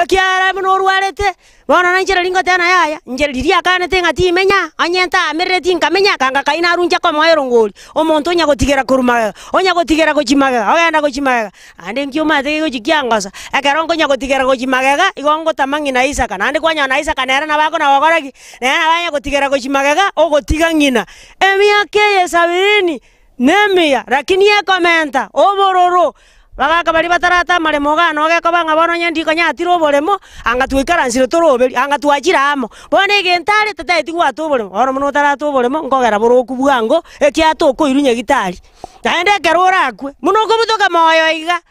Ekiara muno rwarete. Bona na njera lingo tena yaya. Njera liria kana tenga timenya. Anyenta amereti nkamenya kanga kaina runja kwa moyo ngoli. Omonto nya gotigera kurumaga. Onya gotigera gochimaga. Ogenda gochimaga. Ande nkiuma tege gochikiangasa. Akarongo nya gotigera gochimaga. Igongo tamangi na Isaka. Nande kwanya na Isaka nera na bako na wakoragi. Nera banya gotigera gochimaga. Ogotiga ngina. Emiake yesabirini. Nemia. Lakini ye komenta. Obororo. Bagaka bali batarata male mogano ogeko banga bono nyendi ko nyatiro bolemo anga tuikaransire torobeli anga tuachira amo bone gentare tateti gwa to bolemo oro muno tarato bolemo ngogera boroku bwango ekiato ko irunye gitari taende kerora akwe muno ko butoka moyo iga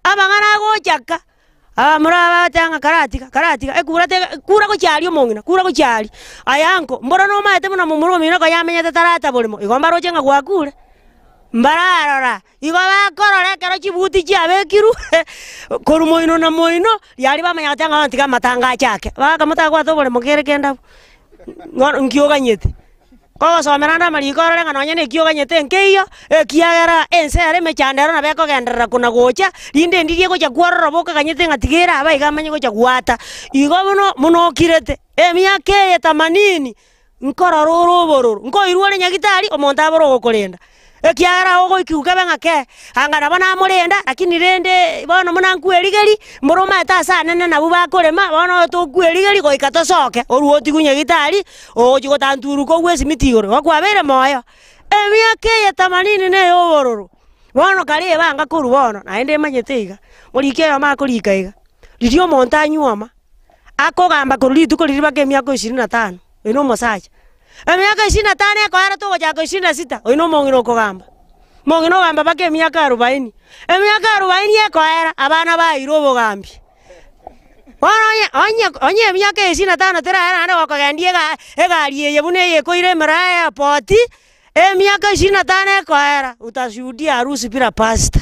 abangana go chaka muraba tanga karatika ekurate kura ko cyali omongina kura ko cyali ayanko mboro no mate muno mumuro mino ko yamenya tarata bolemo igomba rojenga gwakure mbararora igoba korore kero chibuti chiabekiru korumoino na moino yali bamanya tanga antika matanga chake baka mutagwa to bole mukere kenda ngiyoganyete ko someranda mali korore nganonya ne kiyoganyete nkeyo ekiagera ensere mechandero na beko gendera kuna gocha linde ndiye ko chakwaro boka kanyete ngatigera aba igamanye ko chakwata igo muno kirete emyake ye 80 nkororo bororo nko irwole nyagitari omonta boro gokolenda ekiara ogo ikiuka bangake angana bana murenda lakini rende bono muna nkuerigeri muroma tasa nene na buba kolema bono to kuerigeri ko ikatosoke oruoti kunye gitari oji gotanturu ko gwesi mitigoro okwabere moyo emyake ya 80 ne yobororo bono kale banga kuru bono naende manyeteiga mulike yo makulika iga lidio monta nyuoma akogamba kuruli tukoliriba ke myako 25 eno mosacha Emiaka 25 ko ara to goja ko 26 oino mongino kogamba mongino gamba bake emiaka 40 emiaka 40 ko ara abana ba irobo gambi onye emiaka 25 tera ara ane wakogendie egari ye bune ye ko ire mara poti emiaka 25 ko ara utashuhudia harusi bila pasta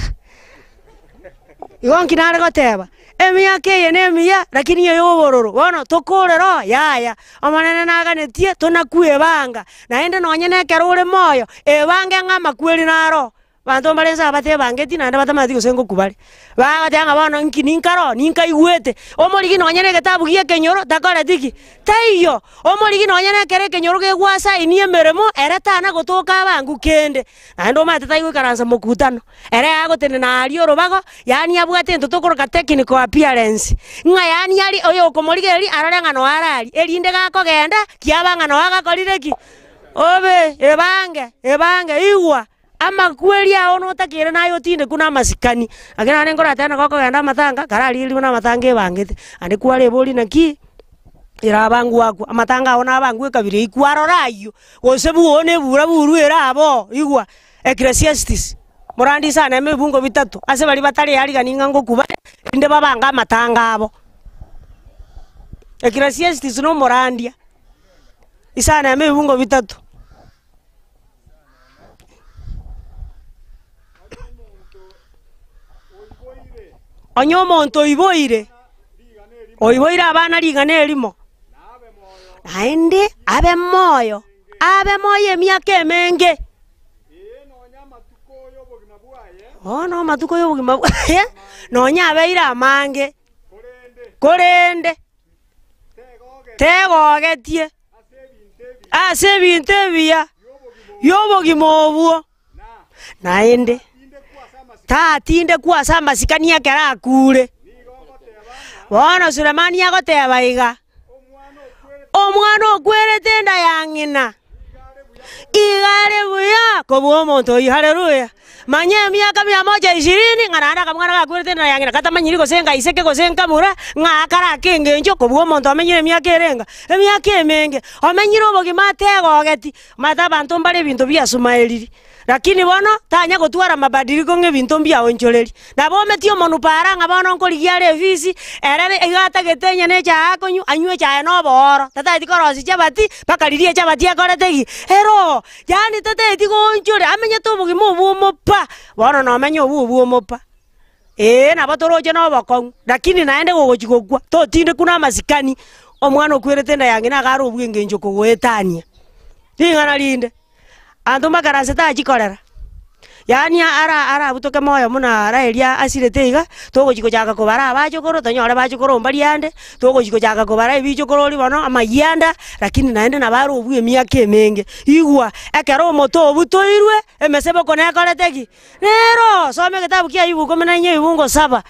igonki nare goteba emyake ye nemia lakini yo yobororo bono tokorero yaya amanene naganetie tonakue banga naende nonyene kerore moyo ebange ngama kweli naro bantu balenza bate bangeti nande batamati gosengo kubali baga tanga bono nkininkaro ninkaigwete omorigi nonyene getabu gie kenyoro takore tiki taiyo omorigi nonyene kere kenyoro ge gwasa inie meremo eretana gotoka bangu kende naende omate taigo karanza mokutano ere agotene na alio robago yani abwate ntotokoroka technical appearance nga yani ali oyo komorigeri ararenga no arali erinde gakogenda kiabanga no agakorireki obe ebange igwa ama kweli aono takire nayo tinde kuna masikani agena nengora tena koko ganda matanga karali ili na matanga ebangete andi kwale boli naki ira bangu wako amatanga ona bangu kabire ikwaro rayo osebu one bura buru era abo igwa ecclesiastes morandi sana mebungo bitatu ase bali batali yali ganinga ngokuba inde babanga matanga abo ecclesiastes no morandia isana mebungo bitatu onyo monto iboire abana ligane elimo naende abe moyo emyaka emenge ono matuko yo bugima nonya abeire amange korende tegogetie ase bintu ebia yobogima obwo naende tatinde kwasa masikani yakera akure bono Sulemani agoteba iga omwana okwerete nda yangina igare buya kobuo monto haleluya manye emyaka 120 ngana kamwana gakwerete nda yangina katamanyiri gosenga iseke gosenga mura ngakara kengenjo kobuo monto amenyire emyaka erenga emyaka emenge amenyire obogima tegogeti mata bantu mbale bintu bya Sumaeli lakini bono tanya gotwara mabadiliko ngebintu mbya oncholeri nabo metio monu paranga bono nkoligiare visi erere igata getenya ne cha akonyu anywe cha no boro tata itikorosi chabati pakalirie chabati akoretegi ero yani tata itigonchore amenye to bugimo bumopa bono no amenye bumopa nabo toroje no bakon lakini naende gogochigogwa to tinde kuna masikani omwana okwerete nda yange na garo bwengenjo kogwetania tingana linde antu makarase ta chikorera yani ara butoke moyo muna ara eria asirete iga togochiko chaka kobara abachokoro tonyore bachokoro mbariande togochiko chaka kobara ebichokoro ri bono amayanda lakini naende nabaro obwe miaka emenge igwa ekero moto obutoirwe emesebo kone koreteki nero some kitabu kia Ayubu 14:7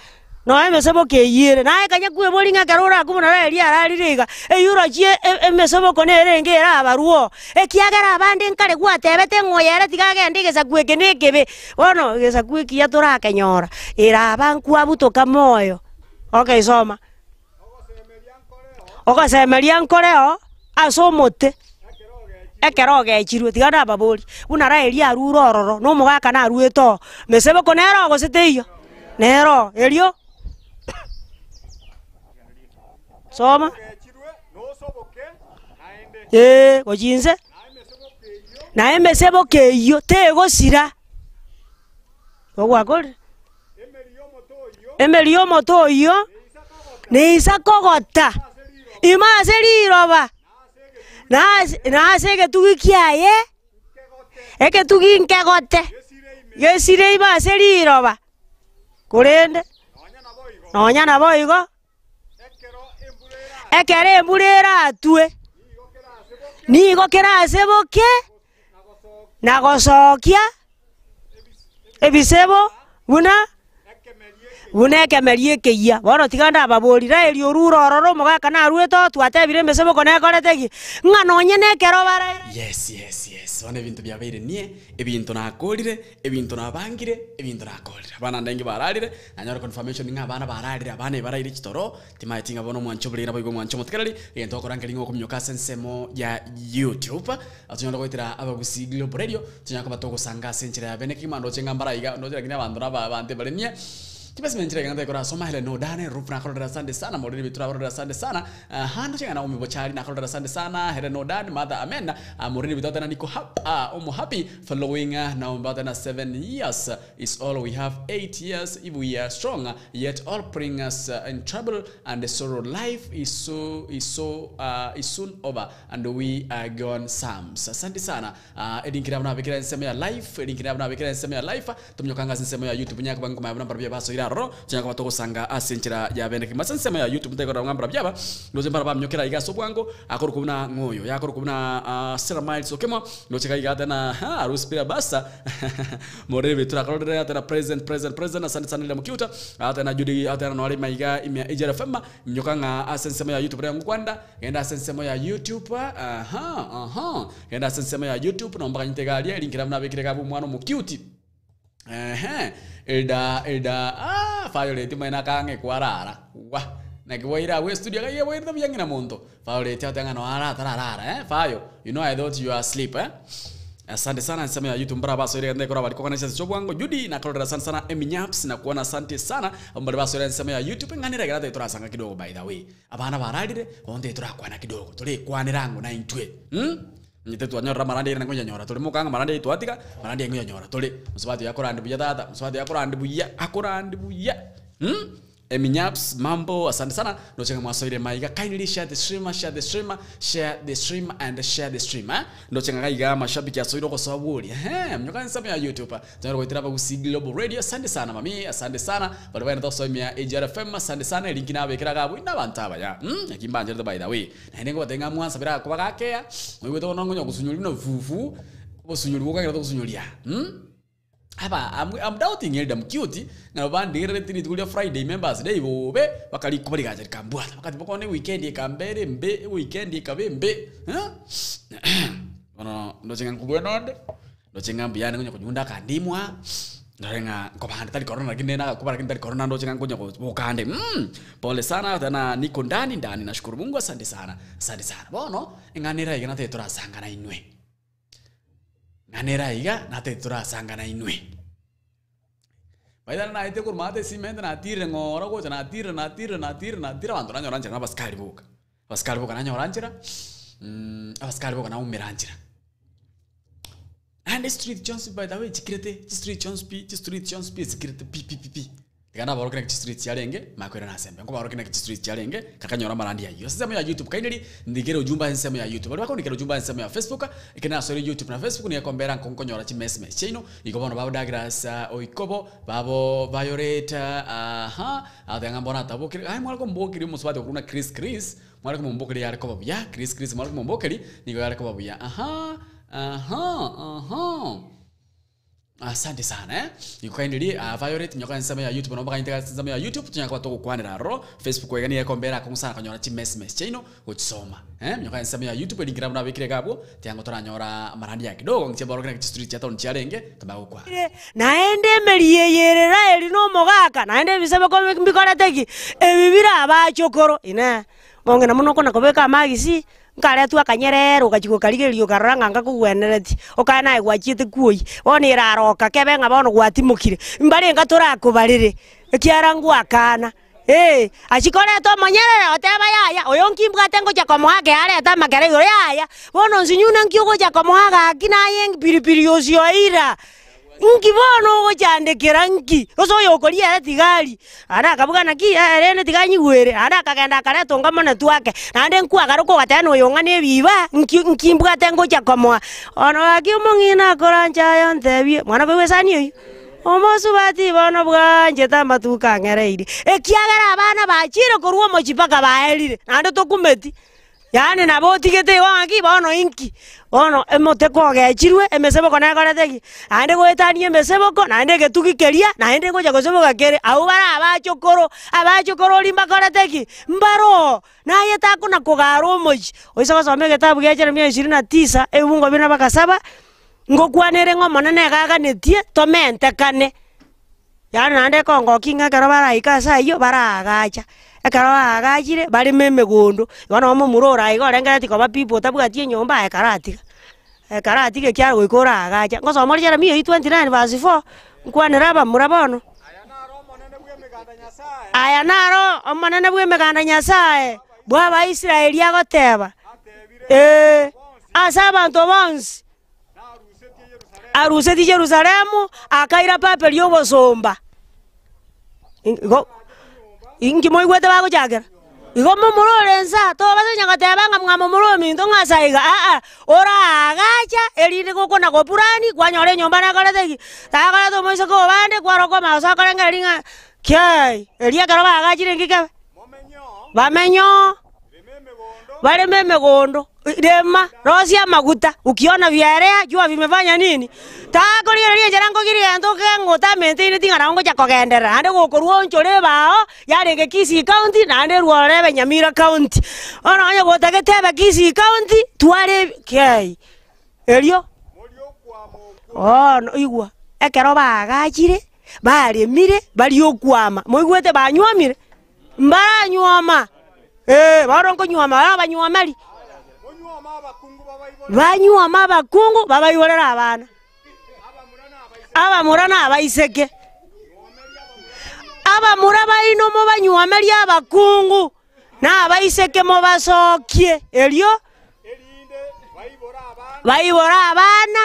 no emesebo keyire naye kanya kwe bolinga karora kumuna eria araririga eyuro chie emesebo kone erenge era abaruo ekiagera abande nkare gwatebete ngoyere tigagende gesakwe kenekebe bono gesakwe kia torakenyora era abanku abutoka moyo okay soma ogosemeria nkoreo asomote ekeroge chirwe tigana babori bunara eria aruro ororo no mugaka na arueto mesebo kone ero gositeiyo nero erio soma gochinse na emesebo keiyo tegosira ogwakore emerio moto iyo neisa kogota imase riroba nase getugikiaye egetugi nkegote gesire imase riroba kurende nonya nabo igo ekere emburera atwe nigo keraseboke nagosokia ebisebo buna ekemerie keiya bono tiganda ababorira eri oruro ororo mogaka na arueto twatebire emesebo kone koreteki ng'ano onye nekero bare yes one ebinto byabeire nie ebinto nakorire ebinto nabangire ebinto nakorire abana ndenge bararire nanyora confirmation nga abana bararire abana baraire kitoro timaitinga bono mwancho bulira boigo mwancho mutkerali ento koranga lingo kumyoka sensemo ya YouTube atunyora goitira abagusi Global Radio tunyaka batoko sanga senchira ya beneki mando chenga mbarayiga ndojira kinya bantu nabante barenie Kibasi menchira nganda ikora soma hele no dane rupna kolora sande sana modini bitura kolora sande sana hando chenga na umi bochari na kolora sande sana hele no dane mother amen modini bitota na niko happy following now about 7 years is all we have 8 years if we are strong yet all bring us in trouble and the sorrow life is soon over and we are gone Psalms asante sana edinkira na bikira nsema ya life edinkira na bikira nsema ya life tumnyokanga nsema ya YouTube nyaka bangu mabana barbia baso ro cyangwa batoko sanga asenchira ya beneki masansema ya YouTube ndeko ngambra byaba noze mbara bamnyokera igaso bwango akoro kubuna ngoyo yakoro kubuna sera miles okemo no cheka igata na aruspira basa morebe turakorera tena present asante sana mkiuta hata na judi hata na wale maiga imya ejera fema mnyokanga asensema ya YouTube yangu kwanda enda asensema ya YouTube enda asensema ya YouTube no mbaka ntegalia linkira mna bekireka bu mwana mkiuti Violet maina kange kwarara wa na kiwaira we studio ga yewe ndo byangina mondo Violet atanga no ara tarara Fayo you know I thought you are asleep asante sana nisema ya YouTube mbara baso ile ndeko bali kwa kanisa chobwango Judi na kolera sana eminyaps na kuona asante sana mbara baso ile nisema ya YouTube nganira gara turasanga kidogo by the way abana baralire bonde turakwana kidogo tuli kwanirango na intwe Nitetu anyora marande na ngonya nyora tuli mukanga marande twatika marande ngonya nyora tuli musabati yakora ndibuya tata musabati yakora ndibuya Eminyaps mambo asante sana no chenga mwasoire maiga kindly share the stream and share the stream no chenga kaiga mashabiki asoiro ko saburi mnyoka nsema ya YouTube tayari kuitira pa Kisii Global Radio asante sana mami asante sana bado bana tosomia AJRFM asante sana link na bekira gabu ina bantaba ya yakimbanje by the way na nengo batenga mwansa bira kuba kakea mwigo to nongo nyokusunyuri no vuvu bosunyuri bukanga to kusunyoria Aba I'm doubting Eldam cute na bandi retini tulia Friday members day bobe bakali kubali gaje kambwata bakati bokone weekend ikambere mbe weekend ikabembe ono ndo chenga kubwenode ndo chenga mbiyane kunyo kujunda kandimwa ndarenga ngobanda tali corona kinena kubara kintali corona ndo chenga kunyo bokande pole sana tena niko ndani nashukuru Mungu asante sana bono inganira igana tetura sanga na inwe Nanera iga nate turasanga na inwe. Baida na ite kurmate cement na tire ngora ko na tire bantu na nyoranjira na baskali buka na nyoranjira abaskali buka na umiranjira. And the street Jones by the way security street Jones security pi Tigana barokina ki street yarenge makwera na sembe. Ngo barokina ki street yarenge kakanyora marandi ya yo. Sema ya YouTube kainiri ndigere ujumba nsema ya YouTube. Bali bako ndigere ujumba nsema ya Facebook. Ikena sori YouTube na Facebook ni yakombera nkonyora chi message. Chino ikobono babo dagrasa oikobo babo violeta adanga mbona tabukiri. Ai mwalako mbokiri muswati kuna Chris. Mwalako mbokiri yale ko babu ya Chris mwalako mbokiri niko yale ko babu ya. Asante sana yukaindiri Violet nyoka nsema ya YouTube nomba kaintega nsema ya YouTube tunyakwa to kwanira ro Facebook wegani yakombera kumusana kanyora chi message chino gochsoma nyoka nsema ya YouTube lingira muna bikire gabo tiango toranyora marandi ya kidogo ngiye barokana ki street ya town chiarenge tabagukwa naende meriyeyerera eri no mogaka naende bisebe ko mbikora teki ebibira abachokoro ina monge namuno kona kobeka magisi ngale tu akanyerero gachiko kaligerio karanga ngakugwenereti okana igwachite kuoyi woni raroka kebe ngabono gwatimukire mbare ngatora kubarire ekiarangu akana achikoreto monyerere oteba yaya oyonkimbwa tengo chakomoage areta makere yaya bono nsinyuna nkiugo chakomoaga kinaye pilipili yosio ira nkibono ochandekera nki osoyo okoria tigari ara kabugana ki rene tiganyi gwere ara kagenda kareto ngamona twake nande nkwa garoko gatano yongane biba nkimbwa tengo chakomoa ono akimongina koranja yontebie mwana kwe sani oyu omosu bati bono bwanje tamatuka ngereire ekiagera abana bachire koruo mochipaka baelire nande tokumeti yani nabo tigete wangi bono inki ono emoteko gechirwe emeseboko na koretegi ande goetani emeseboko nande getukikeria nande goja goseboka kere au bara abachokoro limba koretegi mbaro naye takuna kugaro moji oisaba some getabu gechere 29 ebungo bina bakasaba ngokwanere ngomona negaga netie tomente kane yani nande kongo kinga kero bara ikasa iyo bara agacha ekaro agachire bari memegondo bana omo murora igorengera tikoba people tabwatie nyomba ekarati ke kyaro gikora agacha ngosomori jera 29 verse 4 nkwanera ba murabono aya naro omonene bwe meganda nyasaye bwa ba Israeli agoteba asabanto bonsi aruseti Jerusalemu akaira pape lyobosomba ingi moigwete bago chagera igomo murorenza to basenya gatebanga mwamo muromi ndo ngasaiga ora agacha elinde gukona go purani kwanyore nyomba na karategi takara to moise ko bande kwaroko maso akarenga linga kai elia karaba agachire ngike bamenyo wale memegondo dema rosia maguta ukiona viarea jua vimefanya nini takori elia jarango kiri ando kengo tamente ine tinga rango chakogendera ande gokoruo nchore bao yarenge Kisii county na ande ruorebe Nyamira county ona anya gotagetebe Kisii county tware kai elio no igwa ekero bagachire baremire bari okwama moigwete banywamire mbanyoma barongo nywama abanywamali banyuma abakungu babayiborera abana abamurana abaiseke abamura bayino mo banywamali abakungu na abaiseke mo basokie elio bayibora abana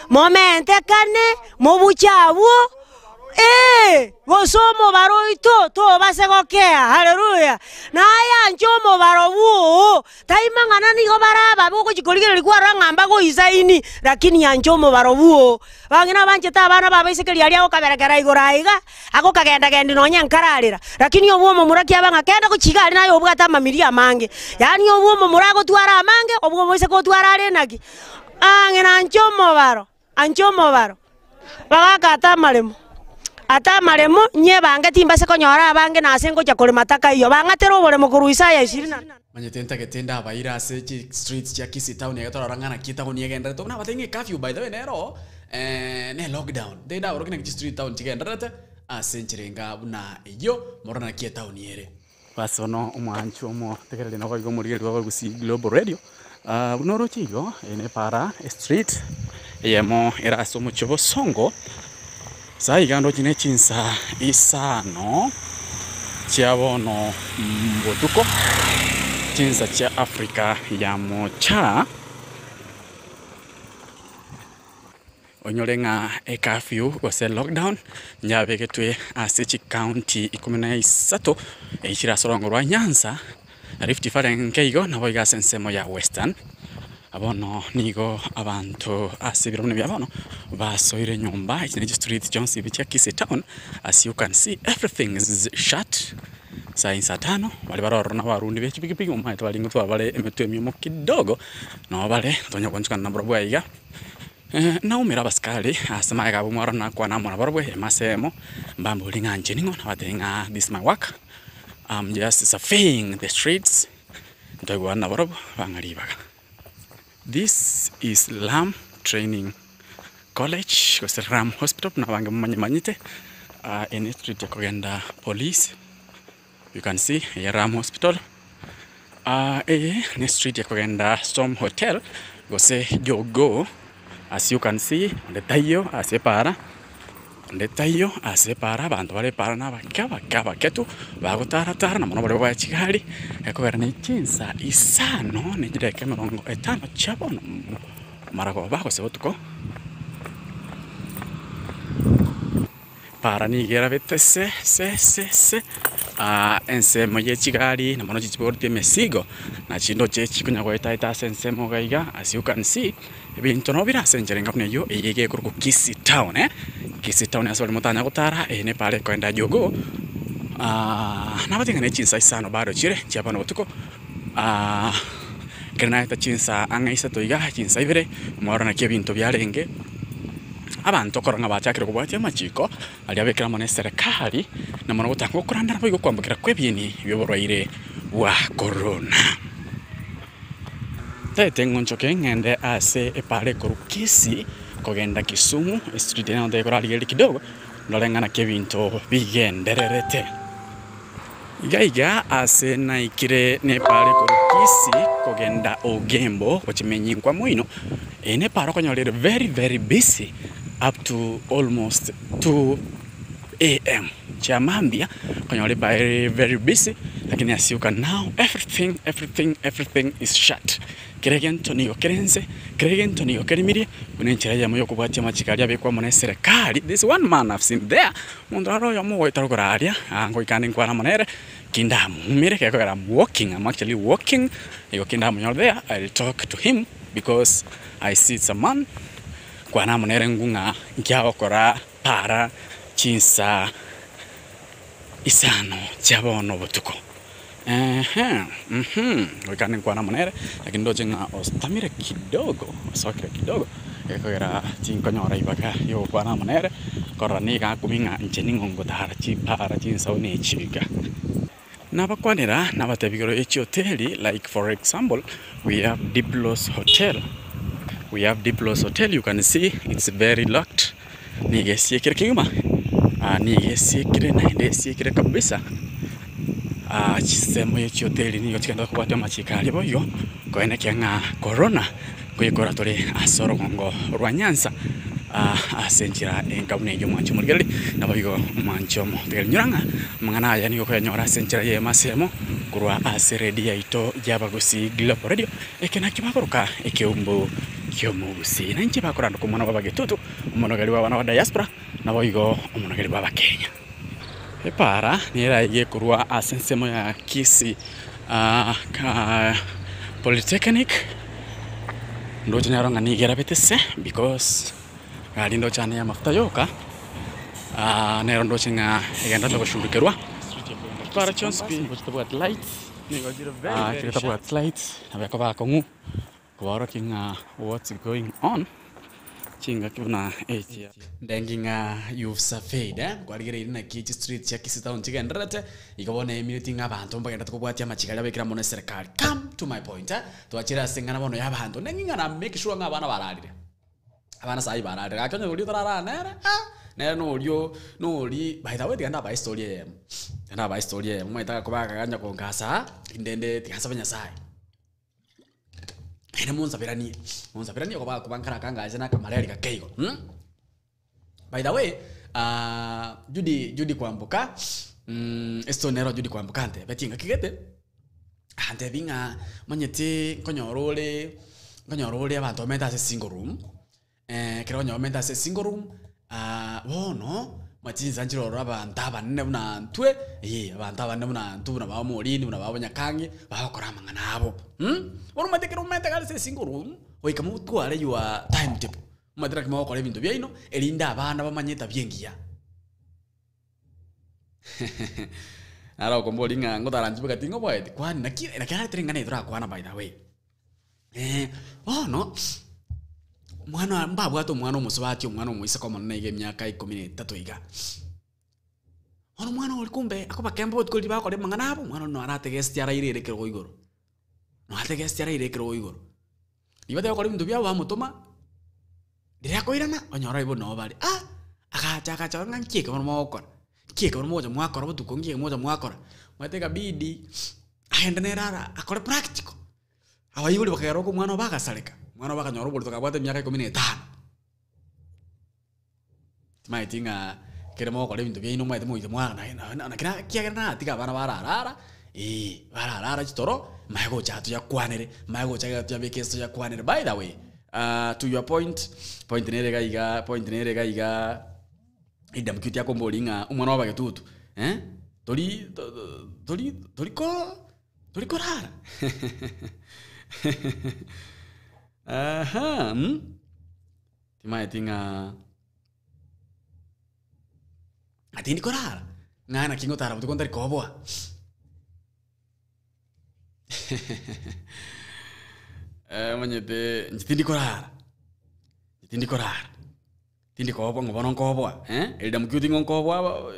momente kane mo buchabu gosomo baroito to basegokea haleluya naya nchomo barobu taimangana nigo baraba boko chikorigero likwara ngamba go isaini lakini ya nchomo barobu bangina banje tabana baba isekeli ali ako kaberekera igoraiga ako kagenda gendi nonya nkararira lakini obuomo muraki abanga kenda kuchigari nayo obwata mamiria mange yani obuomo murago twara mange obuomo iseko twara renaki angena anchomo baro bagaka ata maremo nye bange timba se konyora bange na sengo cha kole mataka iyo bangatero bole mukuru Isaya 20 manyetenta getenda abaira se streets cha Kisii town ya torangana kita ko niegenda to na batenge curfew by the way nero ne lockdown de da orokina ki street town tigenda rata asenchirenga buna iyo morana ki town yere basono umwanchu mo tekerele no ko muri rwa Kisii Global Radio unoro chigo ene para street yemo era somo chobo songo sai gando chine chinsa isano chiabono mbotuko chinsa cha Afrika ya mocha onyolenga e curfew gose lockdown nyabegetwe ase county 13 echira sorongo rwa Nyanza Rift Valley nkeigo nabo igasensemo ya Western abono nigo abantu asibirone byabono basoire nyumba in street Johnson bicha Kisii town. As you can see, everything is shut. Saa 5 wale barorona barundi bechipikipiki umaito balingo twa bale emetwe mo kidogo no bale tonya konchukana na brobwa iga naumira baskali asema ga bumwara na kwa namona barobwe masemo mbambo linganje ningo na batenga this my work. I'm just surveying the streets ndogo na barobo bangalibaga. This is Lam Training College was Ram Hospital na banga manyite in street yakogenda police. You can see a Ram Hospital. In street yakogenda Storm Hotel gose jogo. As you can see, the tayo asepara bantu bale para na bakaba ketu bagotara na mono bale ba chikali ekobera ne chinsa isano ne direke 50 chabono marago bako se otuko para ni gera vetese se ensemo ye chikali na mono chiporti mesigo na chindo che chikunya go ita sensemo gaiga. As you can see ebintu no birasenjerenga kuneyo eyege kuruko Kisii town Kisii town asole mutanya gutara ne pale kwenda jogo nabatinga ne chinsa isano bado chire chiapano tuko kena ita chinsa angaisa toiga chinsa ibere morana ke bintu byarenge abantu koranga bachakire kubwatia machiko ali abekera mone serikali na mono gutanga kurandara boigo kwambukira kwebyini byoborwaire wa corona. Tengo choque ngende ase epale koru Kisii kogenda Kisumu street na de korali geli kidogo ndolengana kebinto bigendererete igaiga ase na ikire ne pale koru Kisii kogenda Ogembo wachimenyi kwa mwino ene paro konyolere very busy up to almost 2 AM chamambia konyole very busy lakini as you can now everything is shut. Kiregen Toniyo Kerimiri unenchira ya moyo kubwatia machikali abekwa mone serikali. This one man I've seen there mundaro ya mo itarogoraria ngo ikane kwa monere kindamu mire keko I'm actually walking iko kindamu nyo there. I'll talk to him because I see someone kwa na monere ngunga nkiao kora para chinsa isano chabono botuko wikane kwa na monere lakini ndo jenga ostamire kidogo osokire kidogo ekogera chinkonyora ibaga yo kwa na monere korani ga kuminga ncheningo ngotara chipara chinsawne chiga nabakwanira nabatebigoro echi hoteli. Like for example we have Diplos Hotel. You can see it's very locked. Nigesiekire kiguma nigesiekire na ndesiekire kabisa. Chisemo yechi hoteli niyo chikenda kubata machikali boyo koene kyanga corona kuyikora tole asoro kongo rwa Nyanza asenjira engabune yo mwancho murgeli nabayigo mwancho mo nyuranga mangana ya niyo konyora senjira ye masemo kurwa aseredi yaito yabagusi Global Radio ekena kibakoroka ekeumbo kyomugusi nanchi bakoranda kumona babagetutu umonogeli wa wana wa Diaspora nabayigo umonogeli baba Kenya. Para nira ye kurwa asensemo ya Kisii Polytechnic ndo chinaronga ni gera betese because ndo chane ya mafuta yoka nero ndo chinga egenda to kushurikerwa para chonspi but lights kita buat lights abeko ba kongu kwaro kinga what's going on chinga kuna echi ndenginga you've surveyed kwarigere ina kichi street ya Kisii town chigenderete ikabone meeting abantu mbagenda tukubwatia machikali abekira mone serikali. Come to my point twachira singana bono yabantu ndenginga na make sure ngabana bararire abana sai bararire akonye uri torara nere no uri by the way tiganda ba story mweta kubaga kanya kongasa indende tikasabanya sai ene monza berani ko bankara kanga azena kamareli kakeigo. By the way judi kwambuka estonero judi kwambukante betinga kigete ante binga manyete konyorole abantu meta se single room kero nyomenta se single room bono machinza njiro raba ntaba nne buna ntwe abantu abane buna ntu buna ba morini buna ba nyakange bakora mangana abo bono matekero meta kale se single room oika mutu ale yua timetable madira kama okore bintu byaino elinda abana bamanyeta byengiya ara komboli nga ngotaranji bakatingo boyeti kwani nakira tringana idra kwana by the way no mwana mbabwa to mwana omusubati omwana omwisa komo nege myaka 13 iga ono mwana oli kumbe akoba kembo tukoli bakore mangana abo mwana no arategesti ara irere kero igoro no ategesti ara irere kero igoro ibate bakore bintu byabo bamutoma ndira koirana onyora ibo no bali akacha ngankieka mono mokora kieka mono moja mwakora butukongie moja mwakora mwateka bidi aenda nerara akore practical abayibuli bakayaro ko mwana bakasaleka mwana bakanyoro buli tukabwate myaka 15 timaitinga keremo kole bintu byaino mwete moite mwana na kira kiagana tika bana bararara bararara chitoro maego chatu ya kwanere maego chatu ya bekesto ya kwanere. By the way, to your point nerega iga idamkiti yako mbolinga umwana wabage tutu toli korara timaitinga atindi korara ngana kingo tara butu kontari koboa manyete tindi korara tindi koboa ngobono koboa elda mkyuti ngoboa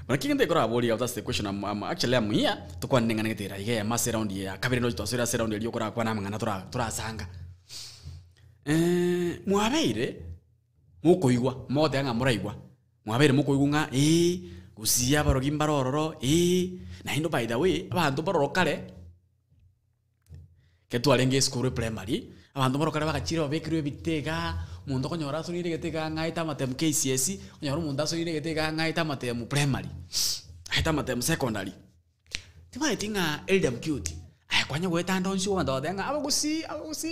but kingende kora boli out that's the question I'm here to kwa nengana ngetera ige mass around ya kabere no twasira around elio kora kwa namangana tura sanga mwabeire mukoigwa mode anga muraigwa mwabeire mukoigunga gusia barogi mbarororo na indo by the way abantu baroro kare ketu alenge school primary abantu baroro kare bakachira bekirwe bitega mundo konyora sunire getega ngaita matem KCSE onyora mundo sunire getega ngaita matem primary aita matem secondary timaitinga eldam cute kwanya gweta ndonshi wanda wadenga abagusi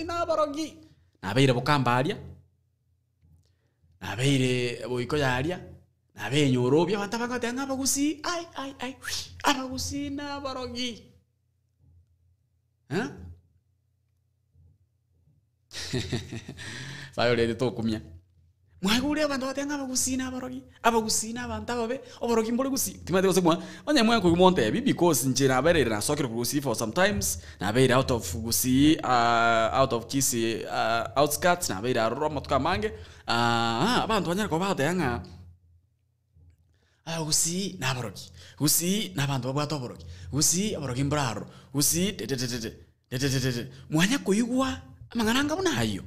na barogi nabeire bukambaria nabeire boiko yaria nabe nyorobya bantabanga tenga abagusi abagusi na barogi Sayole to kumya mwagure abantu batenga abagusina abantu ababe oborogi mbole gusi timate osemwa onye mwe ko monte because njira aberere na soccer gusi for sometimes na aberere out of gusi out of Kisii outskirts na aberere roma tukamange abantu banyara ko batenga gusi na aborogi gusi na abantu babwato aborogi gusi aborogi mbraro gusi mwanya kuyigwa amangaranga bunayo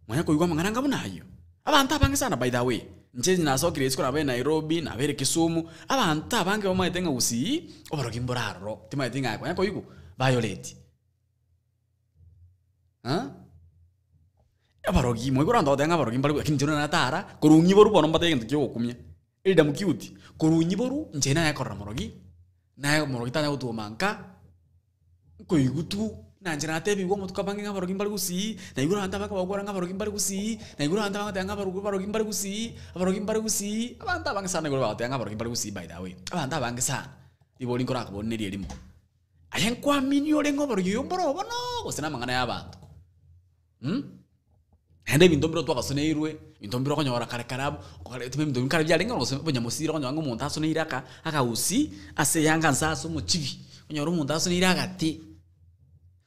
mwanya kuyigwa amangaranga bunayo abantu abange sana by the way nje nasokire isiko nabe Nairobi nabere Kisumu abantu abange bamaitenga gusi oborogi mbraro timaitinga mwanya kuyigwa violate abarogi mwigura ndo denga abarogi mbali kinjona natara kurunyi boru bono mbate ngento kyo kumya elda mukiuti kurunyi boru njena yakora morogi nayo morogi tanya utu manka koigutu na njena tebi wo mutuka bange abarogi mbali gusi na igura anta baka bagora abarogi mbali gusi na igura anta baka denga abarogi mbali gusi abanta bange sana igura denga abarogi mbali gusi by the way abanta bange sana iboli nkora kaboneri elimo ayenkwa minyo lengo abarogi yomboro bono gusena mangana yabantu hende bintombiro twakasoneirwe bintombiro konyora kare karabu kare tume bintombiro kare byalenga ngo bonya musira konyanga umuntu asoneiraka akausi ase yanga nsaso mu chivi konyora umuntu asoneira gati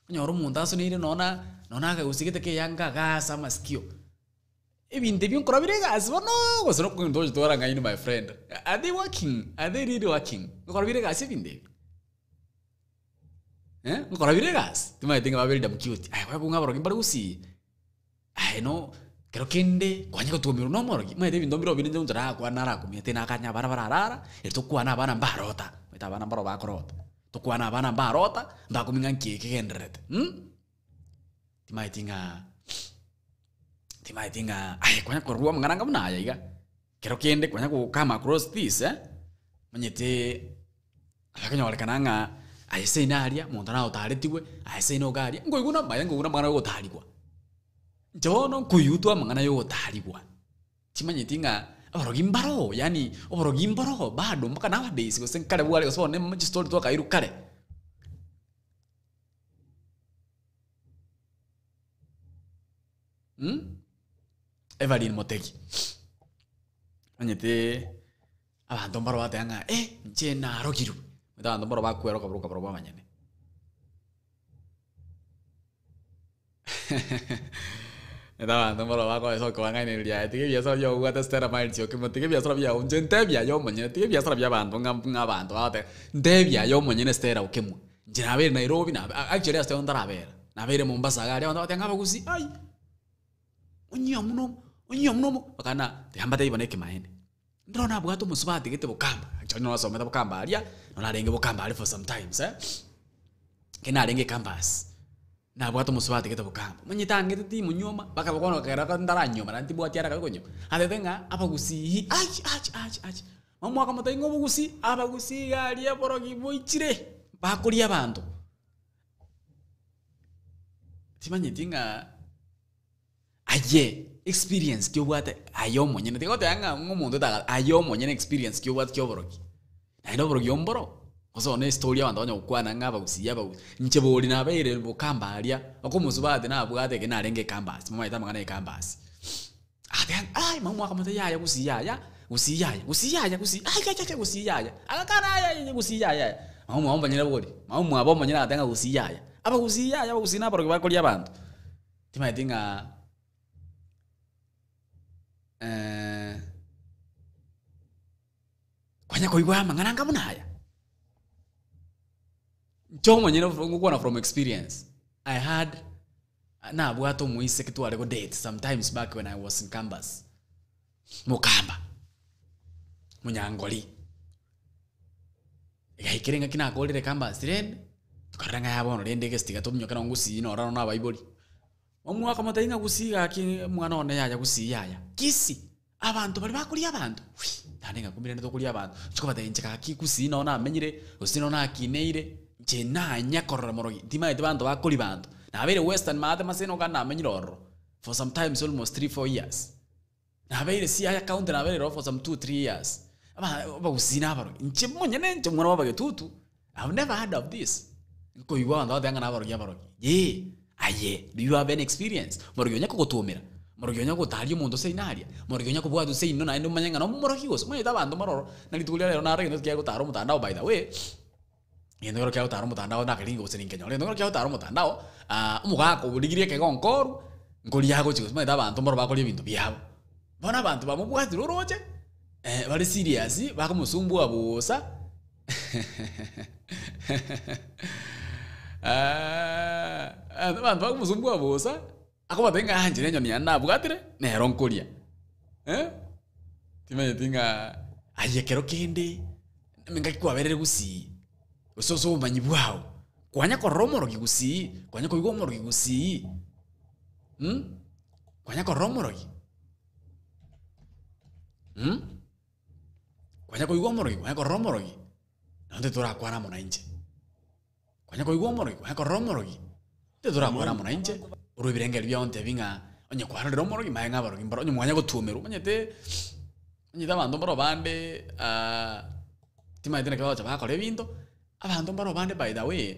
konyora umuntu asoneire nona akausi keteke yanga gasa maskio ebinte byonkora biregasi bono gosero kuntoje tora ngayini my friend are they really working ngokora biregasi binde ngokora biregasi tumaitenga babelda mcute kwa kunga baro kimbali usi no kero kende kwanya ko tumiro no morogi maite bindombiro binenje unjara kwa nara kumete na kanya barara eto kwa na bana barota meta bana baro bakorota to kwa na bana barota ndakuminga nkeke kendrete timaitinga kwanya ko ruwa mangana ngamna ya iga kero kende kwanya ko kama across this manyete akanya wale kananga ayese inaria muntu na otaretiwe ayese inogaria ngo iguna maya ngo una mangana go talikwa Jono kuyutwa mangana yo talibwa. Chimanye tinga aborogimbaro yani oborogimbaro bado mpaka nowadays ko senkale bwale ko so ne mu story to kairu kale. Evalin Motegi. Anyete abantu mbaro batanga nje na rogiru. Abantu mbaro bakwero kabruka proba manyane. Abantu mbaro bako eso ko banga ni lia. Tike biasa yo gata stera mail tio ke motike biasa bia un gente bia yo manyane. Tike biasa bia abantu ngabantu ate. Ndebia yo manyane stera ukemu. Njira ver Nairobi na actually hasta ondara ver. Na ver Mombasa gari abantu batanga bagusi. Ai. Onyo muno bakana tehamba tei baneke maene ndrona bwato musubati gete bukamba actually no asometa bukamba alia no larenge bukamba ali for sometimes kena arenge campus na bwato musubati gete bukamba munyitange titi munyoma baka bakono kera kandara nyoma nanti bwati ara kagonyo atetenga apa gusi ach mamwa kama taingo bugusi apa gusi alia borogi boichire bakuri abantu timanyitinga aye experience kyo bwate ayo monyene tiko tanga ngomuntu taga ayo monyene experience kyo bwate kyo boroki na ino boroki omboro koso ne story abantu onyo kwana ngaba kusiya ba nche boli na baire bukamba alia okomuzubate na bwate ke na lenge campus mama ita mangana campus ai mamu akamata yaya kusiyaya akakana yaya kusiyaya mamu amba nyina boli mamu abo monyena atanga kusiyaya aba kusiyaya kusina boroki bakoli abantu tima tinga kwanya koigwa mangana ngamuna haya chomo nyina ngukona from experience I had na bwato muise kitu aleko date sometimes back when I was in campus mukamba munyangoli ikirenga kina kolire campus ren tukaranga yabo no rende gestiga tumyo kana ngusi no rano na bible omwaka matainga gusiga ki mwana one yaja gusiyaya Kisii abantu bali bakuri abantu tanenga kumbira ndo kuri abantu chiko batainje ka ki Kisii no na menyire usino na kineire je na nyakorra morogi tima ite bantu bakuri bantu na bere western maate maseno kana menyiroro for sometimes almost 3-4 years na bere si aya count na bere for some 2-3 years aba usina baro nche monyene nche mwana wabage tutu I've never heard of this ko iwa ndo tanga na baro ye aye do you have any experience morogyonya kugotumira morogyonya gutari umuntu seinaria morogyonya kubwadu seino na ndo manyanga no morogiyos mwe tabantu maroro na litulia lero na rege kya gutaro mutandao by the way yendo kya gutaro mutandao na kiringo usirinke nyole ndo kya gutaro mutandao umugako buligirie ke gonkoru ngoli yago chigos mwe tabantu moro bakoli bintu byabo bona abantu bamubwati roroje bali serious bakumusumbua busa abantu bakumusumbua busa akoba tenga anje nenyo ni anna bugatire ne ronkolia timenye tinga ayekero kende minga kwaberere gusi usoso manyi bwao kwanya ko romoro gigusi kwanya ko igomoro gigusi kwanya ko romoro kwanya ko igomoro kwanya ko romoro nande tora kwana mona inje kwanya ko igomoro kwanya ko romoro te tora kwana mona inje urubirenge byonte binga onye kwara romoro gimayenga baro gimbaro onye mwanya gutumeru manyete onye tabando baro bande tima itene kwa chaba kole binto abantu baro bande by the way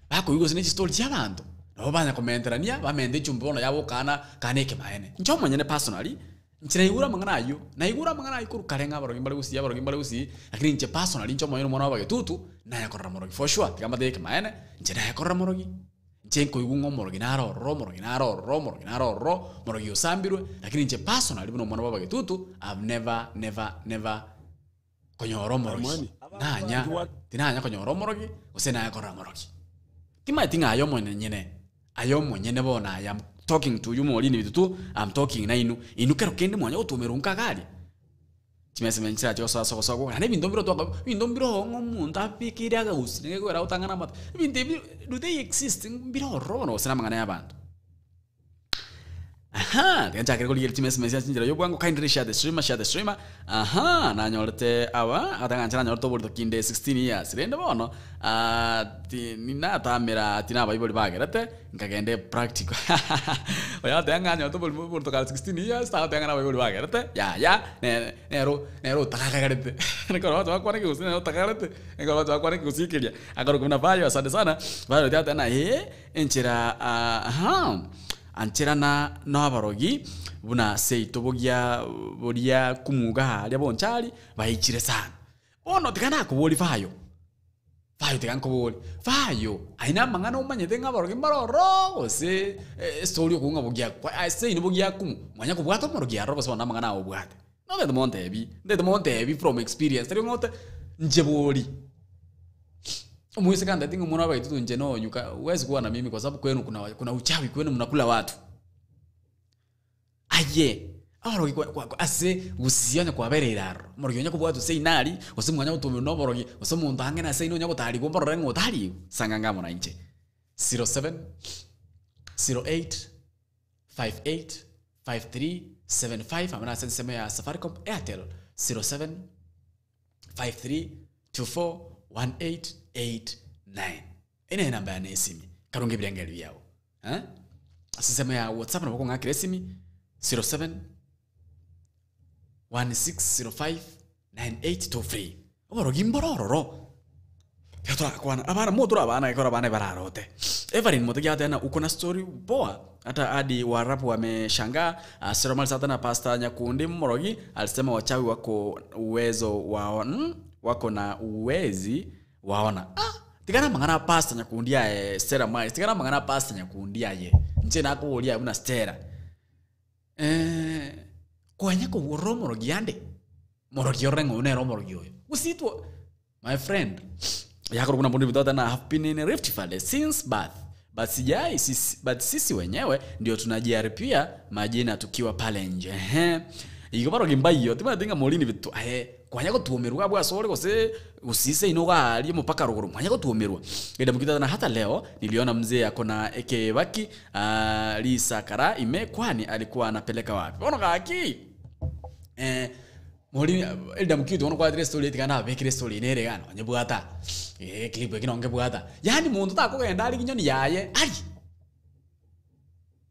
bako yugo sine story y'abantu no banya commenterania bamende chumbono yabo kaneke maene ncho mwanyene personally nchira igura manganayo na igura manganayo kuru karenga baro gimbaro gusi lakini nche personally ncho mwanyene mwana wabage tutu na yakorra morogi for sure kama deke maene nche na yakorra morogi njenko igungo morogi naro morogi osambirwe lakini nche personally buno mwana wabage tutu I've never konyoro morogi nanya konyoro morogi usena yakorra morogi tima tinga ayo monyene bona I am talking to you molini bitutu I'm talking na inu kero kende mwanya utumerunka gali chimese menchira cyo so ane bindombiro to bindombiro ngomuntu apikira aga usine kwera utangana mata binde do they exist mbiro rono sina mangana yabantu Aha, tikanchakire kuri yeri times message njira yo bwangu kindly share the streamer. Aha, na nyorete awa atanganchira nyorto boli kinde 16 years. Rende bono nina tamira tina baiboli bagerete ngagende practical. Oya tanga nyorto boli 16 years ta tanga baiboli bagerete. Ya nero takagarete. Nekoro watu wakwane kusi nero takagarete. Nekoro watu wakwane kusikiria. Akoro kuna vayo asante sana. Vayo tata na enchira aha anchera na abarogi buna seito bogia kumuga haria bonchari bahichire sana ono tikana kuboli vayo tikan kuboli vayo aina mangana umanyete ngabarogi maroro ose story kunga bogia kwa sei no bogia kumu mwanya kubwato morogi arro bose wana mangana obwate no de monte from experience tari ngote njeboli Umwese kanda tinga mwana wa itutu nje no nyuka uwezi kuwa na mimi kwa sababu kwenu kuna uchawi kwenu mnakula watu. Aye. Ahoro kwa ase gusiyanya kwa bereraro. Morogi nyako bwatu sei nali, ose mwanya utume no morogi, ose muntu angena sei no nyako tali ko mborore ngotali. Sanganga mona nje. 07 08 58 53 75 amana sema ya Safaricom Airtel 07 53 24 1889. Ine namba ya nesimi. Karungi bilangeli yao. Asisema ya WhatsApp na wako ngakire simi 07 1605 9823. Omorogi mbororo. Yato akwana abana moto abana ikora bana bararote. Everin moto yata na uko na story poa. Hata hadi Waarabu wameshangaa. Seromali satana pasta Nyakundi Morogi alisema wachawi wako uwezo wako na uwezi waona. Tikana mangana pasta Nyakundia Stera Mali. Tikana mangana pasta Nyakundia ye. Nche nako wolia una Stera. Kwa nyako woro Morogi ande. Morogi orengo unero Morogi oyo. Usitwa my friend. Yako kuna mbundi vitota na have been in a Rift Valley since birth. But sisi wenyewe ndio tunajiaripia majina tukiwa pale nje. Iko Morogi mbayo tima tinga molini vitu kwanyako tuomerwa bwa sore kose usise inoga ali mpaka ruguru kwanyako tuomerwa enda mukita na hata leo niliona mzee akona ekebaki lisakara ime kwani alikuwa anapeleka wapi ono kaki molini enda mukito ono kwa adress story tikana bekire story nere gano nyebwata clip ekino ngebwata yani muntu takogenda ali kinyoni yaye ali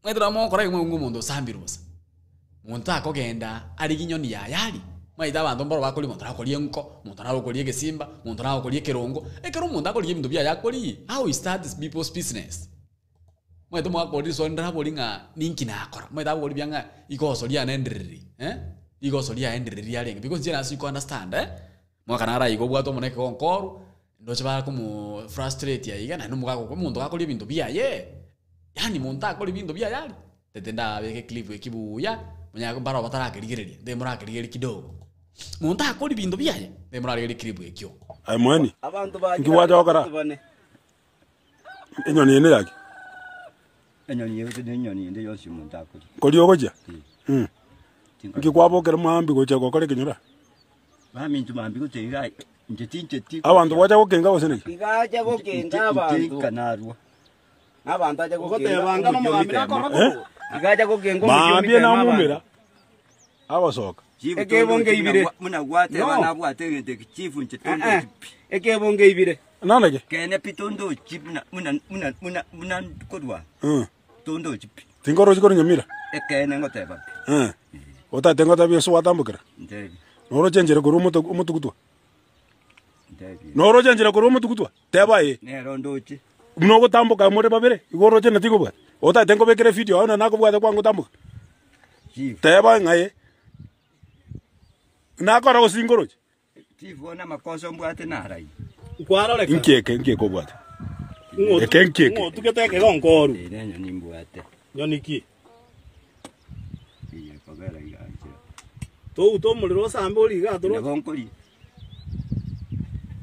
mwedra mo kora ngumuntu sambirusa muntu takogenda ali kinyoni yaye ali maida abantu mboro bakoli muntu nakoli enko muntu nakoli egesimba muntu nakoli ekerongo ekero muntu akoli ebintu bya yakoli how he starts people's business mweto mwakoli so ndra bolinga ninki nakora mweda akoli byanga ikoso lya nendiriri ikoso lya endiriri yalenge because jena you understand mwakana ara iko bwato moneke konkoru ndoche ba kumu frustrate ya igana numugako muntu akoli ebintu bya ye yani muntu akoli ebintu bya yali tetenda beke clip ekibuya munyako baro batarakerigiriri de murakirigiri kidogo muntu akoli bintu byaye de murarigiri clip ekyo ai mwani abantu ba ngiwaje okara enyoni ene yake enyoni yewe de enyoni ende yose muntu akoli koli ogoja ngikwabo kera mambi gocha gokore kinyura bami ntumambi gutega njeti abantu wacha gokenga bosene igaje gokenga abantu kanarwa abantu aje gotebanga no mugambi nakoro igaje gokenga mambi na mumira abasoka ekebonge ibire muna gwate bana bwate de chifu nchetondo ekebonge ibire nanage kene pitondo chip muna kodwa tondo chip tingoro chikoro nyamira ekene ngoteba ota tengo tabio so watambukira ndege noro chenjere kuru umutukutwa noro chenjere kuru umutukutwa teba ye ne rondochi mno gutambuka muri babere igoro chena tikubwa ota tengo bekere video ona nakubwa kwangu tambuka teba ngaye nakora gusingoroje chifu na makoso mbwate narai kwaroreka nkeke bwate nkeke tuketeke gonkoru ne nyoni mbwate nyoni ki iye kogera igaje to muliro sambe oliga to gonkori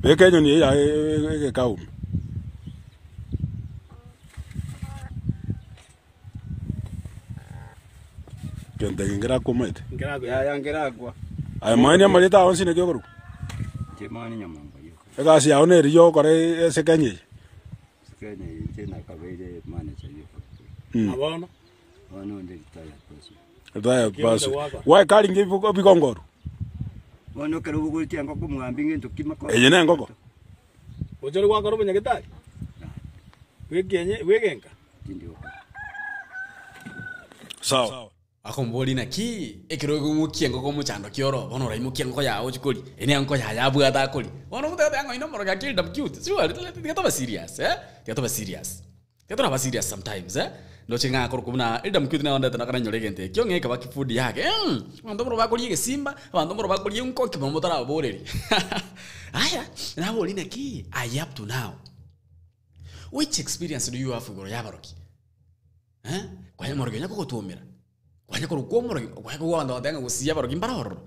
beke nyoni ya ege kaum kende ngira komete ngira kwa ai mani amalita onsi ne gyoru chemani nyamamba yo ega si aone riyo kore sekenye tena kabele manager yo abona Wano ndi retired person. Retired person. Why calling you for Bigongoro? Wano kero bukulitia ngoko mwambinge ntukima. Ejene ngoko. Ojole wako robo nyagitari. Wegenga. Ndio. Sawa. Akomboli na ki ekirogo mukiengo ko muchando kioro bono rai mukiengo ya ochukuri ene anko ya bwata akuri bono mutete yango ino moro kill them cute sure to be serious to be serious sometimes no chinga akoro kumna idam cute na onda kana nyore gente kyo ngeka baki food yake ando moro bakuri ke simba ando moro bakuri unko ke bomo tara boreri aya na boli na ki I up to now which experience do you have goro yabaroki kwa moro genya ko tumira kwanya kurukomoro kwanya kuwanda watenga kusiya baro kimbaroro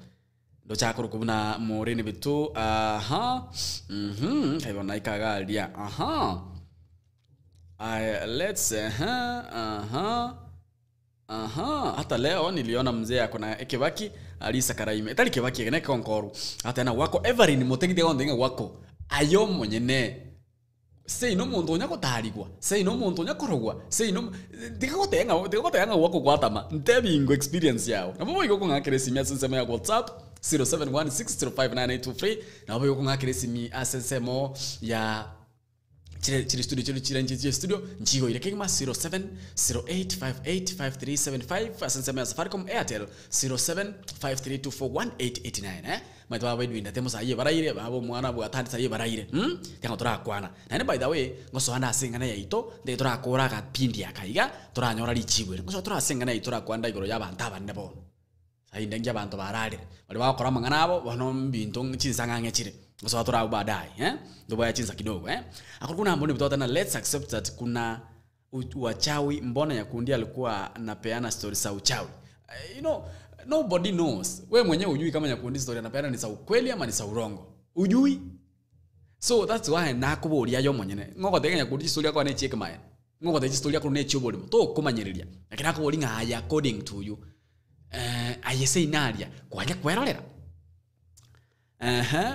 ndo chakuru kubuna morini bitu hayo naikagalia let's hata leo niliona mzee akona Kibaki Alisa Karaime etali Kibaki ene konkoru hata na wako Everin motegide ondenge wako ayo monyene sei no muntu nya kotarigwa sei no muntu nya korogwa sei no tikagotenga wako kwatama ntebingo experience yao nabo iko ngakire simya sensemo ya WhatsApp 0716059823 nabo iko ngakire simya asensemo ya chile studio njigo ile kema 0708585375 asensemo ya Safaricom Airtel 0753241889 maitwa wedu inda temos aye baraire babo mwana bwa tandi saye baraire tenga tora kwana nane by the way ngoso handa singana ya ito de tora kora ka pindi akaiga tora nyora lichibwe ngoso tora singana ito tora kwanda igoro ya banta bande bo sai ndengi abantu barare bali bakora mangana abo bano mbinto chinsanga ngechire ngoso tora baadaye ndo baya chinsa kidogo akukuna mboni bitota na let's accept that kuna uchawi mbona ya kundi alikuwa anapeana stories za uchawi you know nobody knows. Wewe mwenyewe hujui kama nyakundi story anapeana ni za ukweli ama ni za urongo. Hujui? So that's why nakuboria yo mwenyewe. Ngoko tega nyakundi story yako ane check maya. Ngoko tega story yako ne chobole. To kumanyiriria. Lakini nakubori nga according to you. Ayese inalia. Kwanya kwerolera.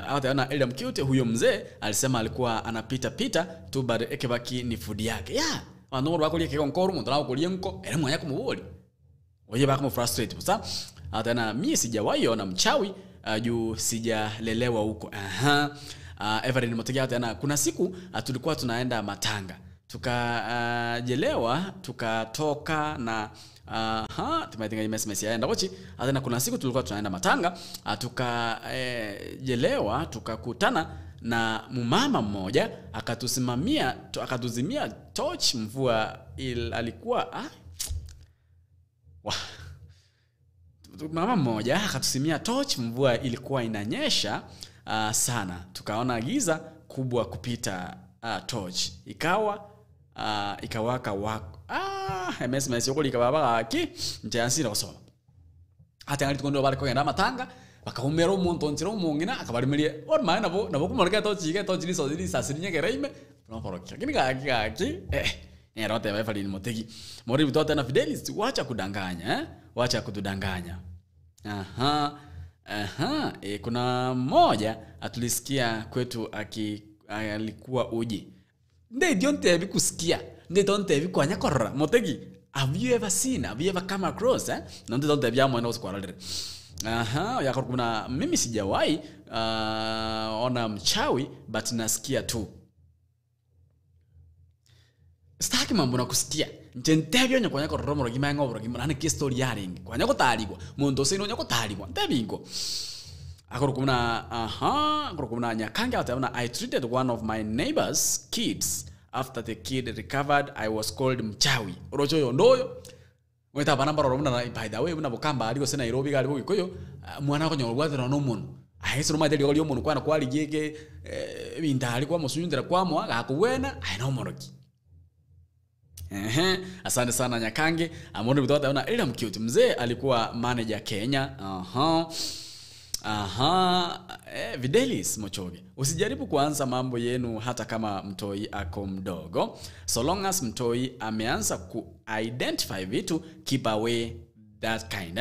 Hata na Adam Cute huyo mzee alisema alikuwa anapita tu bado Kibaki ni food yake. Yeah. Wanoro bako liye konkoru mutana ukolie nko. Ele mwanya kumubori. Oye baka mu frustrate busa. Hata na mimi sijawahi ona mchawi juu sijalelewa huko. Everin motegea tena kuna siku tulikuwa tunaenda matanga. Tukajelewa tukatoka na tumetenga message yaenda wochi. Hata na kuna siku tulikuwa tunaenda matanga tukajelewa tukakutana na mumama mmoja akatuzimia torch mvua alikuwa mama mmoja akatusimia torch mvua ilikuwa inanyesha sana tukaona giza kubwa kupita torch ikawaka wako msms yoko likababa aki ntiansira osoma hata ngali tukondo bali kwenda matanga bakahumera umuntu ntiro umungina akabarimerie or maana nabo kumurika torch liso zili sasirinye gereime no poroki lakini gaki erote bafali ni motegi mori bitota na Fidelis wacha kudanganya wacha kutudanganya kuna mmoja atulisikia kwetu alikuwa uji ndio ntebi kusikia ndio ntebi kwa nyakorora motegi have you ever come across ndio ntebi ya mwana usikwalere yakuna mimi sijawahi ona mchawi but nasikia tu staki mambo na kusikia ntentebyo nyako kwa romoro gimango bro gimana ke story yaring kwa nyako taligwa mundo sino nyako taligwa ntebingo akorokuna nyakanga ataona I treated one of my neighbors kids after the kid recovered I was called mchawi rocho yondoyo weta bana baro muna by the way muna bokamba aliko sena Nairobi gali bukikoyo mwana ko nyolwa no muno ahisoro madeli oli omuntu kwana kwali gege bindali kwa musunyundira kwamo akakuwena ainomonoki asante sana Nyakange amoni bitota na Adam Cute mzee alikuwa manager Kenya Videlis Mochoge usijaribu kuanza mambo yenu hata kama mtoi ako mdogo so long as mtoi ameanza ku identify vitu keep away that kind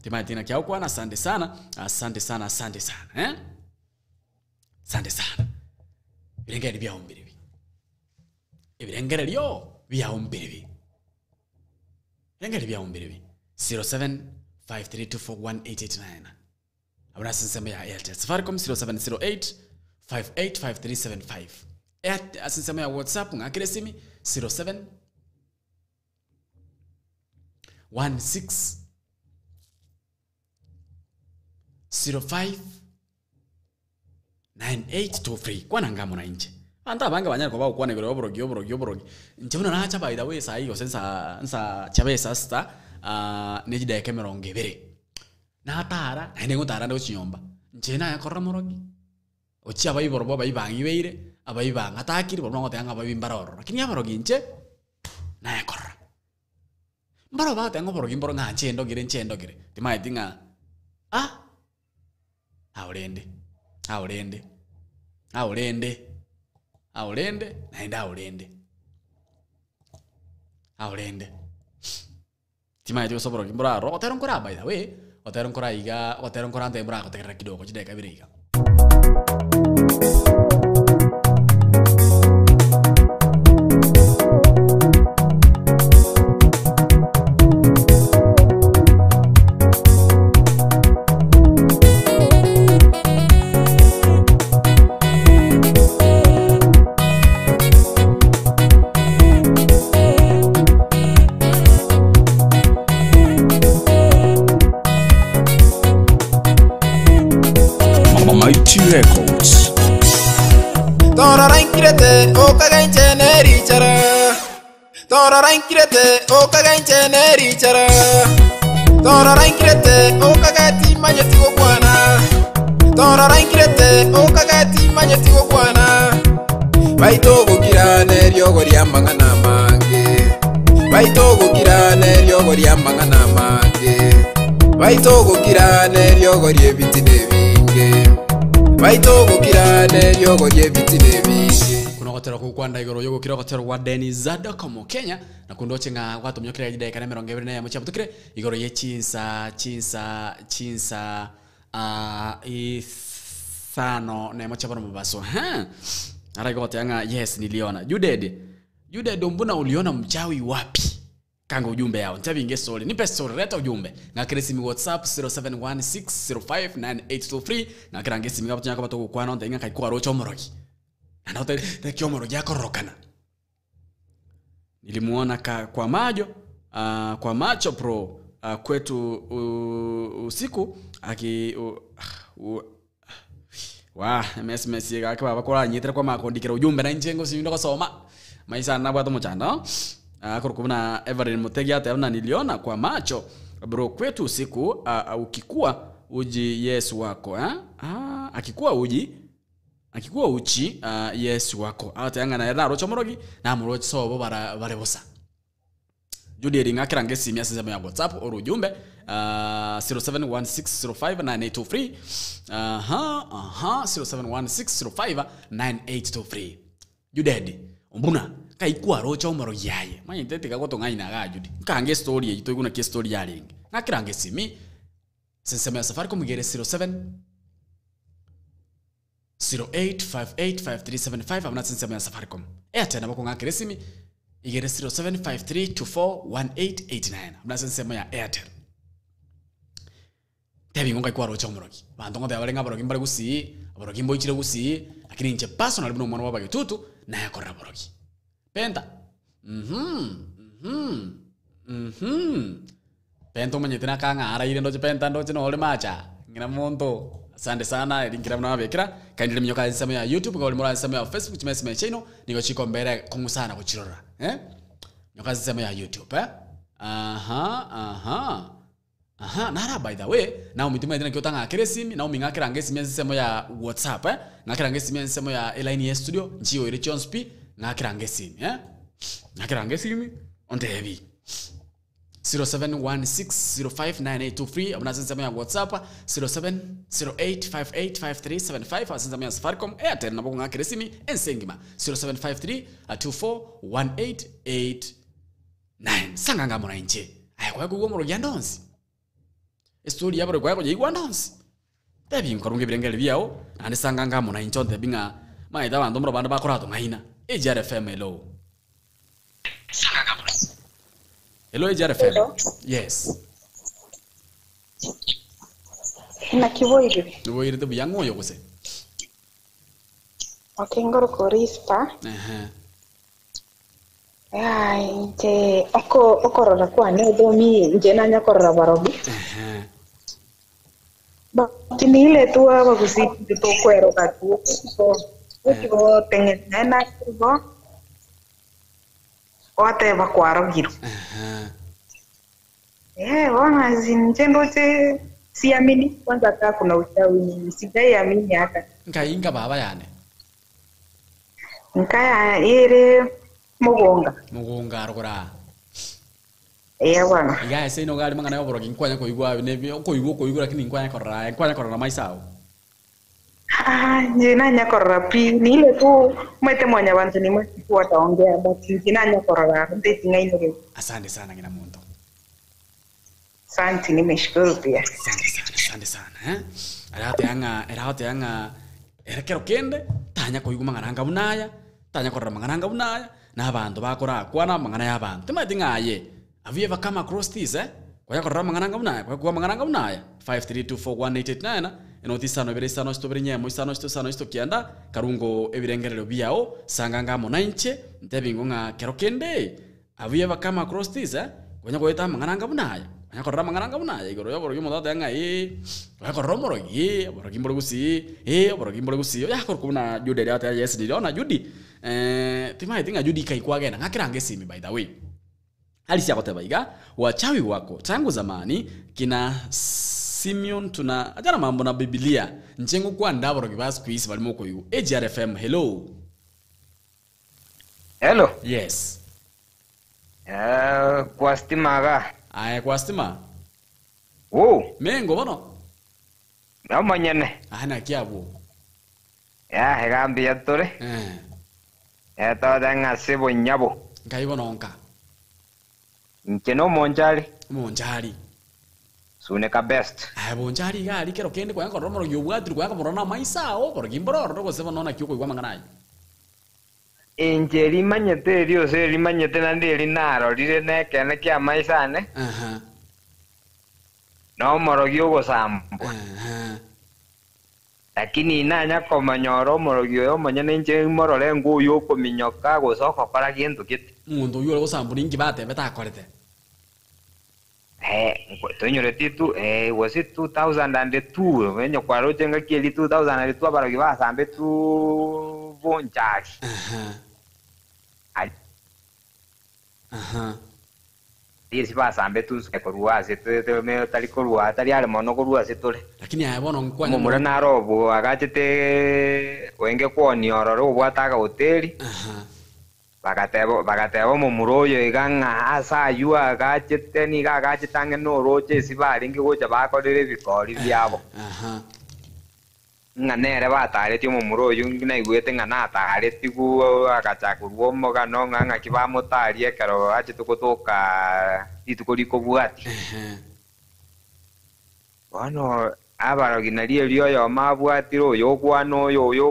Timatina kiao kwa na asante sana asante sana Asante sana. Birengere byahumbiribi. Ibirengere lyo byahumbiribi. Birengere byahumbiribi. 0753241889. Abana sinsema ya Airtel. Safaricom 0708 585375. Sinsema ya WhatsApp ngakire simi 07 16 05 9823. Kwana ngamo na inche. Anta banga banyana kwa bakwana gero oborogi. Nche muno na cha by the way sa iyo sensa chabesa sta nejida ya kamera ongebere. Na atara ene ngutara ndo chinyomba. Nche na yakora morogi. Ochi abayiboro bayibangi beire abayibanga atakiri borwa ngotanga abayimbaroro. Lakini yaborogi nche na yakora. Mbaro ba tengo borogi mboro nga nche ndogire. Timai tinga Aurende. Naenda aurende. Timai tio soboro kimbraro. Oteron kora by the way. Oteron kora ante brako tekera kidogo chideka biriga. Records. Tora rankirete o kaganche neri chara. Tora rankirete o kaganche neri chara. Tora rankirete o kagati manyeti go kwana. Tora rankirete o kagati manyeti go kwana. Baito go gira neri ogori amangana mange. Baito go gira neri ogori amangana mange. Baito go gira neri ogori ebitine binge. Baito gukira ne yogo yebitine bingi. Kuna gotero kukwanda igoro yogo kira gotero wa Denizada komo Kenya na kundoche nga watu myokira yidai kana merongo ebere na mucha butukire igoro ye chinsa isano na mucha bano mubaso ara gote nga yes niliona Judede mbona uliona mchawi wapi kanga ujumbe yao ntabinge story nipe story leta ujumbe ngakire simi WhatsApp 0716059823 ngakira ngesimi ngapo nyaka bato kwana onda inga kaikwa rocho moroki na ndote tekyo moroki yako rokana nilimuona kwa majo kwa macho pro kwetu usiku aki SMS yake baba kwa nyitira kwa makondikira ujumbe na njengo sindo kusoma maisha na bwato muchanda kurukuna Everin Mutegi hata na niliona kwa macho bro kwetu usiku ukikuwa uji Yesu wako akikuwa uchi Yesu wako hata yanga na era rocho morogi na murochi sobo barebosa Judy ringa kirange simia sema ya WhatsApp oru ujumbe 0716059823 0716059823 Judy umbuna kaikwa rocho moro yaye manye tete kagotonga ina ga Judy kange story yito iguna ke story yali ngakirange simi sensema ya Safaricom gere 08585375 amna sensema ya Safaricom Airtel nabako ngakire simi igere 0753241889 amna sensema ya Airtel tebi ngonga kwa rocho moroki bandongo de abalenga boroki mbale gusi boroki mboichire gusi lakini nje personal bino mwana wabage tutu na yakora boroki Penta. Penta mwenye tena kanga ara ile ndoje penta ndoje no ole macha. Ngina monto. Asante sana ilingira mna wabekira. Kaendele mnyoka nsema ya YouTube kwa limora nsema ya Facebook tumesema chino niko chiko mbere kungu sana kuchirora. Nyoka nsema ya YouTube nara by the way na umituma ndina kyota ngakire simi na umingakira ngesi nsema ya WhatsApp ngakira ngesi nsema ya line studio nchiyo ile chonspi ngakira simi onde heavy 0716059823 abuna sema ya WhatsApp 0708585375 asenza ya Safaricom Airtel na boko ngakira simi ensengima 0753241889 sanga ngamo na nje ayakwa kugomoro yandonsi story yabo kwa yako jigwa ndonsi tebi nkorunge birengele byao ande sanga ngamo na nje onde binga maita bantu mro banda bakora to maina AJR FM hello hello AJR FM yes na kiboire kiboire to biyango yo kose okengoro korispa ai te okorora kwa ne domi nje nanya korora barobi ba tinile tu aba kusiti to kwero katu so ukibo tengena kubo ote bakwaro giru wana zinjendo te siamini kwanza kaa kuna uchawi sijaiamini hata nkainga baba yani nkaya ere mugonga arugura bwana iga ese no gali mangana yoboro kinkwanya ko igwa ne ko igwa lakini nkwanya korra maisao njina nya korra pi ni ile tu mwete mwanya bantu ni mwete tu wataongea but njina nya korra ndeti ngaine. Asante sana ngina muntu. Asante nimeshukuru pia. Asante sana erate yanga erekero kende tanya ko iguma ngana ngabunaya tanya korra mangana ngabunaya na abantu bakora kwana mangana y'abantu timati ngaye have you ever come across this kwa korra mangana ngabunaya kwa mangana ngabunaya 53241889 enotisano eberesano stobrinyemo isano isto kianda karungo ebirengerero biao sanganga monanche ntebingo nga kerokende have you ever come across this kwa kweta mangana ngabunaya kwa korra mangana ngabunaya igoro yoboro yumodata yanga kwa korra moro boro kimbolo gusi ya korkuna jude data yes diliona judi timai tinga judi kai kwagena ngakirange simi by the way halisi yako tebaiga wachawi wako tangu zamani kina Simeon tuna ajana mambo na Biblia nchengu kwa ndaboro kibasi kuisi balimo ko yu AJR FM hello yes kwa stima ga kwa stima mengo bono na manyene ana kiabo hegambi yatore to danga sebo nyabo ngai bono nka nkeno monjali suneka best bonjari gali kero kende kwa yanko romoro yobwatri kwa yanko morona maisao por gimboro roko sebo nona kyuko igwa manganayi enjeri manyete rio se ri manyete nandeli naro rire nekene kya maisane no moro gyogo sambo lakini nanya komanyoro moro gyo manyene nje moro lengo yoko minyoka go soko para kintu kiti mundu yo go sambo ningi bate beta korete tonyo titu was it 2002 wenye kwa roje ngakeli 2002 bara kiba sambe tu bonjari Disi ba sambe tu sekorua sete me tali korua tali ale mono korua setole lakini ayabono nkwanya mumura narobo agachete wenge kwoni ororo bwataga hoteli bagatebo mumuroyo iganga asa yua agachete ni agachitange no roche sibari ngi gocha bakorere bikori byabo nganere batare tyo mumuroyo ngina igwete ngana tare tigu agachakurwo moga no nganga kibamutarie karo achitukutoka itukoriko bwati wano abaroginarie ryo mabwatiro yo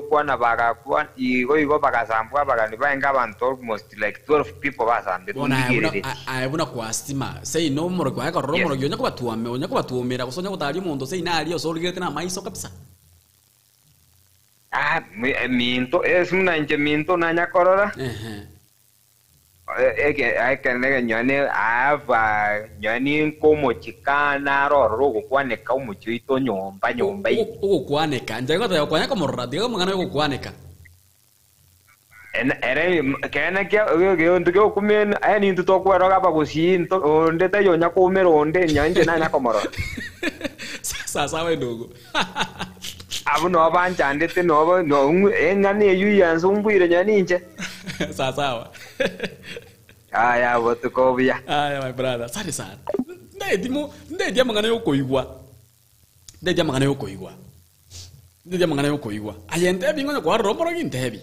kwana bagakwa igo bagasambwa bagani baenga abantu almost like 12 people basambe tungirire ayebuna kwa stima sei no moro kwa ka romoro yo nyako batuame onyako batuomera gusonya gutari mundo sei nari yo sorigete na maiso kabisa minto esuna nje minto nanya korora aikenege nyane ava nyani komo chikana roro gukwaneka umuchito nyomba ukukwaneka njego tayo kwanya komorra digo mangana ukukwaneka ere kene ke ndugo kumen ani nduto kwero gaba gusinto ndeta yo nyakomero onde nyanje nanya komoro sasa we ndogo abu no banja ndete no engane yu yanzu mbwire nyani nje sawa aya botukobia my brother sare sana ndedi amangana yoko igwa ayende bingo kwa romoro gintebi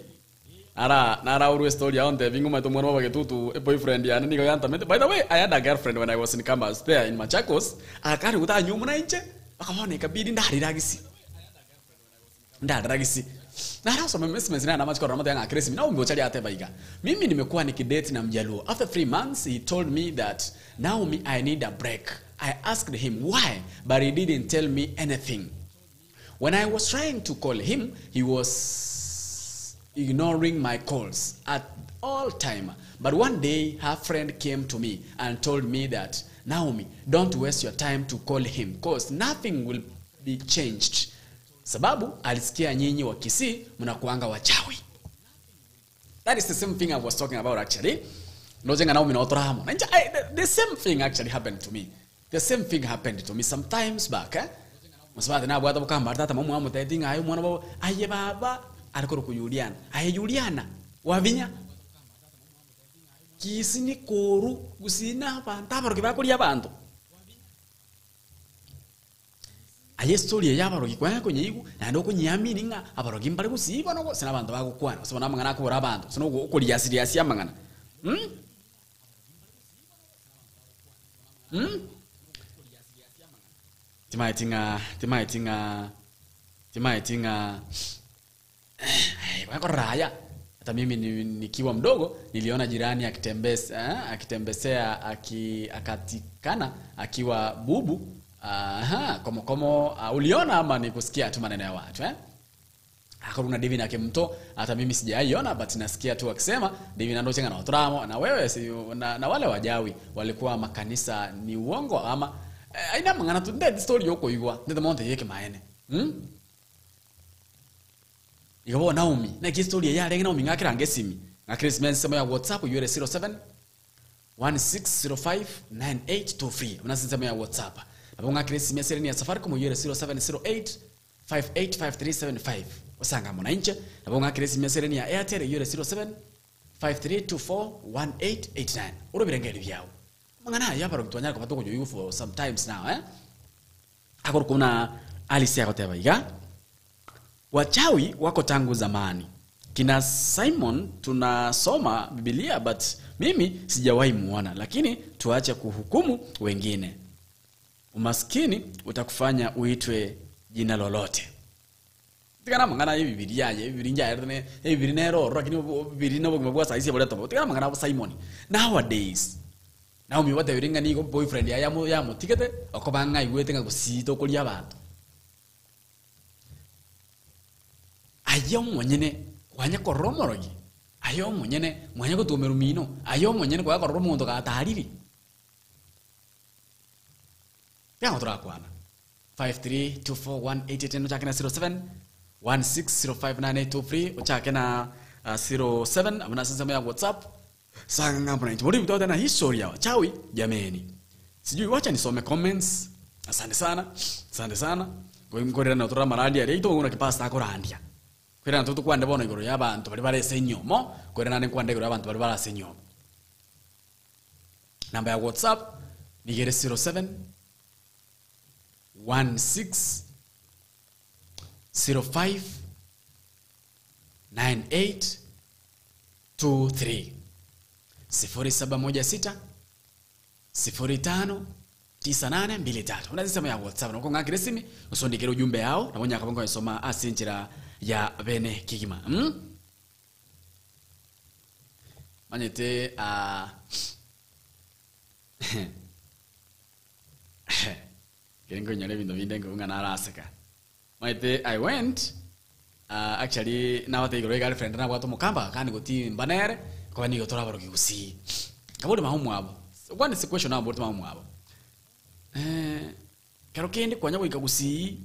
nara uru story on the bingo mato mwana wake tutu boyfriend yana niko yanta by the way I had a girlfriend when I was in Kwamba there in Machakos akari uta nyumu na nje akaone kabidi ndaragisi Na hasa mimi na macho kwa ya Chris na umbe ate baiga. Mimi nimekuwa nikidate na Mjaluo. After 3 months he told me that Naomi, I need a break. I asked him why, but he didn't tell me anything. When I was trying to call him, he was ignoring my calls at all time. But one day her friend came to me and told me that Naomi, don't waste your time to call him because nothing will be changed. Sababu alisikia nyinyi wa Kisii mnakuanga wachawi. That is the same thing I was talking about actually. Nojenga Naomi na otoramo. The same thing actually happened to me. The same thing happened to me sometimes back. Masabata na bwata bukamba tata mamu amu tatinga ayo mwana babo aye baba alikoro ku Juliana. Aye Juliana wavinya. Kisini koru gusina panta baro kibakuri yabantu. Aye story ya baro kikwanya kunyigu na ndoko nyamini nga abaro kimbale kusiba no sina bantu bagukwana so namangana ko rabantu sino ukuri yasiri amangana. Timaitinga wako raya. Hata mimi nikiwa mdogo niliona jirani akitembesea akatikana akiwa bubu. Komo uliona ama nikusikia tu maneno ya watu Akaruna David akimto hata mimi sijaiona but nasikia tu akisema David ndo chenga na otramo na wewe na wale wajawi walikuwa makanisa ni uongo ama aina mangana tu dead story yoko igwa ndio monte yeke maene Ikawa Naomi na ki story ya lenga Naomi ngakira ngesimi ngakrismen sema ya WhatsApp yure 07 16059823 unasema ya WhatsApp hapo ngakrismen sereni ya Safaricom yure 0708 585375 wasanga mwananchi hapo ngakrismen sereni ya Airtel yure 07 53241889 urobirengeli byao mangana yabaro kitwanya ko batoko joyu for sometimes now akoro kuna alisia ko tebaiga wachawi wako tangu zamani kina Simon tunasoma Biblia but mimi sijawahi muona lakini tuache kuhukumu wengine umaskini utakufanya uitwe jina lolote tikana mangana hivi Biblia ye Biblia yerne Biblia nero lakini Biblia no bwa saisi bora tobo tikana mangana Simon nowadays Naomi wate biringa ni ko boyfriend ya yamo tikete okobanga igwete nga kusito kuli abantu ayo mwenyene kwanya koromorogi ayo mwenyene mwanya kutumerumino ayo mwenyene kwa koromo ndo ka tariri ya otra kwana 53241810 chakena 07 16059823 uchakena 07 amna sasa ya WhatsApp sanga ngambona nti muri na history ya chawi jameni sijui wacha nisome comments asante sana kwa mkorera na otra maradi ya ito ngona kipasta akorandia kwera ntutu kwande bono igoro yabantu bari bare senyomo kwera nane kwande igoro yabantu bari bara senyomo namba ya WhatsApp ni 07 16 05 98 23 0716 05 9823 unazisema ya WhatsApp nako ngakire simi usondikira ujumbe yao na mwenye akabonga yasoma asinjira ya bene kigima manyete kirengo nyale bindo bindengo ngana araseka manyete I went actually now they go girlfriend na watu mukamba kandi goti mbanere kwa ni gotora baro kigusi kabode mahumu abo one is question about mahumu abo karo kende kwanya go ikagusi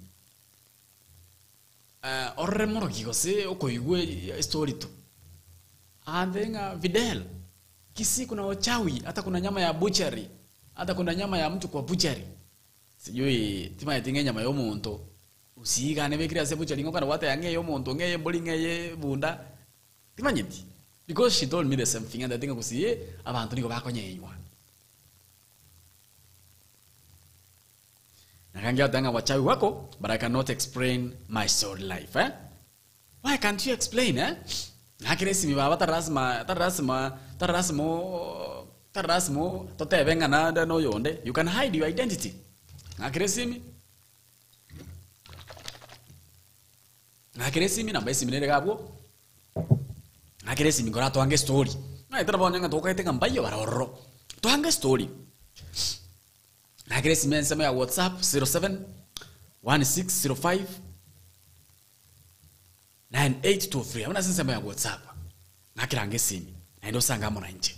orre moro kigose okoigwe story to andenga Videl Kisii kuna wachawi hata kuna nyama ya butchery hata kuna nyama ya mtu kwa butchery sijui tima yatinge nyama yo muntu usiga ne bekira se butchery ngokana wata yange yo muntu ngeye mboli ngeye bunda timanyiti because she told me the same thing and I think kusiye abantu niko bakonyenywa nakangia tanga wachawi wako but I cannot explain my soul life why can't you explain nakiresi mi baba tarasmo tote venga na no yonde you can hide your identity nakiresi mi ngakire simi namba isi minere gabo ngakire simi ngora twange story na itara bonyanga tokaite ngambayo barorro twange story ngakire simi nsema ya WhatsApp 07 1605 9823 amana nsema ya WhatsApp ngakirange simi na ndo sanga mona nje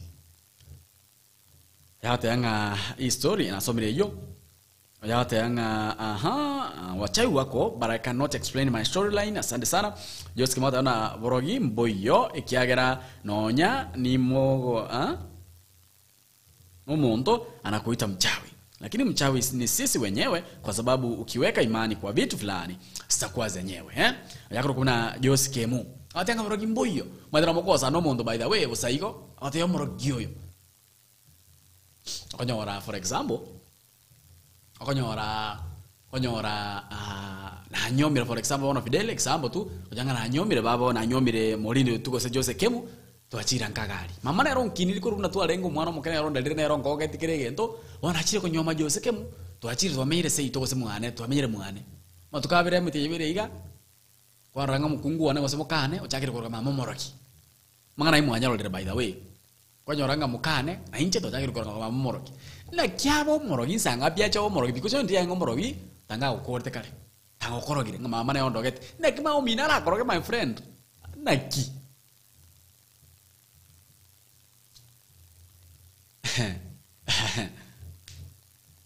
yata yanga hii story nasomire yo yata yanga wachawi wako but I cannot explain my storyline. Asante sana Jose Kimota na borogi mboyo ikiagera nonya ni mogo umuntu anakuita mchawi, lakini mchawi ni sisi wenyewe, kwa sababu ukiweka imani kwa vitu fulani sitakuwa zenyewe yakoro kuna Jose Kemu atanga borogi mboyo madara mokosa no muntu by the way usaigo atayo morogi yo okonyora for example okonyora na nyomire for example ono Fidel example tu ojanga na nyomire babo na nyomire molini tuko se Jose Kemu twachira nkagari mama na ron kiniri ko runa twarengo mwana mukene ron dalire na ron ko getikire gento ona chire ko nyoma Jose Kemu twachire twamire se itoko se mwane twamenyere mwane matukabire mite yibire iga kwa ranga mukungu wane wasemo kane ochakire ko mama moroki mangana imwanya rolere by the way kwa nyoranga mukane na inche twachakire ko mama moroki na kyabo morogi sanga byacho morogi bikucho ndiye ngo morogi tanga ukorte kale tanga ukorogire ngama mane ondogete na kima omina ra koroge my friend naki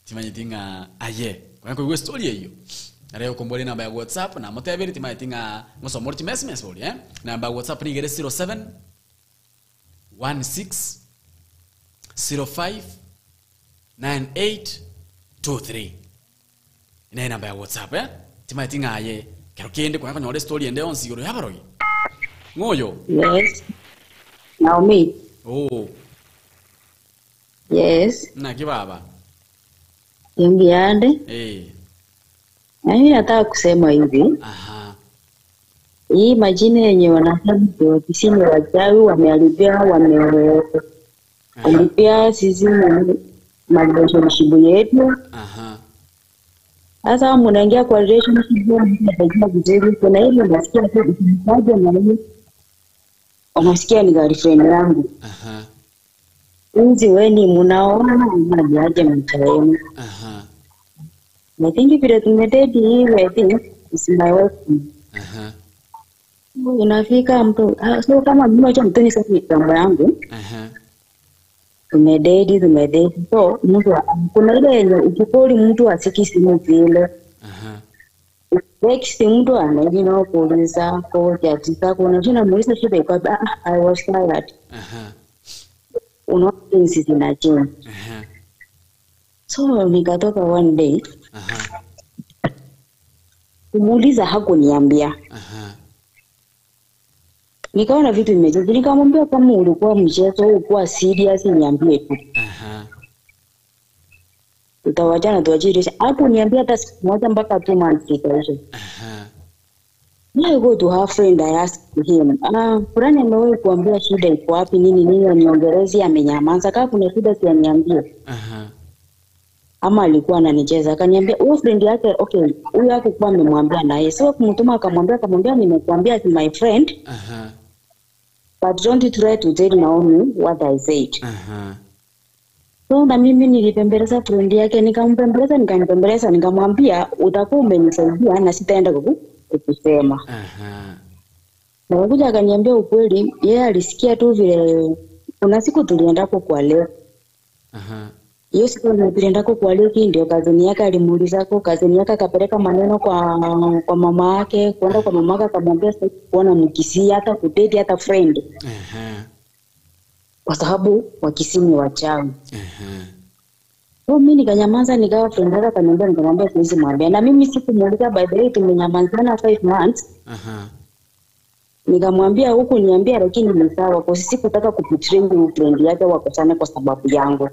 timanyitinga aye kwa ko story hiyo leo kombole namba ya WhatsApp na motebiri timanyitinga ngoso morti message boli namba ya WhatsApp ni gere 07 16 05 9823 ina namba ya WhatsApp timanyitinga aye kero kende kwa nyore story ende on siguro yabarogi ngoyo. Yes. Naomi. Oh. Yes. Na kibaba. Yambiande. Mimi nataka kusema hivi. Hii majina yenye wanasema kwa Kisii wachawi wameharibia sisi relationship yetu. Sasa mnaingia kwa relationship yetu vizuri, kuna ile nasikia tu mmoja na mimi unasikia ni girlfriend yangu. Unzi weni munaona mnajaje mtaemu. I think vile tumedate hivi, I think is my wife. Inafika mtu so kama mimi acha mtoni sasa kama yangu. Tumedate so mtu kuna ile yenye ukipoli mtu asiki simu vile. Next mtu anaenda kuuliza kwa jatisa kuna jina muuliza shida kwa I was tired. Unaona sisi na chini. So nikatoka one day. Kumuuliza hakuniambia. Nikaona vitu vimeje. Nikamwambia kama ulikuwa mchezo ulikuwa serious niambie tu. Tutawajana tuajirisha. Hapo niambia hata siku moja mpaka 2 months ikaisha. I go to her friend, I ask him, fulani amewahi kuambia shida iko wapi nini aniongelezi amenyamaza kama kuna shida si aniambie. Ama alikuwa ananicheza akaniambia huyo friend yake okay huyo yako kwa amemwambia naye sio kumtuma akamwambia nimekuambia si my friend. But don't try to tell Naomi what I said. So na mimi nilipembeleza friend yake nikampembeleza nikamwambia utakuwa umenisaidia na sitaenda kukusema. Na kuja akaniambia ukweli yeye alisikia tu vile kuna siku tulienda kwa leo. Hiyo siku tulienda kwa leo ndio kazini yake alimuuliza kwa kazini yake akapeleka maneno kwa mama yake kwenda kwa mama yake akamwambia sasa kuona mkisii hata kudate hata friend. Kwa sababu wakisii ni wachawi. So mimi nikanyamaza nikawa friend yake nikamwambia siwezi mwambia na mimi sikumuuliza by the way tumenyamazana 5 months. Nikamwambia huku niambia lakini ni sawa kwa sisi kutaka kupitrend friend yake wakosana kwa sababu yangu.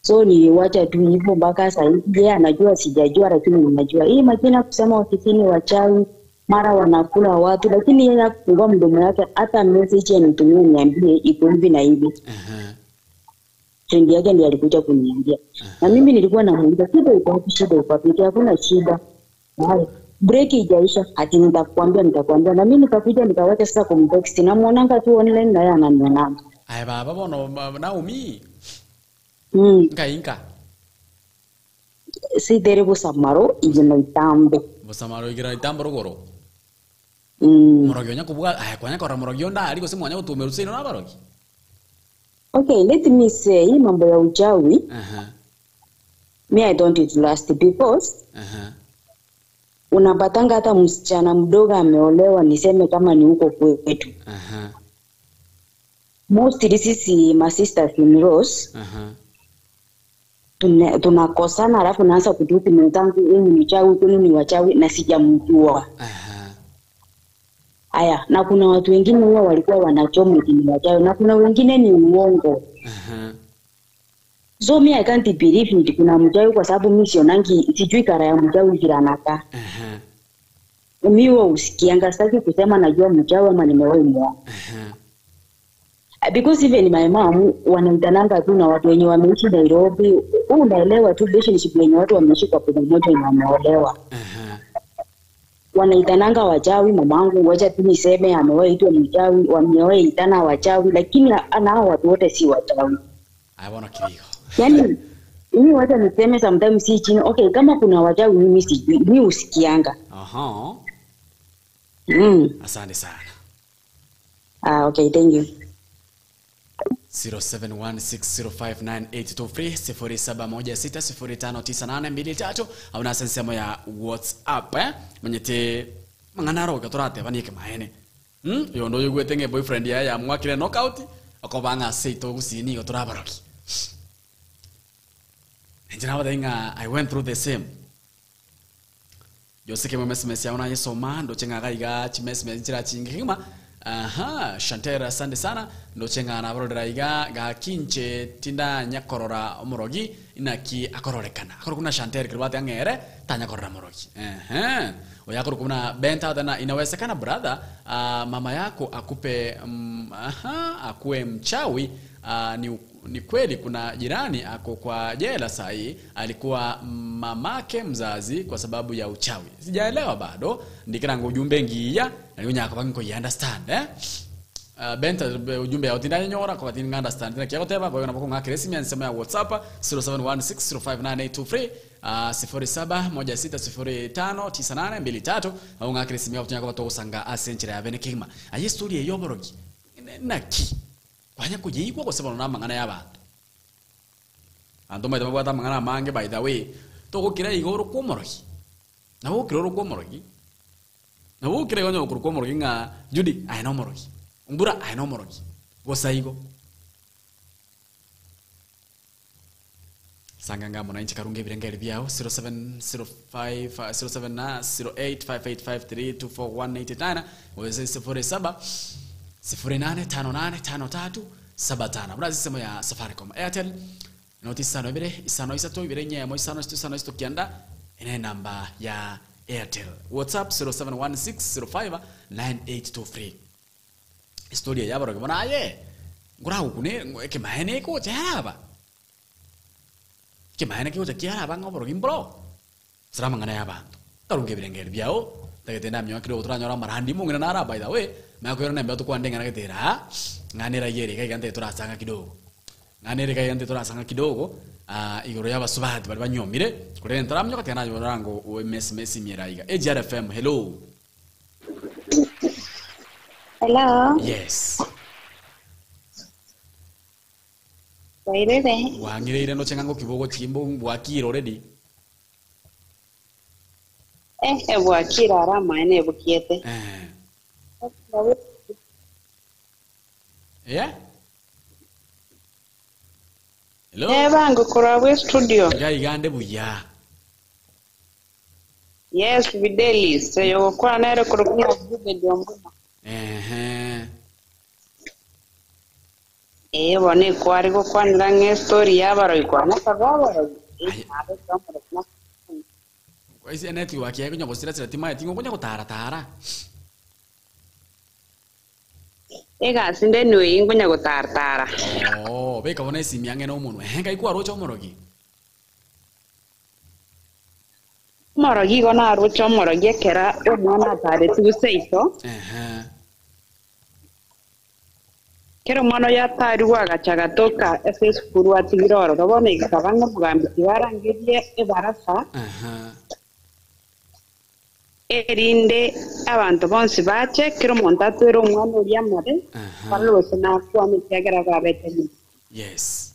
So niliwacha tu hivyo mpaka sasa hivi anajua sijajua lakini ninajua. Hii majina kusema wakisini wachawi mara wanakula watu lakini yeye akufungua mdomo yake hata message anitumie niambie iko hivi na hivi. Friend yake ndiye alikuja kuniambia. Na mimi nilikuwa namuuliza shida iko wapi hakuna shida. break ijaisha ati nitakwambia na mimi nikakuja nikawacha sasa kumtext na muonanga tu online na yeye ananiona. Ai baba bono Naomi. Inka. Si dere busamaro igina itambe. Busamaro igira itambo rogoro. Morogyo nya kubuga ai kwanya kora morogyo nda aliko simu nya kutumerusi no nabaroki. Okay, let me say mambo ya uchawi. Me I don't it last because unapatanga hata msichana mdogo ameolewa niseme kama ni huko kwetu. Most sisi my sisters in Rose. Tunakosana alafu naanza kutupi mwenzangu ni mchawi kwani ni wachawi na sijamjua. Aya, na kuna watu wengine wao walikuwa wanachoma ni wachawi na kuna wengine ni uongo. So me I can't believe ni kuna mchawi kwa sababu mimi sionangi sijui kara ya mchawi kiranaka. Mimi wao usikianga sitaki kusema najua mchawi ama nimewahi muona. Because even my mom wanaitananga tu na watu wenye wameishi Nairobi, unaelewa tu relationship wenye watu wameishi kwa pamoja na wameolewa. Wanaitananga wachawi, mamangu wacha tu niseme amewahi itwa mchawi, wamewahi itana wachawi lakini ana watu wote si wachawi. I wanna kill you. Yaani mimi wacha niseme sometimes si chini. Okay, kama kuna wachawi mimi sijui, mimi usikianga. Asante sana. Okay, thank you. 0716059823 au na sensemo ya WhatsApp mwenyete manganaro gatorate banike mahene yondo yugwetenge boyfriend ya mwakire knockout akobanga seito gusini gotorabaroki njana badenga I went through the same Joseke message ya una yesoma ndo chenga gaiga chimesme chira chingima Shantera asante sana ndo chenga na brodera iga ga kinche tinda nyakorora omorogi inaki akororekana kuna Shantera kirwate angere tanya korora morogi oyakoro kuna benta dana inawezekana brother mama yako akupe akue mchawi ni kweli kuna jirani ako kwa jela sahi alikuwa mamake mzazi kwa sababu ya uchawi sijaelewa bado ndikira ujumbe ngiya nyonya kwa ngo understand benta ujumbe ya tinda nyora kwa tinga understand na kiako teba kwa nabako ngakire simu yansema ya WhatsApp 0716059823 0716059823 au ngakire simu yakunya kwa tosanga asenchira ya bene kigma ayi story yo borogi naki kwanya kujiyikwa kwa sababu na mangana y'abantu andoma itama bwata mangana mange by the way to kira igoro komorogi na wo kiro komorogi na wo kira gonyo komorogi nga Judy I know morogi umbura I know morogi gosaigo sanganga mona inchi karunge birengeri byao 0705070858532418 weze 07 08585375 murazi sema ya Safaricom Airtel noti sano ibere isano isato ibere nyemo isano isano kianda ene namba ya Airtel WhatsApp 0716059823 historia ya baro bona aye ngura ukune ke mahene ko jaba ke mahene ko jaba ngoboro gimbro sera mangana ya bantu tarunge birengeri byao tagete myo kiro utranyora marandi mungina nara by the way makwero na mbeto kwa ndenga naketera nganera yere kaigante turasanga kidogo nganere kaigante turasanga kidogo igoro yaba subati bali banyomire kure ntaramyo katena yorango o Messi miraiga EJRFM hello yes Wairere wangire no chengango kibogo chimbo bwakiro already bwakira rama ene bukiete yeah hello bangu kurawe studio ya igande buya yes videlis yo kwa nere kurukuna video mbuma bone kwari go kwanira nge story yabaro ikwana kagabo kwa isi eneti wakia kunyo gosira sira timaye tingo kunyo gutara ega sinde nui ngunya gutartara beka bona isi miange no muntu henga ikwa rocho morogi Morogi gona rocho morogi kera omwana tare tu seito. Kero mwana ya tari wagachaga toka ese skuru atigiroro robone ikabanga mugambi tibarangirie ebarasa. Erinde abantu bonse bache kero montatu ero mwana uri amare. Parlo sena kwame tiagera gabete. Yes.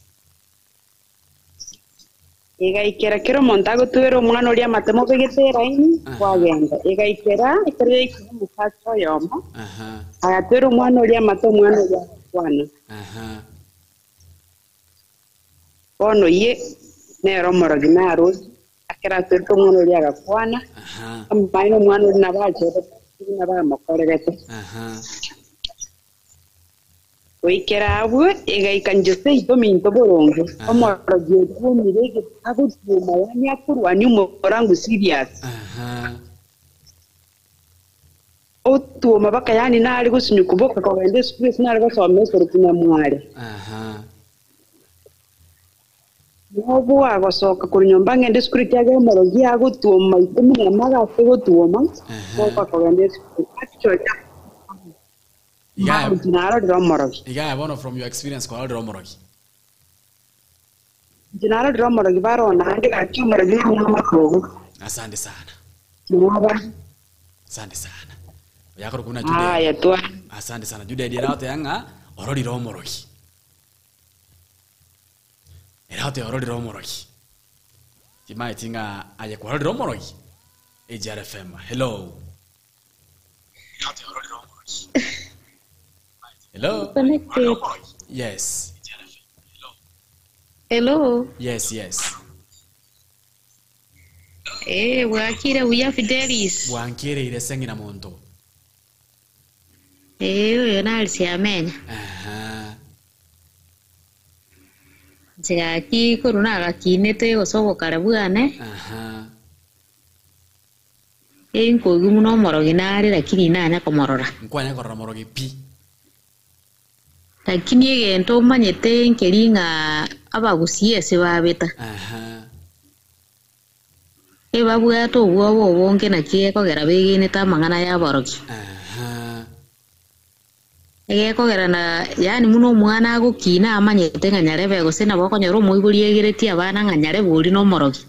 Ega ikera kero montago tuero mwana uri amatemo begetera ini wagenda. Ega ikera mukacho yoma. Aya tuero mwana uri amatemo mwana uri wana. Ono ye nero morogi na aruz akera tuero mwana uri agakwana. Ambaino mwana uri nabaje na ba makoregete. Oikera abu ega ikanjese itominto borongo. Omorogi kumirege agutuma wani akurwani umurangu serious. Otuoma baka yani nali gusinyu kuboka kwa wende space nali gusomesa rukina mwale. Nobu wagosoka kuri nyomba ngende security yage omorogi agutuoma itomi na maga agutuoma. Boka kwa wende actually Iga bono from your experience kwa Romorogi. Jinaro Romorogi barona ande gacho morogi mako. Asante sana. Asante sana. Yakoro kuna jude. Ya tu. Asante sana. Jude dia raute yanga orori Romorogi. Eraute orori Romorogi. Timai tinga aye kwa orori Romorogi. AJRFM. Hello. Eraute orori Romorogi. Hello? Connected. Yes. Hello? Yes, yes. Wakira uya Fidelis. Wankire ile sengi na monto. Uyo nalisi amenya. Zigaki kuruna gakinete osoko karabwane. Enko gumuno morogi nari lakini nanya komorora. Nkwanya korora morogi pi. Lakini egento manyete nkeringa abagusiese babeta. Ebabwato obwo bonke nakie kogera begene tamangana ya borogi. Kogera na yani muno mwana agukina amanyete nganyarebe gosena bokonyoro muibuli egereti abana nganyare buri no morogi.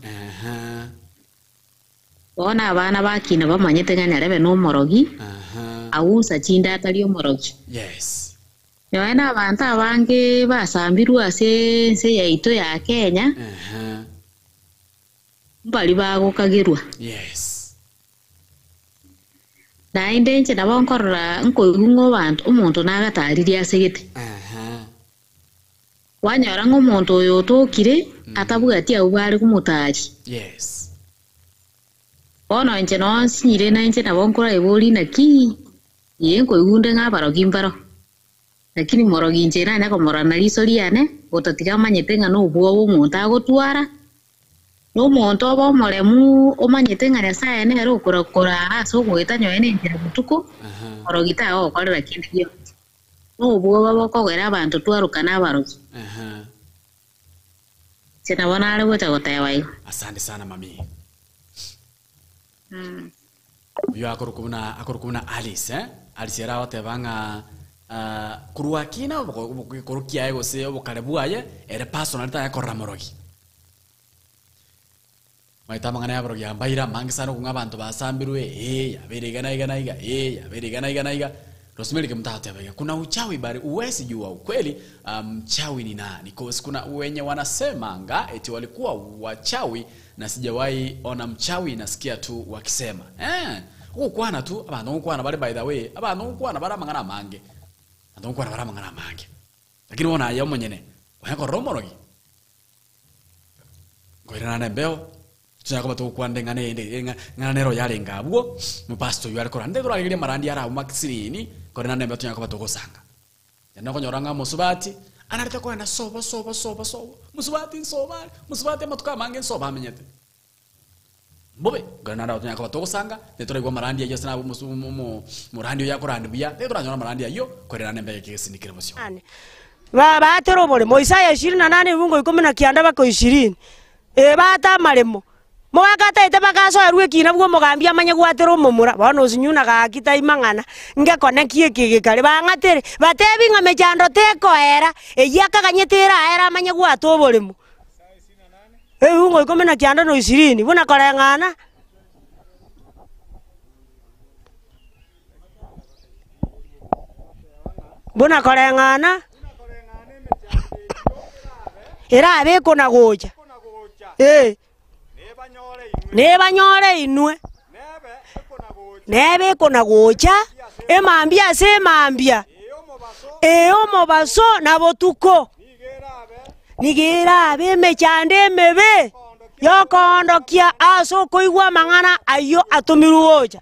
Bona abana bakina bamanyete nganyarebe no morogi. Awusa chinda atali omorogi. Yes. Yoena abantu abange basambirwa se yaito ya Kenya. Mbali bagukagirwa. Yes. Na indenche nabonkorora nkoyungo bantu umuntu nagatariria asegete. Wanyora ngomuntu oyo tokire atabwatia ubari kumutaji. Yes. Ono nche no sinyire na nche nabonkora eboli naki yenko yunde ngabarogi mbaro. Lakini morogi njera na komorana lisoliane otatiga manyetenga no bwo umuntu agotwara no muntu obo moremu omanyetenga na saya ne ro kurakora aso gweta nyoene njira mutuko morogi ta o korera kindi yo no bwo babo kogera abantu twarukana barogi Sina bona ale bota gotaiwa. Asante sana mami. Yo akorukuna Alice Alice era otebanga kuruakina kurukia ego se obokalebuaye ere personal ta yakorramorogi. Maita mangana yaborogi ambaira mangisano kunga abantu basambirwe yaberigana iga Rosemary kimtata yabega kuna uchawi bari uwezi jua ukweli mchawi ni nani kwa kuna wenye wanasemanga eti walikuwa wachawi na sijawahi ona mchawi nasikia tu wakisema ukwana tu abantu ukwana bari by the way abantu ukwana bara mangana mange abantu ukwana bara mangana mange lakini wona ayo mwenyene wako romorogi ngoira na mbeo Tuna kwa tu kwande ngane nero yale ngabwo mu pastor yale korande turagire marandi ara umakisirini korena nembe tunya kwa to sanga yana konyoranga musubati anarita kwenda soba musubati matuka mange soba amenyete bobe ganara tunya kwa to sanga tetura igwa marandi ya sana murandi ya korande biya tetura nyora marandi yo korena nembe kisinikire musyo baba terobole Moisaya 28 mungu 10 kianda bako 20 bata maremo mwakata ite bakaso arwe kina bwo mugambia amanye gwatero mumura bono sinyuna ga kita imangana nge konekie kigikari bangatere batebi ngame chando teko era eyaka kanyetera era amanye gwato bolemu ungo ikomena kianda no 20 buna korengana buna korengana era abeko na gocha neba nyore inwe nebe kona gocha emambia se mambia omo baso na botuko nigira abe mechande mebe yokondokia aso koigwa mangana ayo atumiru gocha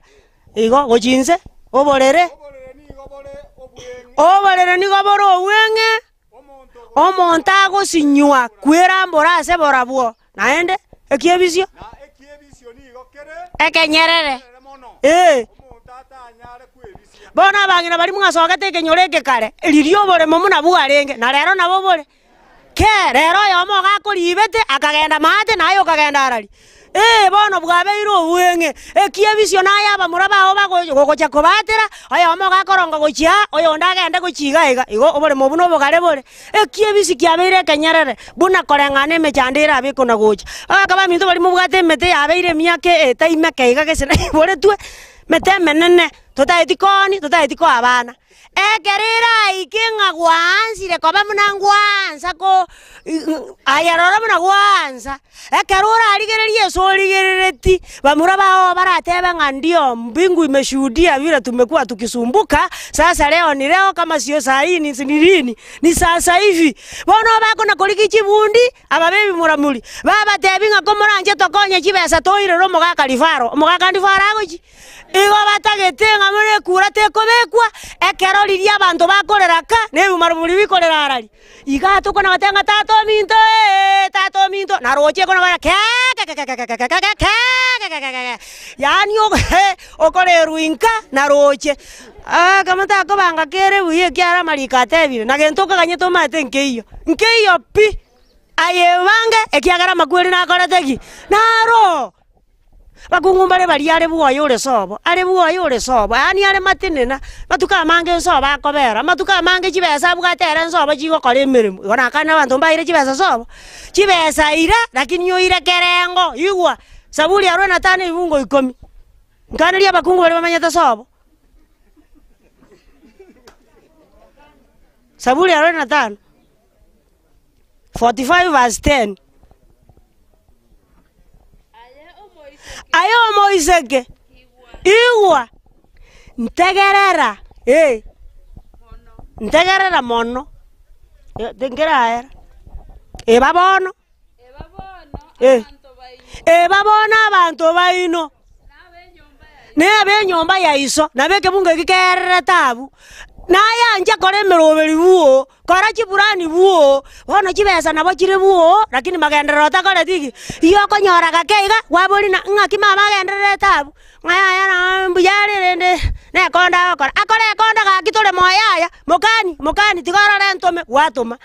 igo gochinse oborere ni goboro wenge omonta gosinywa kwera mbora se borabwo naende ekiebisio ekenyerere bona bangina bali mungasogete kenyoleke kare lirio bore momuna buarenge na rero nabo bore ke rero yomo gakoribete akagenda mate nayo kagenda arari bono bwabeiro wenge ekiebisio naye abamuraba bagocha kobatera ayo mo gakoronga gochia oyo ndagende gochiga igo obore mobuno bogare bore ekiebisi kiabeire kenyerere buna korengane mechandira abiko na gocha akaba minto bali mubwate mete yabeire miake taime keiga gesena bore tue mete menene tutaitiko abana ekerira ikinga gwansire koba munangwansa ko ayarora munagwansa ekerura aligererie soligerereti bamura bao baratebe ngandio mbingu imeshuhudia vile tumekuwa tukisumbuka sasa leo ni leo kama sio saa hii ni lini ni sasa hivi bono bako na koliki chibundi ababebi muramuli baba tebinga komoranje tokonye chibesa toire romo ga kalifaro mo ga kandifara gochi igo batagetenga mure kurate kobekwa ekero liria abantu bakoreraka nebi marumuri bikorera arari igato kona batenga tato minto na roche kona bara yani okore ruinka na roche kama ta ko banga kere buye kyara marika tebire na gento kaganyeto mate nkeiyo pi ayebange ekyagara makweri na korategi naro bakungumbare bari are buoyo ure sobo yani are matinena matuka mange sobo akobera matuka mange chibesa bwatera sobo chigo kore mirimo ona kana bantu mbaire chibesa sobo chibesa ira lakini yo ira kerengo igwa sabuli arwe na tane ibungo 10 nkanali bakungu bari bamanyata sobo sabuli arwe na tane 45 verse 10 ayo moiseke igwa ntegerera ntegerera mono tengera era babono babona abantu baino nebe nyomba ya iso nabeke bunge kikerera tabu naya anja kore meroberi buo kora chiburani buo bono chibesa nabo chire buo lakini magendero takore tiki iyo konyora gakeiga wabori na ngaki mama magendere tabu ngaya na mbuyari rende ne konda akore konda gakitore moyaya mokani tigorore ntome watuma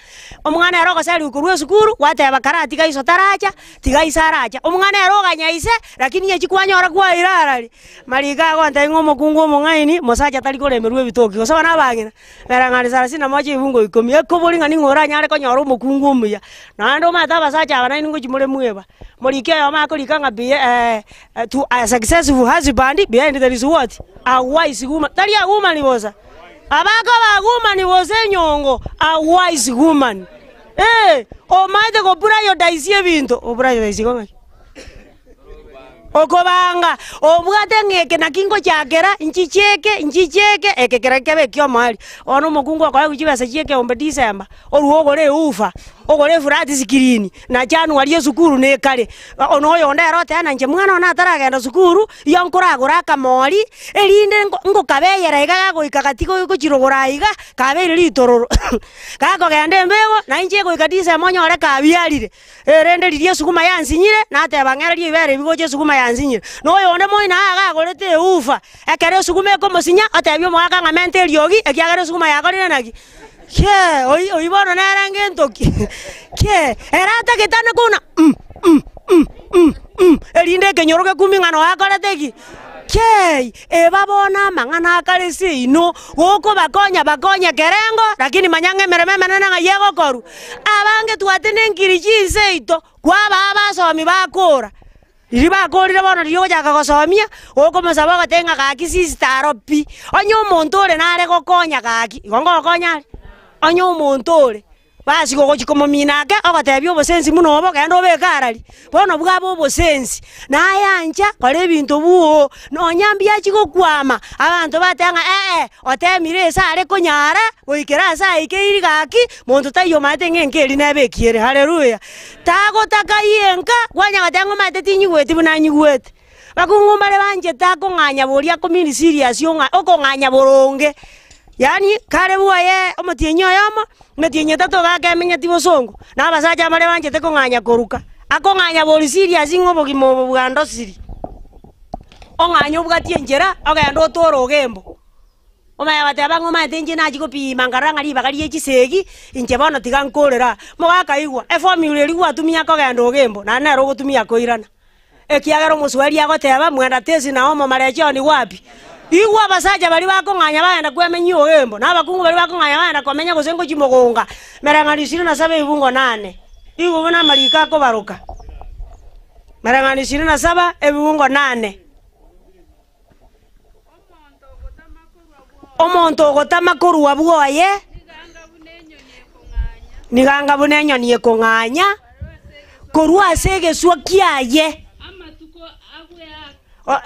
omwana erogo sari ukurwe sukuru wateba karati gaiso taracha tigaisaracha omwana eroga nyaise lakini yechikwanyora kwa irarari mariga gonta ngomo kungo mongaini mosacha tali kore merwe bitoki gosa bana bagina berangani sara sina mochi ibungo 10 ekobori ngani ngora nyare konyora omukungu omuya nando mata basacha bana ningo chimure mueba morike yo makorikanga be to a successful husband behind there is what a wise woman tali a woman bosa abaka ba woman bose nyongo a wise woman o maite ko pura yo daisie binto o pura yo daisie konga okobanga obwate ngeke na kingo chakera nchicheke ekekera kebe kyo mali ono mukungu akwa kuchibasa cheke ombe December oruogore ufa ogore furati sikirini na January yesukuru ne kale ono yo ndero tena nje mwana ona ataragenda sukuru yonkora goraka mori elinde ngo kabeyera igaga goikakatiko ko chirogora iga kabere litororo kako gende mbego na nje goikadise monyore kabiarire rende lirie sukuma yansinyire na tebangera libere bigoje sukuma yansinyire no yo nde moina aga gorete ufa ekere sukuma ko mosinya atebyo mwaka ngamente eliogi ekiagere sukuma yakorire naki ke oibono narange ntoki ke erata kitana kuna elinde kenyoroge kumi ngano akoreteki kei babona mang'ana akaresi ino goko bakonya kerengo lakini manyange merememe nanga yego koru abange twatene nkiriji seito kwa baba somi bakora iri bakorire bono riyo jaka gosomia goko masaba gatenga ka Kisii staropi onyo montore nare gokonya kaki gongo gokonya onyo montore basi gogo chikomo minake agatebyo bosensi muno bo kendo bekarari bono bwabo bosensi na yanja kore bintu buo no nyambia chigokwama abantu batenga otemire sare konyara oikera sa ikeiri gaki muntu tayo mate ngenkeri nabekiere haleluya tago takayenka kwanya gatengo mate tinyigweti bunanyigweti bakungumare banje tako nganya boria komini serious yonga okonganya boronge yani kare buaye omotienyo yomo metienye tato gake menya tibosongo na basaja mare banje te konganya koruka akonganya bori serious ngobo gimo bwando siri onganya ubwatie njera agendo toro gembo omaya bateba ngoma tenje naji kopima ngaranga riba kali echisegi inje bono tigankorera mogaka igwa formula rigwa tumia kogendo gembo na nero gutumia koirana ekiagero musweri agoteba mwenda tesi na omo marecho ni wapi igwa basaja bali bakonganya baenda kwemenya ogembo na bakungu bali bakonganya baenda komenya gosengo chimogonga merangani 27 ibungo 8 igo bona marika ko baruka merangani 27 ibungo 8 omonto gotama korwa bwoye niganga bunenyo niye konganya korwa sege swakiaye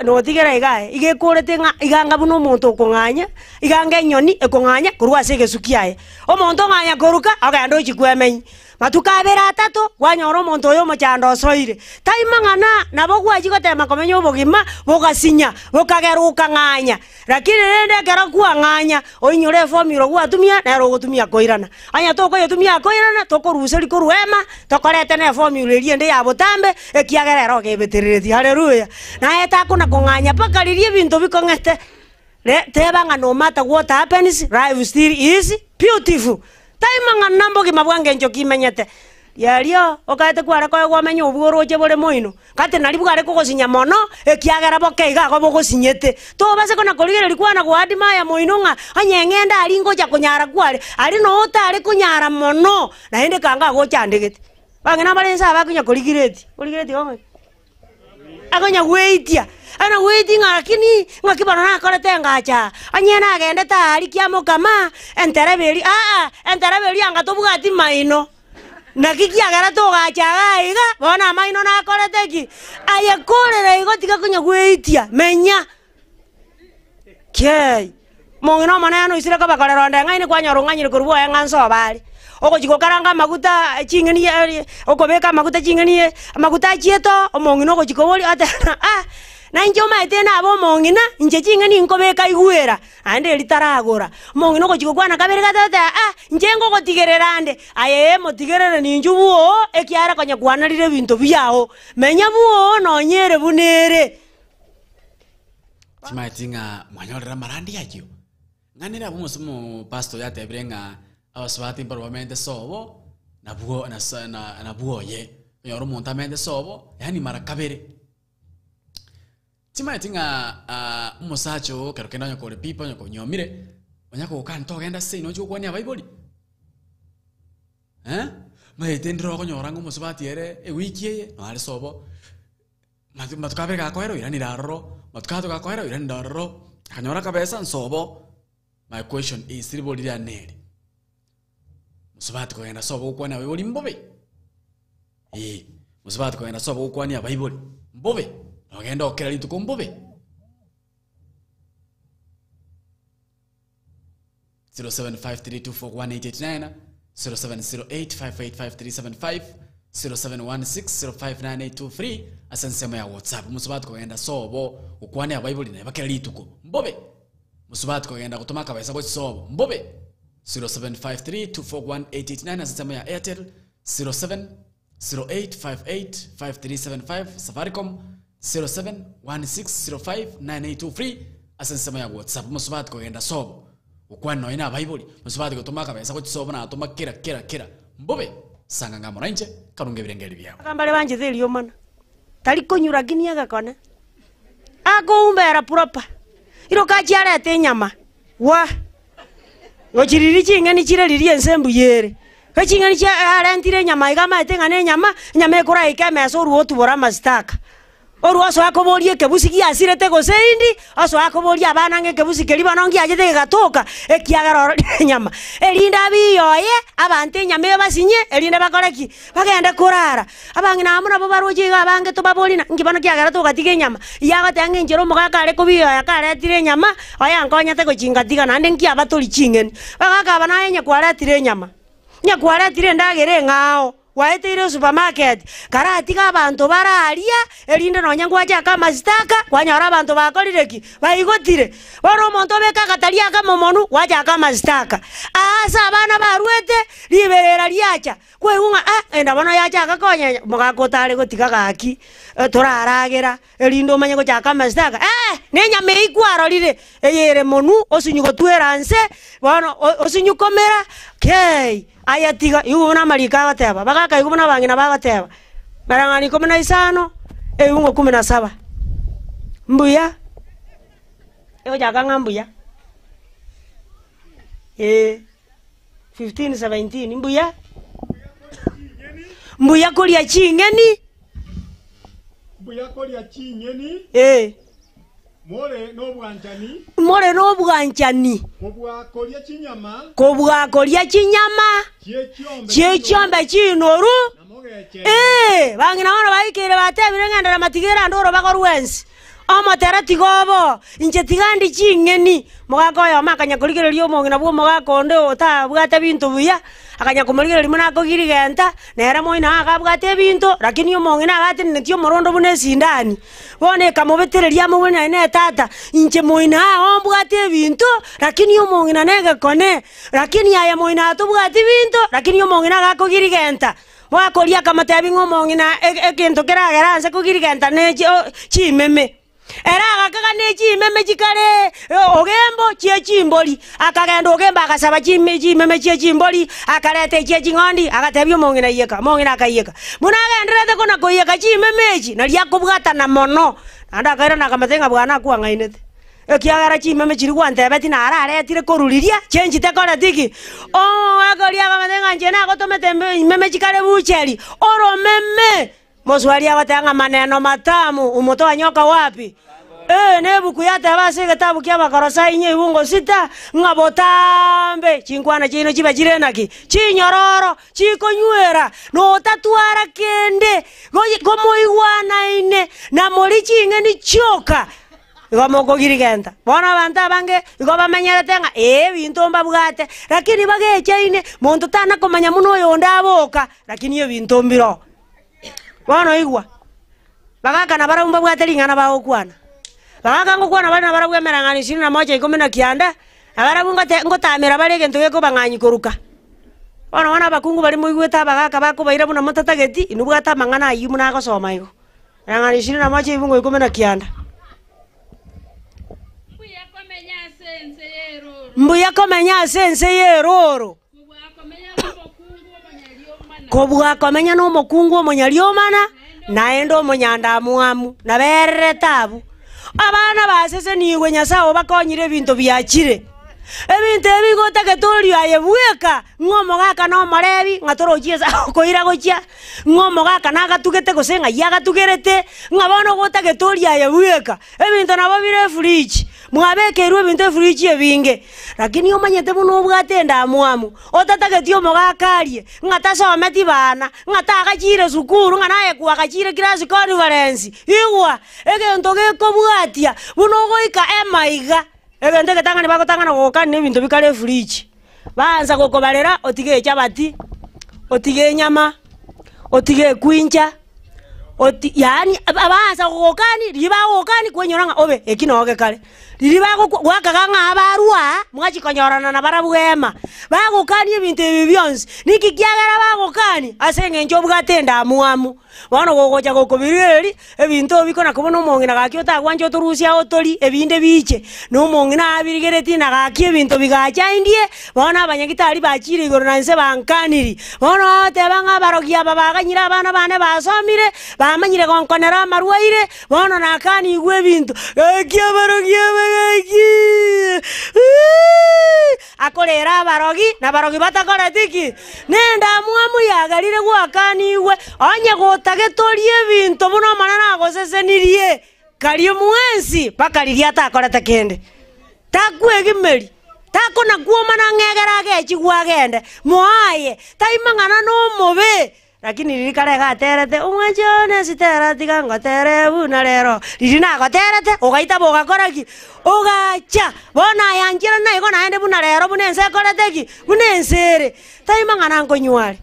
no tigera igae igekorete iganga buno monto konganya iganga nyoni ekonganya korwa sege sukiaye omonto nganya koruka agando chikwemenyi matukabera atatu wanyoro monto yo mochando soire taimangana nabo gwaji gotema komenyo obogima bogasinya bokageruka nganya lakini rende kera kuanganya oinyore formula gwatumia na rogotumia koirana anya toko yotumia koirana toko ruseri koruema tokorete na formula riende ya botambe ekiagerero gebeterereti haleluya na eta kuna konganya pakalirie bintu bikongete tebanga no matter what happens life still is beautiful taimanga nambo kimabwange njo kimenyete yario okaete kwara kwa gwamenya obworoje bole moino kate nalibugare kugosinya mono ekiagera boke igago bogosinyete to base kona koligere likwana gwadi maya moino nga anyengenda alingo ja kunyara kwale ali no utari kunyara mono na ende kanga go chandegete bangena balensa bakunya koligireti onge agonya weitia ana waiting lakini ngakibana na kole tengacha anyena agende tari kiamo kama enterebeli enterebeli anga tobugati maino nakikiagara to gacha gaiga bona maino na kole teki aye kolere igotika kunya weitia menya kei mongino manano isira ka bakalero ndengaine kwanyoro nganyire kurbo enganso bali ogochiko karanga maguta chingeni okobeka maguta chingeni maguta chieto omongino ogochiko boli ata na injo maitena abo mongina inje chingeni nkobeka igwera ande litaragora mongino gochiko kwana kabere gatata njengo gotigererande aye motigerere ninju buo ekiara konya kwanalire bintu byao menya buo nonyere bunere timaitinga mwanyorera marandi yakyo nganira bumusumu pastor yatebrenga abaswati parwamente sobo na buo na buoye yoro montamente sobo yani mara kabere timaitinga umusacho karokenda nyoko pipa nyoko nyomire onyako kanto genda sei no chukwa ni abaiboli maitendro ko nyoranga umusubati ere ewikiye no ari sobo matukabere ga koero irani darro matukato ga koero irani darro kanyora kabesa nsobo. My question is riboli ya neri musubati ko genda sobo ukwa ni abaiboli mbobe musubati ko genda sobo ukwa ni abaiboli mbobe ogenda okera litu kombobe 0753241889 0708585375 0716059823 asansema ya WhatsApp musubati ko genda sobo ukwane abaibuli na bakera litu ko mbobe musubati ko genda kutuma kabesa ko sobo mbobe 0753241889 asansema ya Airtel 0708585375 Safaricom 0716059823 asansema ya WhatsApp musubati ko genda sobo ukwana ina abaibuli musubati ko tuma kabesa ko sobo na tuma kera mbobe sanga ngamo nanje karunge birengeri byabo kambale banje zeli yomana tari kunyura ginia gakone ako umbera proper iro kachiara te nyama wa gochiriri chingeni chireri ensembu yere kachingeni cha arentire nyama igama etengane nyama ekora ikemeso ruotu bora mastaka oru aso akoborie kebusi giasirete goseindi aso akoborie abana nge kebusi keriba nongi agete gatoka ekiagara nyama erinda biyoye abante nyama basinye erinda bakoreki bagenda kurara abangina amuna bo baroje abange to babolina ngibano kiagara to gatige nyama yaga tange njero mugaka are kubiyoya karetire nyama aya nkonyate gochinga tiga nande nkia batoli chingeni bagaka bana yenye kwaretire nyama nya kwaretire ndagere ngao waeteire supermarket karatiga abantu bararia erinde no nyangwa jaka mastaka kwanyara abantu bakorireki baigotire baro monto beka kataria kama monu wajaka mastaka asa bana barwete liberera liacha kweunga enda bana yacha gakonya mugakotare gotiga gaki toraragera erindo manye gochaka mastaka nenya meikwaro rire eyere monu osinyu tweranse bana osinyu komera kei aya tiga yuna malika bateba bagaka yuna bangina bagateba barangani 15 eyungo 17 mbuya eyo jakanga mbuya 15 17 mbuya kolia chingeni more no bwanchani kobwa kolia chinyama chiechombe chinoru bangina wana baikere batebire ngandara matigera ndoro bakorwensi amotera tigobo inje tigandi chingeni mogako yo makanya kuligererio mongina bwo mogako ndo otabwate bintu buya akanya kumuligere limuna kogiri genta nera moina akabwate bintu lakini yo mongina agati netio morondo bune sindani bone kamobetereria mubuna ene tata inje moina ombwate bintu lakini yo mongina nege kone lakini aya moina atubwate bintu lakini yo mongina gakogiri genta wakoria kamatebi ngomongina ekintu kirageranse kogiri genta ne chimeme era akaka nechi meme chikare ogembo chechimboli akagenda ogemba akasaba chimechi meme chechimboli akarete chechingondi akatebyo mongina yeka mongina akayeka munagenderete kona koyeka chimemechi nalia kubwata na mono anda kaira nakamatenga bwana kwa ngainete ekiagara chimeme chiri kwantebeti na araretire koruriria chenji tekora tiki akoria kamatenga njena gotomete meme chikare bucheri oro meme moswali abatanga maneno matamu umotoa nyoka wapi nebuku yate base gatabu kya bakarasa inye ibungo sita ngabotambe chinkwana chino chiba chirenaki chinyororo chikonywera no tatwara kende gomo iwana ine na moli chinge ni choka igomoko girigenda bona banta bange igoba menyeretenga bintu mbabwate lakini bageche ine muntu tana komanya muno yonda boka lakini yo bintu mbiro bono igwa bagaka na barumba bwatelingana baokwana bagaka ngokwana bana barabwemerangani 21 ikomena kianda abarabunga ngotamira barege ntugeko banganyi koruka bono wana bakungu bari muigweta bagaka bakubaira buna motatageti inubwata mangana ayimu na gosoma igo rangani 21 ibungo ikomena kianda mbuya komenya sense yeroro kobwa komenya no mokungu omonyaliomana naendo omonyanda muamu na berere tabu abana basese niwe nyasao bakonyire bintu byachire ebintu ebigote ketori ayebweka ngomo gaka no morebi ngatoro chiesa koira gochia ngomo gaka nagatugete gosenga yagatugerete ngabono gote ketori ayebweka ebintu nabo bire fridge mwabekerwe bintu fridge ebinge lakini omanyete buno bwatenda muamu otatagetio mogakarie ngatasometi bana ngatagachire sukuru nganaye kwagachire class conference igwa egento gekobwatia buno goika emaiga egento getangani bagotangana gokani nebintu bikare fridge banza gokobarera otige chabati otige nyama otige kwincha yani abanza gokani riba gokani kwenyoranga obe ekinoge kale Riri gwakaganga abarua mwachikonyorana na barabwema bagukani ebintu ebi byonse niki kiagera bagukani asenge njo bwatenda muamu bono gogocha gokobireri ebintu bikona kubona omongina gakiota gwanjo turusia otori ebinde biche no mongina abirigereti na gaki ebintu bigacha indie bono abanyagitari bachire igoro nanse bankaniri bono tebanga barogia babaganyira abana bane basomire bamanyire gonkonera marwaire bono nakani igwe ebintu barogia akorera abarogi na barogi batakora tiki nenda muamu yagarire gwakaniwe onye gotagetorie bintu buno manana agosesenirie kari mwensi pakariria atakorete kende takwegimeri takona kuomana ngegera gechigwa gende moaye taimangana no mobe lakini riri kare gaterete umwachone sitera tiga ngotere buna rero riri na goterete ugaita boga koraki ugacha bona yanjira na iko naende buna rero bunense koreteki bunensere taimangana nkonywari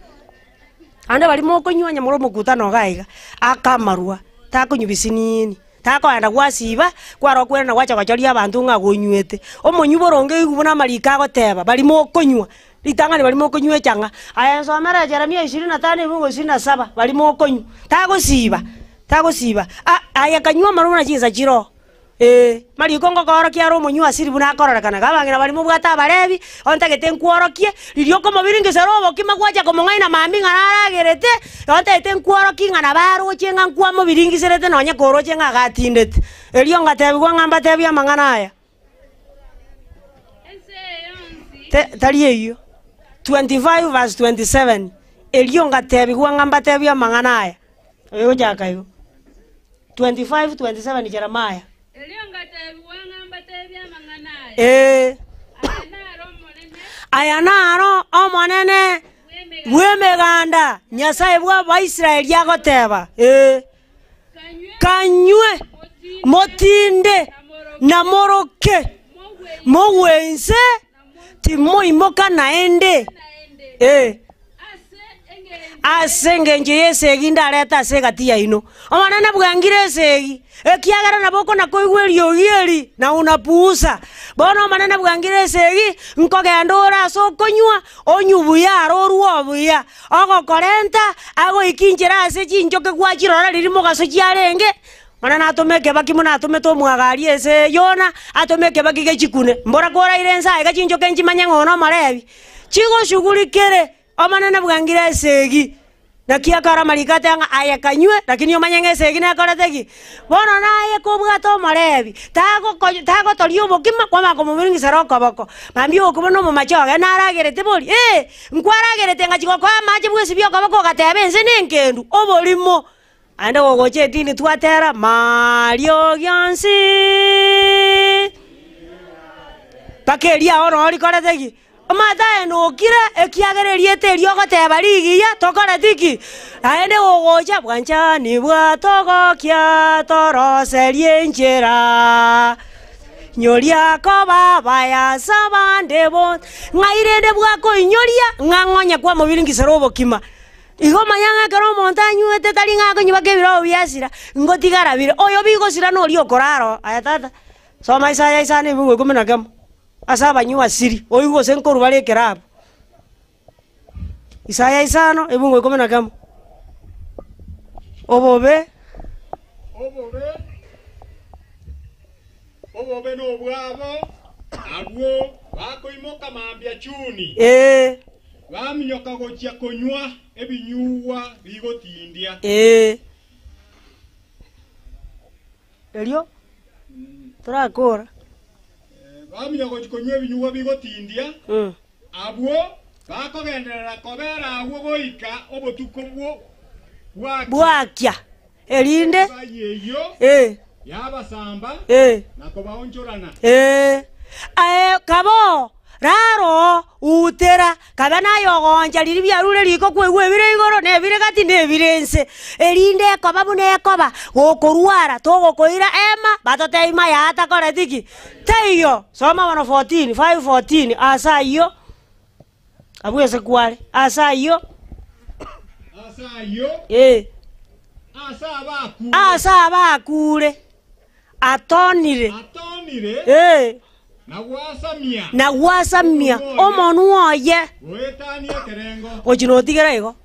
ande bali moko nywanya muro mukutano gaiga akamarua takunyubisinini takoenda gwasiba kwaro kwena wacha kwachoria abantu ngagonywete omonyuboronge igubona marika goteba bali moko nywa litangani bali moko nywe changa aya nsomera Jeremia 25 ibungo 27 bali moko nyu tagosiba aya kanywa maruna chinza chiro mari kongo koro kiaro monyu asiri buna akororana gabangira bali mubwata barebi ontagete nkuorokie lirio komo biringe serobo kimagwacha komongaina mami ngaragerete ontagete nkuoroki ngana baro chenga nkwamo biringi serete nonya koro chenga gatindete elio ngatebi kwa ngamba tebi amangana aya taliye hiyo 25 verse 27 elio ngatebi kwa ngamba tebi amangana aya eyo jakayo 25 27 Jeremiah ayanaro omonene bwemeganda nyasaye bwa Baisraeli agoteba kanywe motinde na moroke mowense timoimoka naende asenge nje yesegi ndareta segatia ino omonene bwangire segi ekiagara na boko na koigwerio gieri na unapuusa bono manene bwangire segi nkogenda so konywa onyubuya aroruo buya ogo korenta ago ikinjira ase chinjoke gwachirora riri mugaso chiarenge manana atomeke bakimuna atometo mwagari ese yona atomeke bakige chikune mbora kora irensa ega chinjoke njimanya ngono marebi chigo shugulikere omanene bwangire segi na kia kara marikate anga aya kanywe lakini omanyenge segi na korategi bono naye kobwato marebi tago tolio bokima kwa mako mubiringi saroko boko mambi okubono mu machoga naragerete boli nkwaragerete ngachiko kwa maji bwesi byo kabako gatebense nenkendu obolimo ande gogoche tini twatera mario gyansi pakeria ono ori korategi mata eno kira ekiagereriete riogoteba ligiya tokora tiki aende gogocha bwancha ni bwatogo kia toroserie njera nyoria ko baba ya sabande bon ngairende bwako inyoria ngangonya kwa mobiringi serobo kima igo manyanga karo montanyu talinga ko nyibake biro biasira ngotigara bire oyo bigo sira no rio koraro ayatata soma Isaya isane bungwe kumena kama asaba nywa siri oigo senkoru bale kerabu Isaya isano ebungwe komena kama obobe no bwabo agwo bakoimoka mambya chuni baminyoka gochia konywa ebinyuwa bigotindia elio turakora baminyoka konywa ebinyuwa bigotindia abwo bakogenderera kobera agwo goika obotuko bwo bwakya elinde yabasamba nako baonchorana kabo raro utera kabana yogonja liri byarure liko kwegwe bire igoro ne bire gati ne birense elinde koba bune koba gokorwara togokoira ema batoteima ya ata koretiki taiyo soma 114 514 asayo abwese kwale asayo asa bakure atonire atonire na gwasamia omonu oye goetania kerengo ochinotigera igo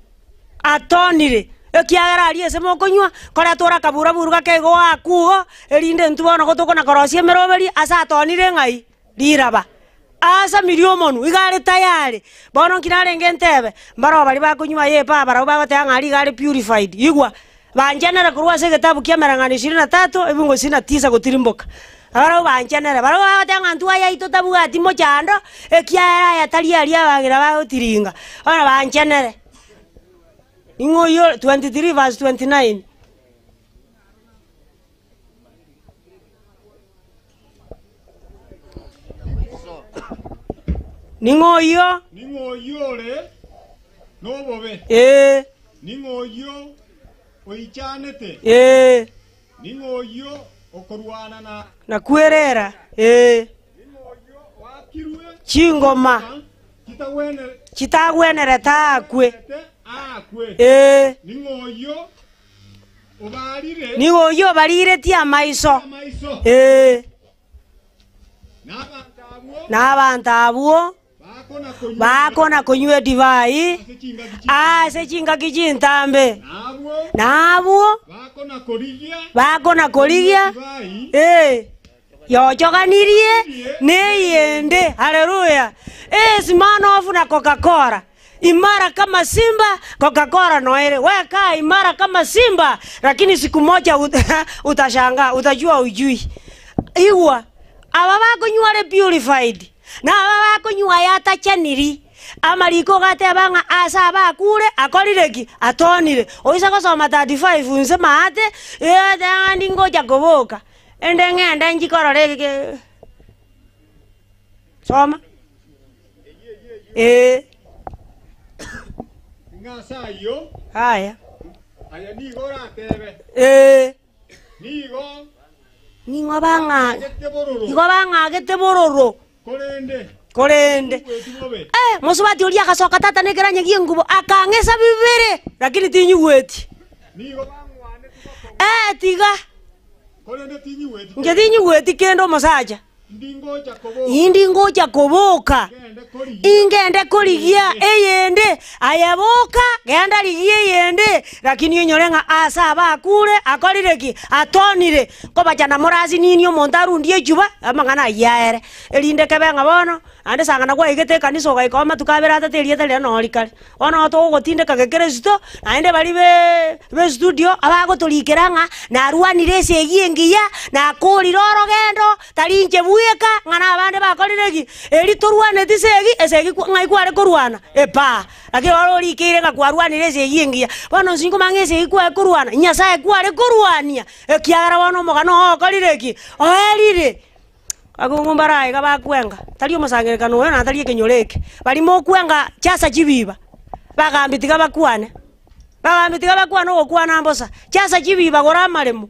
atonire ekiagera ari ase mokonywa kore tora kabura buru gakego akugo erinde ntubono gotokona korosia emeroberi ase atonire ng'ai riraba asamirie omonu igare tayari bono nkinarenge ntebe mbaro bari bakonywa yepa barau bagotea ng'ari igare purified igwa banjenere korwa ase egetabu kia emerang'ano 23 ebingo 29 gotirimboka abaro banchenere baro bagotea ng'antu ayaito tabugati mochando ekiaera ayatari ari abagira bagotiringa ona banchenere Ingoyo 23 verse 29. Ningoyo le nobobe ningoyo oichanete ningoyo okorwana na kwerera ningoyo wakirwe chingoma chitagwenere takwe ningoyo obarire ningoyo barire tia maiso n'abantu abo bakona kunywa divai ase chingaki chintambe nabo bakona korigia yochoganirie neyende haleluya simano ofu na Coca-Cola imara kama simba Coca-Cola noere weka imara kama simba lakini siku moja utashangaa utajua ujui iwa aba bakunywa purified na aba bakunywa yata chaniri amariko gate banga asa bakure akorireki atonire oisa gosoma 35 unse maate ndandi ngoja koboka ende ngende njikororeke soma ngasayo haya nigo ratebe nigo banga gete bororo korende musubati ulia kasoka tata negeranye giengubo akangesa bibere lakini tinyuweti tiga korende tinyuweti nge tinyuweti kendo musaja indi ngoja koboka ingende korigia eyende ayaboka genda ligie yende lakini yenyorenga asa bakure akorireki atonire ko bajana morazi nini omontaru ndie juba amangana yaere elinde kebenga bono ande sangana kwa igete kaniso ga ikoma tukabera taterie tele no likale ono to gotinde kagekeresto aende bali be studio abago tolikeranga na ruanire segiengiya na koriroro gendo talinje buyeka ngana abande bakorireki eri torwane tisegi esegi ngai kware korwana epa ake waro likire ga kwarwanire segiengiya bono singo mangese ikwa korwana nyasaye kware korwania ekiagara bono mogano okorireki oerire agungumbara iga bakwenga tali omusangerekano we na tali kenyoreke bali mo kwenga chasa chibiba bagambitiga bakwane okwana mbosa chasa chibiba gora maremo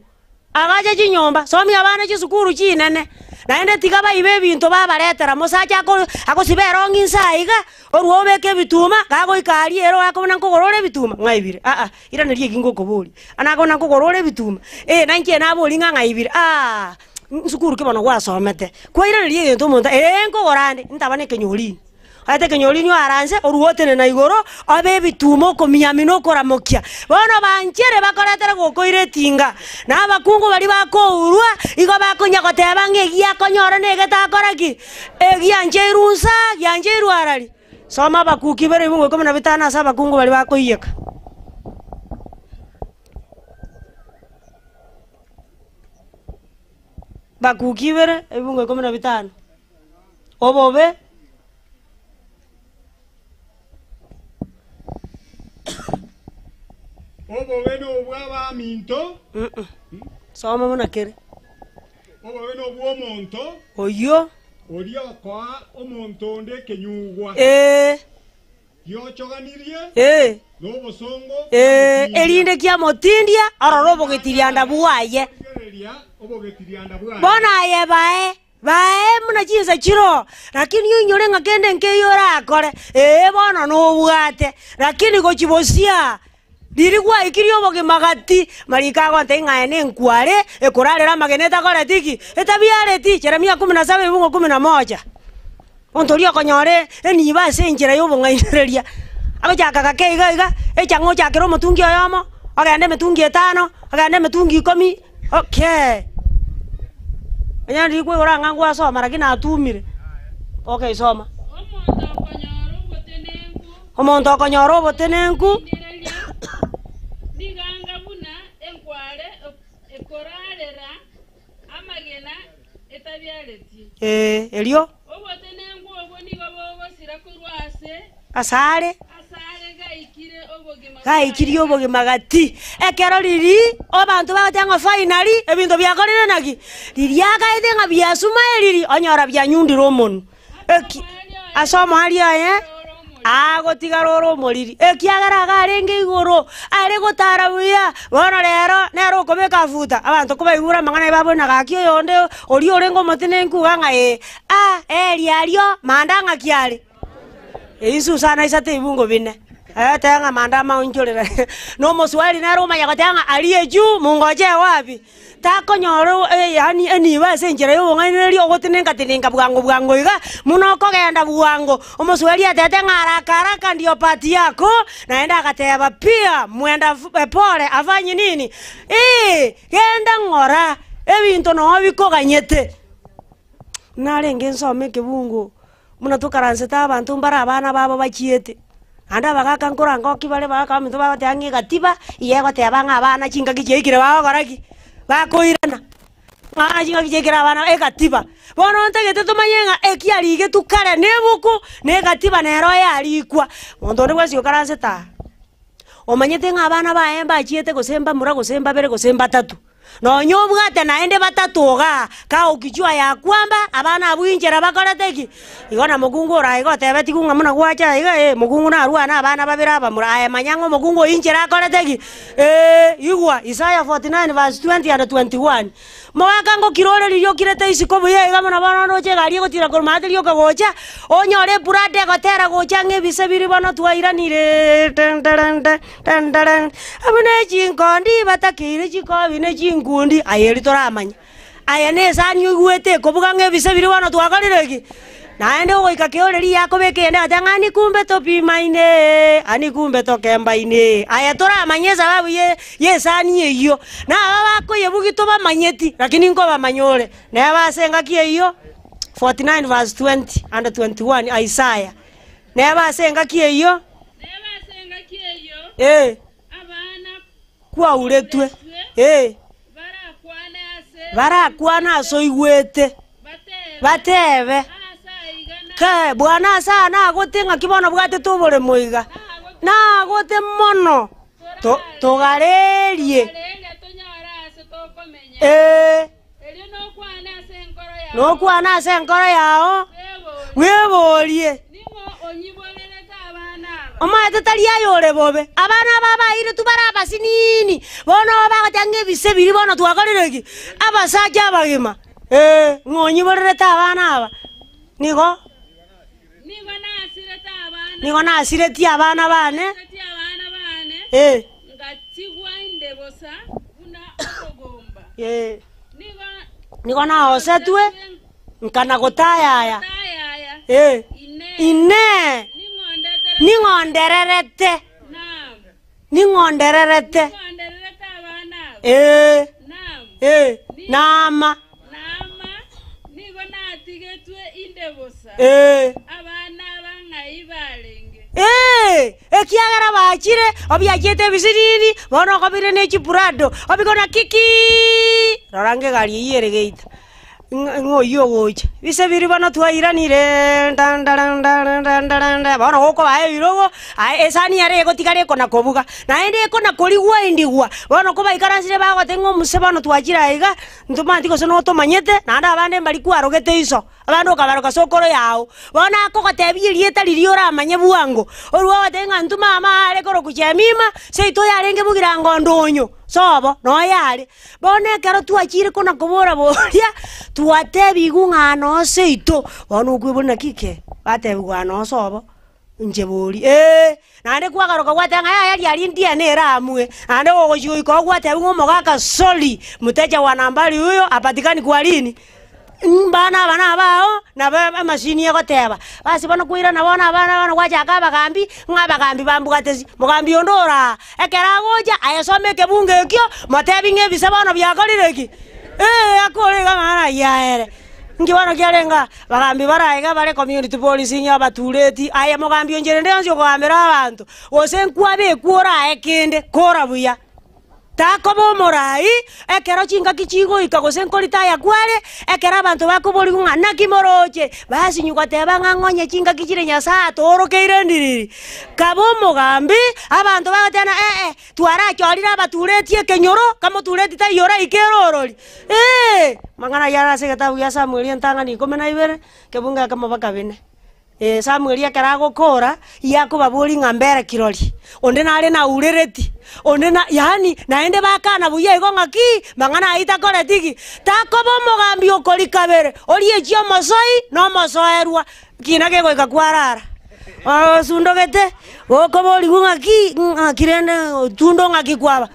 agaje chinyomba somi abana chisukuru chinene naende tiga baibe bintu babaretera musacha akosibera onginsa iga oruobeke bituma gago ikari ero akobona nkogorore bituma ngaibire ira nerie kingokobori anagona nkogorore bituma nanke nabori ngaibire sukuru ke bono gwasomete kwa ira nerie gento monta nkogorande ntabane kenyolini ate kenyolini aranse oruotene na igoro abe bitumo kominyamino koramokia bono banchere bakoretera gokoire tinga na bakungu bali bakourwa igo bakonya goteba ngegia konyora negeta koraki egianje irunsa gianje irwarari soma bakuki bere bungo komena bitana sa bakungu bali bakoiyeka bakuki bere bungo komena bitana obobe obobe no bwaba minto soma mona kere obobe no bwo monto oyo orio kwa omonto nde kenyugwa yochoganirie no bosongo erinde kia motindia arorobo getirianda buaye bona ye bae muna chinza chiro lakini yonyore ngakende nkeyora akore bono no bwate lakini gochibosia Diri kwa ikirio boge magati marika gonte ng'aene nkware ekurarira mageneta kore tiki etabiare ti Jeremia 17 bungo 11 ontoria konyore eni base njira yobo ng'ainereria abajaka kakeiga echango chakero mutungi oyomo agende mitungi 5 agende mitungi 10 okay anyandi kwe ora ng'angu asoma lakini atumire okay soma omonto akonyoro botenenku Niganga buna enkware ekorarera amagena etabyareti. Elio. Obotenengu obo nigo bogo sirakurwase. Asare. Asare gaikire obogima. Gaikiri obogima gati. Ekero riri obantu bagatanga finally ebintu byakorire naki. Riri akaide nga byasuma riri onyora byanyundira omonu. Asoma hali agotigaroro moriri ekiagaraga arenge igoro ari gotara buya bono rero kobeka afuta abantu kubaigura mangana babona gakio yonde ori orengo motenenku ganga eriario mandanga kiari isu sana isate ibungo bine tanga manda maunjorera no moswali naro mayagotanga aliye juu mungoje wapi takonyoro yani eni base njira yo ng'aineri ogotenenga bwango iga muno kogenda bwango omoswali atete ng'araka ndio pati yako naenda akateba pia mwenda pole afanye nini genda ng'ora ebinto no bikoganyete narenge nsome kibungu muno tukaranseta abantu mbara abana babo bachiete anda bagaka nkorango kibale bagaka minto babatangi gatiba yego tebanga abana chinga kichekire bagoraki bakoirana mwana chinga kichekira abana egatiba bono ntegete tumanyenga ekiarige tukare nebuku negatiba nero yalikwa mondo ndi gwasio karanseta omanyete ng'abana baemba achiete gosemba mura gosemba bere gosemba 3 no nyobwate naende 3 ga ka ukichwa ya kwamba abana abwinjera bakoreteki igona mugungu ora igotebeti kunga muna gwacha iga mugungu na ruana abana babira bamura manyango mugungu injera akoreteki igwa Isaiah 49 verse 20 and 21 mwaka ngo kirore liyo kirete isiko buye iga muna bana no chega liyo tira kormate liyo kagocha onyore purade gotera gocha ngebise biri bana twairanire abune chinkondi batakire chikobi ne ngundi ayeri toramanya aya nesani ugwete kobuga ngebise biri bana twakorireki naende goika keoreri yako bekende atangani kumbe topimaine ani kumbe tokembaine aya toramanya sababu yesani eyo na bako yebugito bamanyeti lakini ngo bamanyore na basenga kieyo 49 verse 20 and 21 Isaiah na basenga kieyo abana kwa uretwe barakwana so igwete batebe ke bwana sana agotenga kibono bwate tubore muiga na agote mono togarerie no kwana ase nkoro yao weborie omaete tari ayore bobe abana baba ire tubaraba sinini bono bagatanga bise biri bono twakorireki abasaja abagima ngonyi boreta abana aba nigo nasireti abana bane ngatigwa indebosa una ogomba nigo na osetwe nkana gotayaya ine ningondererete nama nigo natigetwe indebosa abana bang'aibarenge ekiagera bachire obiachete bisiriri bono kobire nechipurado obikona kiki rorange gari iyere geita ngoyo gocha bise biri bana twairanire bono goko bae birogo esani yare gotigare kona kobuga naende kona koligwa indigwa bono ko baikaransire bagotengo musebano twachira iga ntumati ko sono tomanyete nanda abande bali kwarogete iso abando kabaroka sokoro yao bona ko gotebirie taririora amanye buango oruwa watenga ntuma amare koro kuchemima seito yarenge bugira ngondonyo sobo no yare bone kero twachire kona kobora boria tuatebi gung'ano seito bono kwibona kike batebi gwana sobo njebori nande kwagaruka gwatanga yali alindia ne ramwe ande gogochigo ikogwate ngomo gaka soli muteja wa nambari huyo apatikani kwa lini bana bao na mashini yakoteba basi bana kuira na bana kwacha bagambi ngabagambi bambugatezi mugambi ondora ekera goja ayasomeke bunge kyo matebi ngebise bana byakolireki akole kama yaere ngibana kyalenga bagambi baraiga bare community policing abatureti aya mugambi onjere ndonzo kwamera abantu osenkwabe kwora ekende kora buya takobo morai ekero chinga kichigo ikagosenkolita ya kwale ekera abantu bakobori ngana kimoroche basi nyugateba ngangonye chinga kichire nyasa torokeire ndiriri kabo mugambi abantu bagatena twara chorira abatureti ekenyoro kamo tureti tayora ikerorori mangana yara segatabu ya Samuel entanga ni komena ibere kebunga kama bakabene Samuel yakara gukora yakubaburi ngambere kirori onde nare na urereti onde na yani naende bakana buye igongaki mangana aita koretiki takobo mugambi okori kabere orie chio mosoi no mosoerwa kina ke goika kwarara sundogete okobori ngaki kirende tundo ngaki kwaba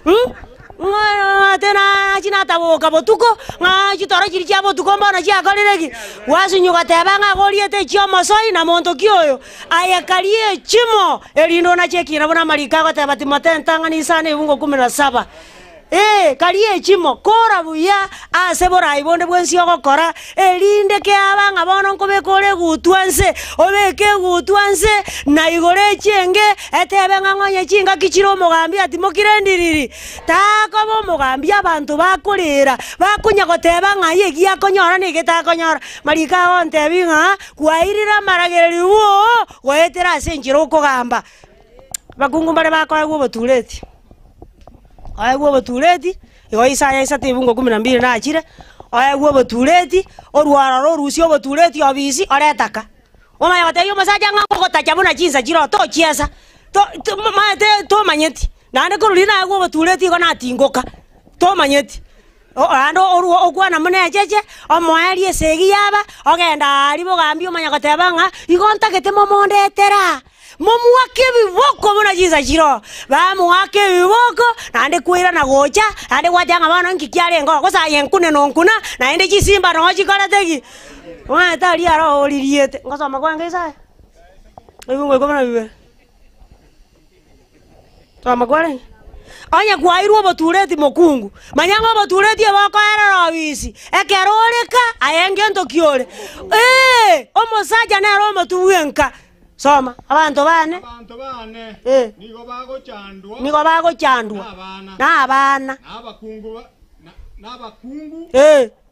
tena china tabo kabotuko chitoro chiri chabo tukomba chia kolireki wasinyuka tebanga goriete chiomo soi na monto kioyo ayakalie chimo elindo na cheki na bona malika ko tebati matentanga ni sana ibungo 17 kalie chimo kora buya asebora ibonde bwensio gokora elinde ke abanga bono nkobe kore gutwanse obeke gutwanse na igore chenge etebe ngangonye chinga kichiro mugambi ati mokirendiriri takobo mugambi abantu bakurira bakunya goteba ngaye giya konyora ni getakonyora marika onte binga kwairira maragereri wo goetera senjiro kugamba bakungu bare bakoye gobotureti ayegwo batureti igo Isaya isatibungo 12 na achire ayegwo batureti orwara rusio batureti obisi oretaka omaya bateyo masaja ngango gotacha buna chinsa chiro to chiesa to mate to manyeti nande korulina ayegwo batureti go natingoka to manyeti ando orwo okwana mune cheche omoeri esegi yaba ogenda ali bogambi omanya gotebanga igontagete momondetera momuake biboko muna jiza chiro bamuake biboko nande kuira na gocha nande watanga bana nkikyale ngo kosa yenkune nonkuna naende chisimba no chikora tegi wa tali aro oliriete ngosoma kwanga isa ebungo komana bibe tama kwale anya kwairwo botureti mokungu manyango botureti boko era robisi ekeroreka ayengento kiore omosaja na romo tuwenka soma abantu bane nigo bago chandwa na abana n'abakungu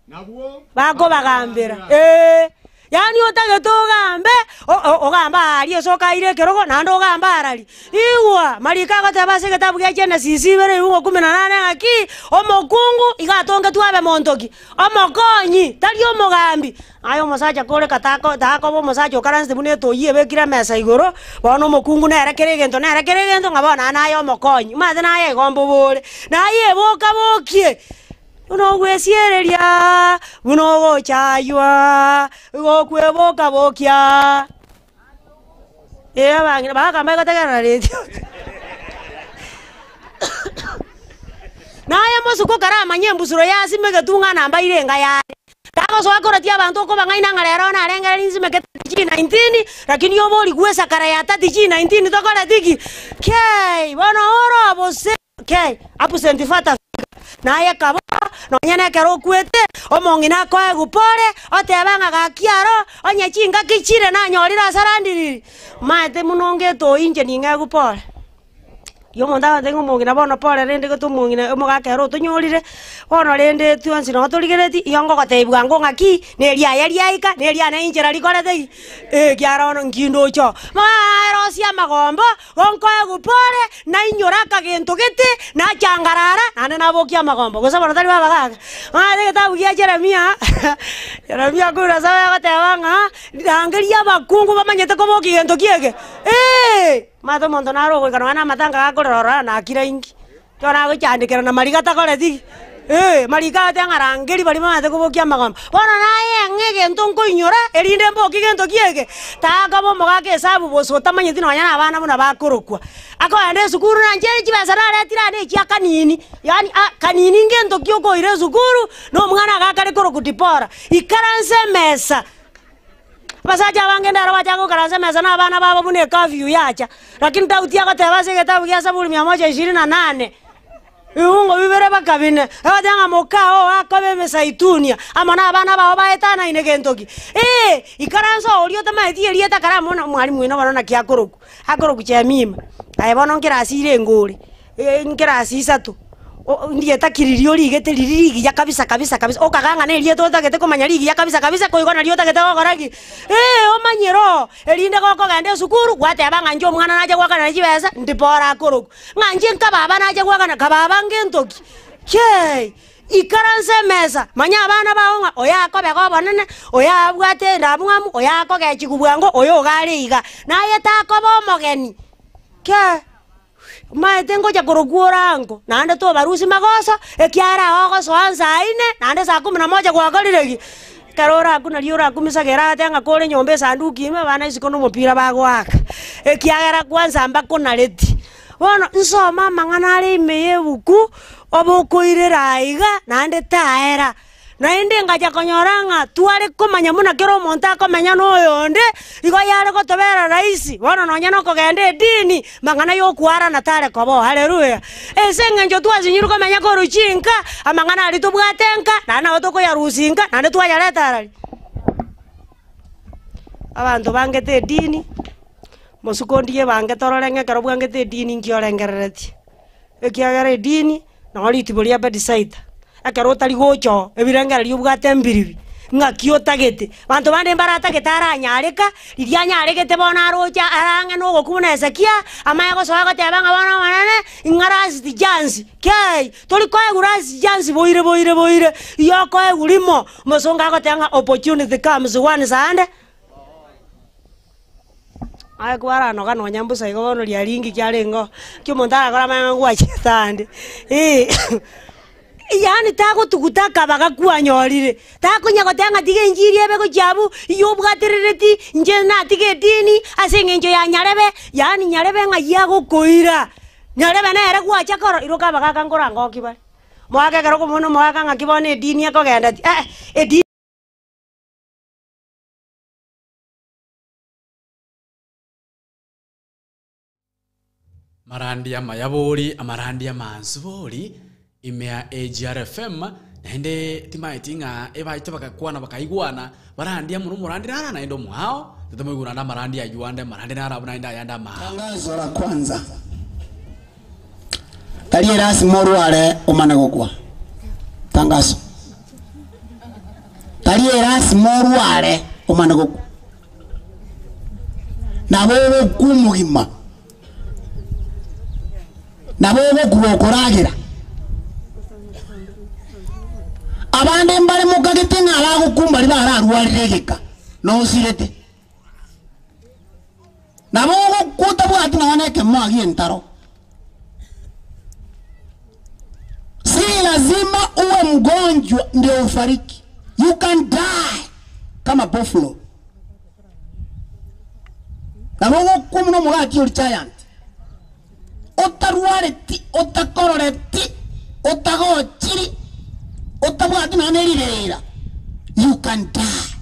nabwo bago bagambira yani otage togambe ogamba ali soka ile kerogo nando ogamba arali iwa malika gotabase getabu ya chena sisibere ugo 18 aki omokungu igatonge twabe montoki omokonyi tali omogambi ayo mosacha kore katako tako bo mosacha okaranse bune to yibe kira mesa igoro bono mokungu na erekeregento ngabona nayo omokonyi maze naye gombo bole naye boka bokie uno gwesiereria uno gochaywa gokweboka bokia abangira bakamba gategana radio naye mosuko karama nyembusuro yasime gatunga namba irenga ya tako so akora tia abantu ko bangaina ngalero na renga linzime ke 19 lakini yoboli gwesa kara ya 19 tokora tiki kei bana ora bose kei apu sentifata naye kabo no nyane kero kwete omongina ko egupore otebanga gakiaro onye chinga kichire na nyorira sarandiri mate munonge to inje ninga gupore yo monda tengo mongina bono pore rende ko tumongina omogakero tonyorire bono rende tuansi no toligereti yongo gotebwa ngo ngaki neria yaika neria na injera likorete kiaro no ngindo cho maero sia magombo gonko egupore na inyoraka gento gete na changarara ane nabokia magombo gosa bono tali babaga ade getabu ya Jeremia kura sawa gotebanga dangeria bakungu bamanyete ko boki gento kiege mato mondo naro go kana matanga gakorora na kira ingi kona go chandikera na marigata koreti Malika tanga rangeli bali mama kubokia magamba. Bona naye ngege ntonko inyora elinde mboki gento kiege. Taka bo mogake sabu boso tamanye tino yana abana muna bakorokwa. Ako ande sukuru na njeri chibasara letira ne chia kanini. Yani kanini ngento kioko ire sukuru no mwana akakare korokutipora. Ikaranse mesa. Basaja wange ndara wachako karanse mesa na abana babo bune curfew yacha. Lakini tautia ko tebase kitabu kia sabuli 128. Iungo bibere bakabine abadanga mokao akabe mesaitunia amana abana babo baetana inegentoki ikaranso olio tamaiti elieta karamu na mwalimu ino barona kiakoroku akoroku cha mima ayebono nkirasire ngore nkirasi tu ndiye takiririo ligete lirigi ya kabisa okaganga ne elieto takete komanya ligi ya kabisa koigona liota kete gokoragi omanyero elinde goko gande sukuru gwate abanga njo mwana naje gwakana na chibesa ndipora akoroku nganje nkababa naje gwakana kababa ngentoki che ikaranse mesa manya abana baonga oya ko bego bonene oya bwate ndabungamu oya ko gechikubwango oyo galiga naye tako bomogeni ke Mae tengo ya korokuorango nande to barusi magosa ekiara ogo soanza ine nande saa 11 kwa kaliregi karora kuna liora kumisa gera tanga kole nyombe sanduki ime bana isikono mupira bagwaka ekiagera kwanza ambako na leti bono nsoma mangana ime buku obokoire raiga nande taera na inde ngaja konyoranga tuare komanya muna kero monta komanya no yonde igo yale ko tobera raisi bono nonya no kogende dini mangana yo kuara na tare kobo haleluya esenga njo twazi nyiru komanya ko ruchinka amangana ali tubwatenka nana otoko ya rusinka nande twaya letarali abantu bangete dini musukondie bange tororenge kero bwangete dini nkiorengerereti ekiagere dini na oli tibolia bedisaita akarota ligocho ebiranga lyubwate mbiribi ngakio tagete bantu bande mbarata getara nyareka liryanya aregete bona rocha aranga no gokuna ezekia amaya go soga tebanga bona manane ingarasi tijansi kai toli ko egurasi jansi boire yoko egurimo musonga go tenga opportunity comes one sande ay kwara no gano nyambusa igono lyalingi kyalengo kyomontara kora manga gwachitande yani tako tukutaka bagakuanyorire tako nyagotenga tige njiri ebe ko jabu yobwaterereti nje na tige dini asenge nje ya nyarebe yani nyarebe nga yago koira nyarebe na ere kwacha koro iroka bagaka ngora ngoki bari mwaka karo ko mono mwaka ngakibone dini yako genda dini marandi ya mayabori amarandi ya mansubori imea AGRFM nende timaitinga ebaito bakakwana bakaigwana barandia muno murandi nana na endo muhao tetemo iguna na marandi ya yuande marandi nara abuna inda yanda ma tangazo la kwanza taliye rasmi ruale umane gukwa tangazo taliye rasmi ruale umane gukwa na bobo kumugima na bobo kubokoragira abande mbale mukagete ngala gukumba libara arwarireka no sirete nabo kutabwati na waneke magi entaro si lazima uwe mgonjwa ndio ufariki you can die kama buffalo nabo kumno mugati uri giant otarwareti otakororeti otagochiri otabwati na nelirera you can die.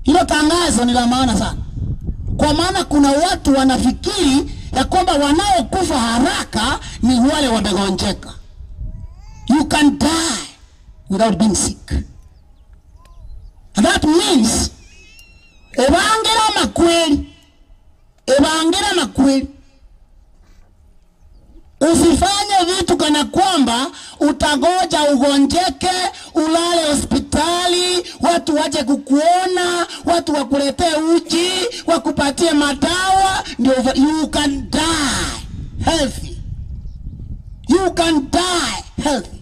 Hilo tangazo ni la maana sana, kwa maana kuna watu wanafikiri ya kwamba wanaokufa haraka ni wale wamegonjeka. You can die without being sick, and that means evangela makweli. Usifanye vitu kana kwamba utagoja ugonjeke, ulale hospitali, watu waje kukuona, watu wakuletee uji, wakupatie madawa, ndio you can die healthy. You can die healthy.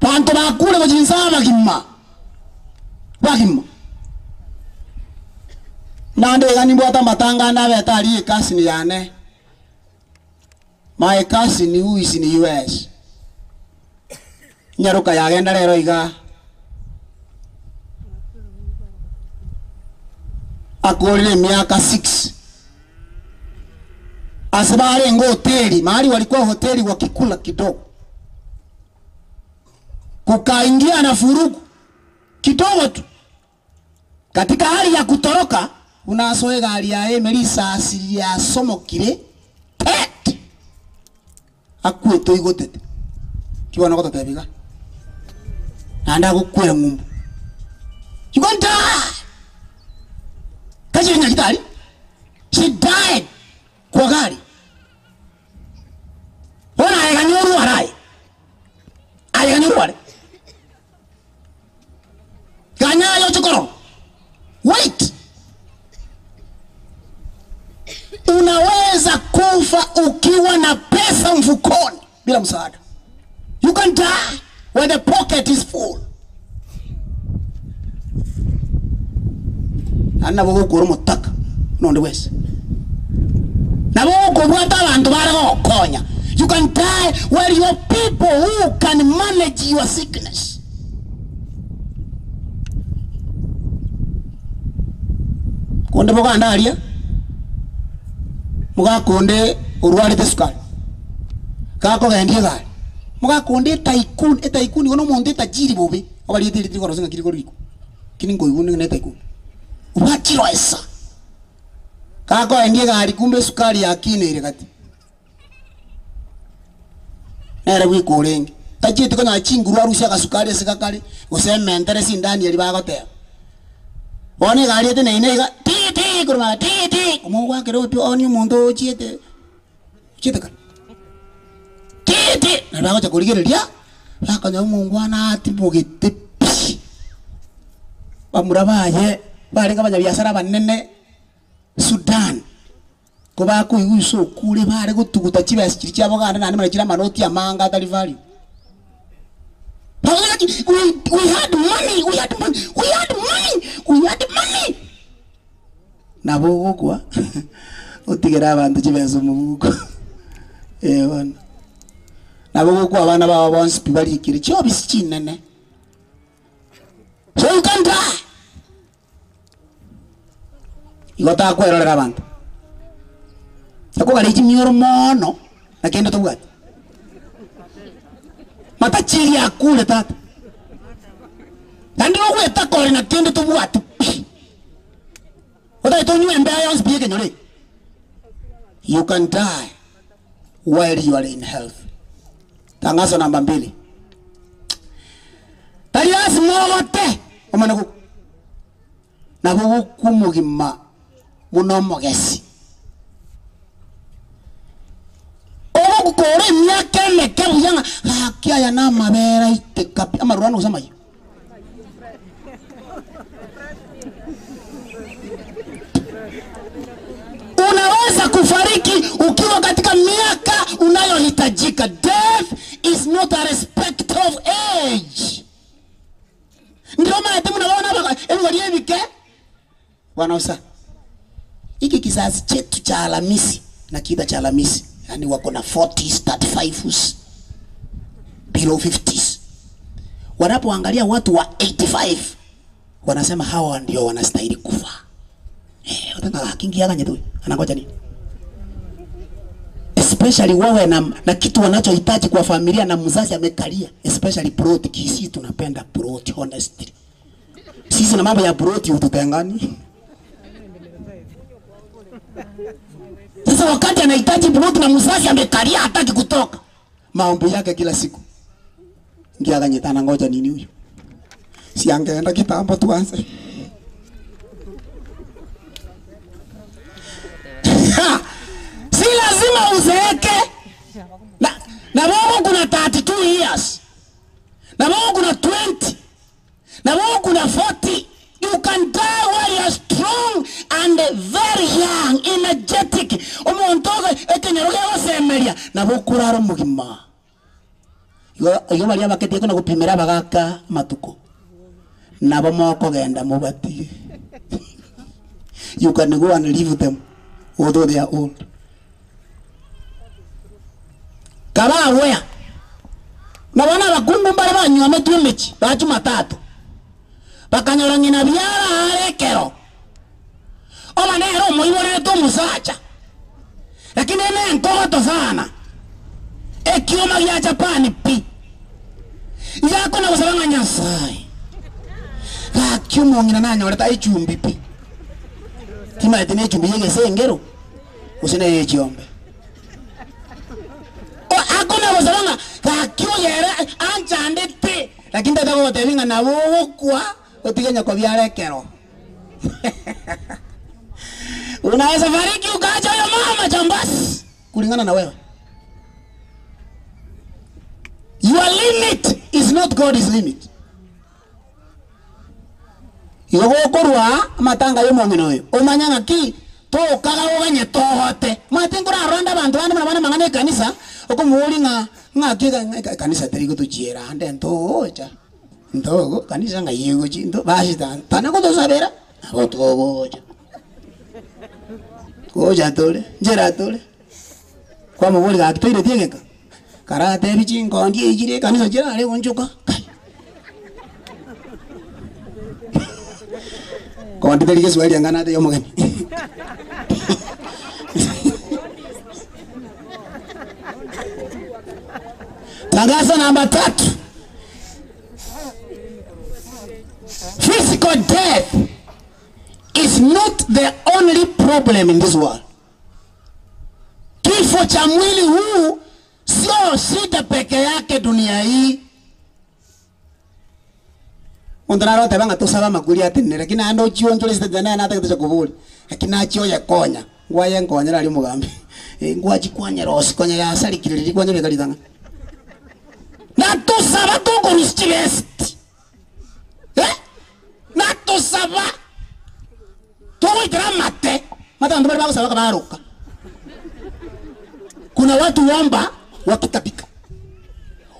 Panto bakule bajinsama bakimma. Nande gani mbota matanga na betali cousin yane. My cousin who is in the US. Nyaruka yagenda rero iga. Akolile miaka 6. Asibare ngo hoteli, mahali walikuwa hoteli wakikula kidogo. Kukaingia na furugu kidogo tu. Katika hali ya kutoroka, unasoe gari ya Emelisa asili ya somo kile. Pet! Akue to igotete. Kiwa nakota tabiga. Anda kukwela ngumbu. You gonna die! Kaji nyakitari? She died. Kwa gari. Wana ayaganyuru warai. Ayaganyuru warai. Ganya yo chokoro. Wait. Unaweza kufa ukiwa na pesa mfukoni bila msaada. You can die when the pocket is full. Anna bogo koromo taka. No the west. Na bogo bwata abantu barago konya. You can die where your people who can manage your sickness. Konde boga andaria. Muga konde urwari tesukari. Kako gendie gari. Muga konde taikuni gono monde tajiri bobe. Obali yetiri tikoro singa kiriko riko. Kini ngoyune ne taikuni. Ubachiro esa. Kako gendie gari kumbe sukari yakine ile kati. Nere wikurenge. Tajiri kana chinguru arusha kasukari sikakali. Useme interesi ndani yali bagote. Wone gari ete neinega titi kurma titi kumugwa kero pyo oni mundo chiete ka titi na bago chakurigereria bakanya mungwana atibogete bamurabaye bari kabanya biasara banene Sudan ko bako iguso kure bare gutuguta chibasi cyabo ganda nani marakira manoti amanga atari value. We had money. Nabo kwa utigera abantu chibezo mubuko. Wana. Nabo kwa abana baba bonse bari kiri cyo bisinene. So you can die. Igota kwa erora abantu. Sako gari chimiro mono nakenda tubwati. Mata chiri akule tata. Nandiro kweta kore na kende tubwati. Oda itonyu embaya yons biye kenyore. You can die while you are in health. Tangazo namba 2. Tarias mogote omanaku. Nabugu kumugima munomogesi. Ogo kore myakele kebuyanga hakia ya na mabera itekapi amarurano kusema hiyo. Unaweza kufariki ukiwa katika miaka unayohitajika. Death is not a respect of age. Ndio maana temu naona baka ewe bike wanausa hiki kizazi chetu cha Alhamisi na kida cha Alhamisi, yani wako na 40s 35s below 50s. Wanapoangalia watu wa 85 wanasema hawa ndio wanastahili kufa. Wataka kingia ganye tu anangoja nini? Especially wawe na kitu wanachohitaji kwa familia na mzazi amekalia, especially proti. Kisii tunapenda proti honestly. Sisi na mambo ya proti ututengani. Sasa wakati anahitaji proti na mzazi amekalia hataki kutoka, maombi yake kila siku. Ngia ganye tana ngoja nini huyu? Si angeenda kitambo tuanze. Si lazima uzeeke. Na Mungu kuna 32 years. Na Mungu kuna 20. Na Mungu kuna 40. You can die while you are strong and very young, energetic. Omontoga ekenyaroge osemeria na bokuraro mugima. Iyo bali abakete ko nakupimira bagaka matuko. Nabo moko genda mubati. you can go and leave them although they are old. Kaba wea na wana bakungu mbale banywa metu mechi bachu matatu bakanyora ngina byara arekero oma nero muibore to musacha lakini ene nkoto sana ekioma ya Japani pi yako na kusabanga Nyasaye la kyumo ngina nanya oreta ichumbi pi kima etene chumbi yege sengero usine echiombe o akona kusabanga la kyo yere anchande pi lakini tata ko tevinga na wo kwa otigenya kwa byarekero unaweza fariki ukaacha huyo mama jambasi kulingana na wewe. Your limit is not God's limit. Yogo korwa matanga yomongino yo omanyanga ki to kala oganye tohote matengura ronda bantu bana mangane kanisa okomulinga ngakega kanisa teriko tuchiera ande ntoja ndogo kanisa ngayego chindo basi tana ko tosabera abotogoja koja tole njera tole kwa mubuli ga tuire tiengeka karate bichingo ndie ijire kanisa jira ale onjoka kwa ndibeli Yesu ali angana ate yomogeni tangazo namba 3 physical death is not the only problem in this world. Kifo cha mwili huu sio shida peke yake dunia hii. Ondara tabanga tosaba makuri atene lakini ando chionjole sitana na ataka kubuli. Lakini achio ya konya. Ngwaye ngonyera ali mugambe. Ngwaji kwanya rosi konya ya asali kiriri kwanya bekalitanga. Na tosaba kongo nistivest. Na tosaba Towe dramate mata ndo baba sawa kabaruka. Kuna watu wamba wakitapika.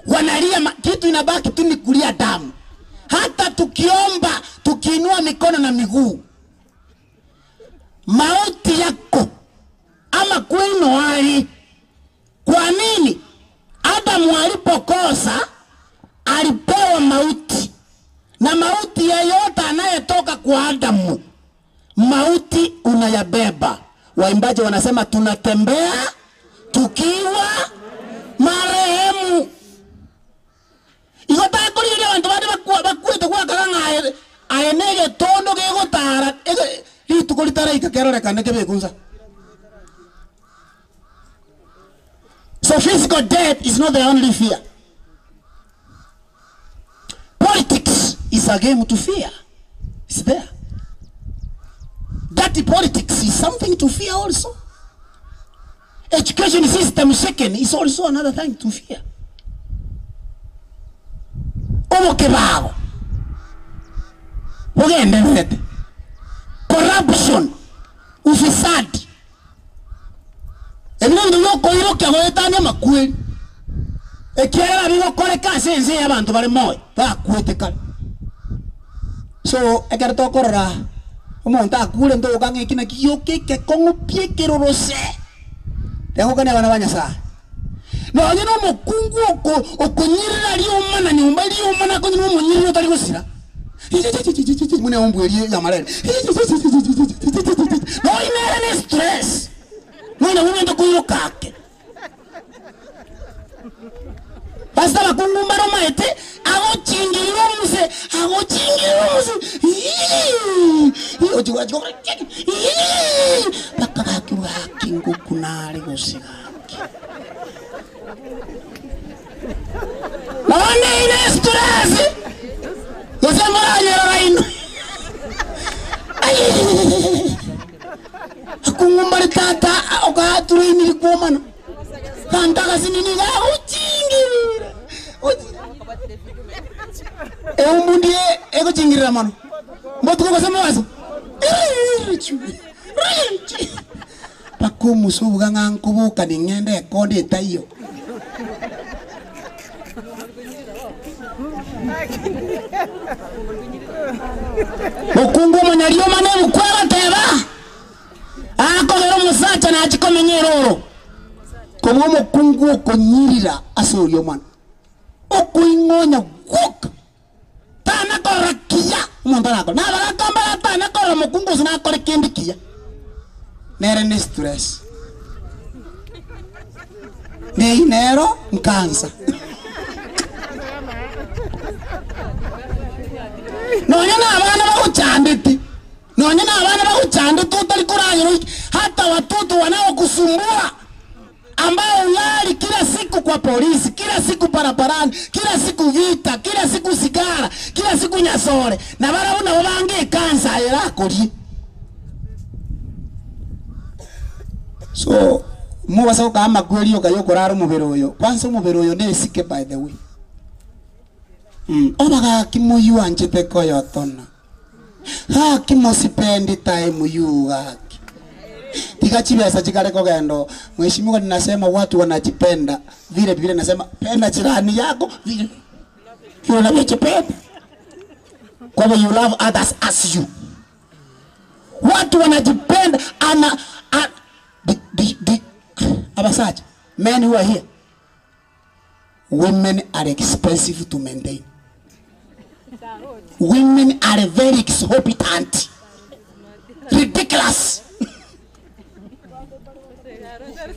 Wanalia kitu inabaki tu ni kulia damu. Hata tukiomba, tukiinua mikono na miguu. Mauti yako ama kwenu hali. Kwa nini? Adamu alipokosa alipewa mauti. Na mauti yeyote anayetoka kwa Adamu mauti unayabeba. Waimbaji wanasema tunatembea tukiwa marehemu. Igota kuri ile wantu bade bakwete kwa kalanga ayenege tondo ke gotara itu kuri tara ikakero rekane ke bekunza. So physical death is not the only fear. Politics is a game to fear. It's there. Dirty politics is something to fear also. Education system shaken is also another thing to fear. Omokebao. Ogende corruption. Ufisadi. Ebino ndo koiro kya goetanya makweli. Ekiera bigo kore kasense y'abantu bali moyo. Bakwete. So ekerto korra umuntu akule ndo gange kina kiyoke ke kongo pie kerorose tengo kana bana banyasa no nyino mukungu okonyirira lioma na nyumba lioma na konyino munyiriro tali gusira mune ombweli ya malele no ina ni stress mwana umuntu kuyokake basta bakungu mbaro maete ago chingiro muse ojo bakaki wakingu kunali gusigaki naone ina stress yosemara nyaraino akungumbari tata okaturu ini kuomana kanta kasinini ga uchingirira Eumundie ego chingirira mano. Mbotu ko sema wazo. Pakumu subuga ngankubuka ningende konde tayo. Okungu manyario mane bukwara teba. akogera musacha na achikomenyeroro komo mukungu okonyirira asorio mwana okuingonya guk tana korakia umuntu arako na bagakamba tana kora mukungu sina kore kindikia nere ni stress ni nero nkansa nonyana abana bakuchanditi nonyana abana bakuchanditi utali kuranyiro hata watoto wanaokusumbua ambao ulali kila siku kwa polisi, kila siku barabarani, kila siku vita, kila siku sigara, kila siku nyasore na bara una wabange kansa yako li. So mubaso kama kweli yokayokoraro muberoyo kwanza muberoyo ne sike by the way obaga kimuyu anjete koyo tona ha kimosipendi time yuga tikachibesa chikale kogendo mheshimiwa ninasema watu wanajipenda vile vile nasema penda jirani yako vile vile unajipenda kwa you love others as you watu wanajipenda ana abasacha men who are here women are expensive to maintain women are very exorbitant ridiculous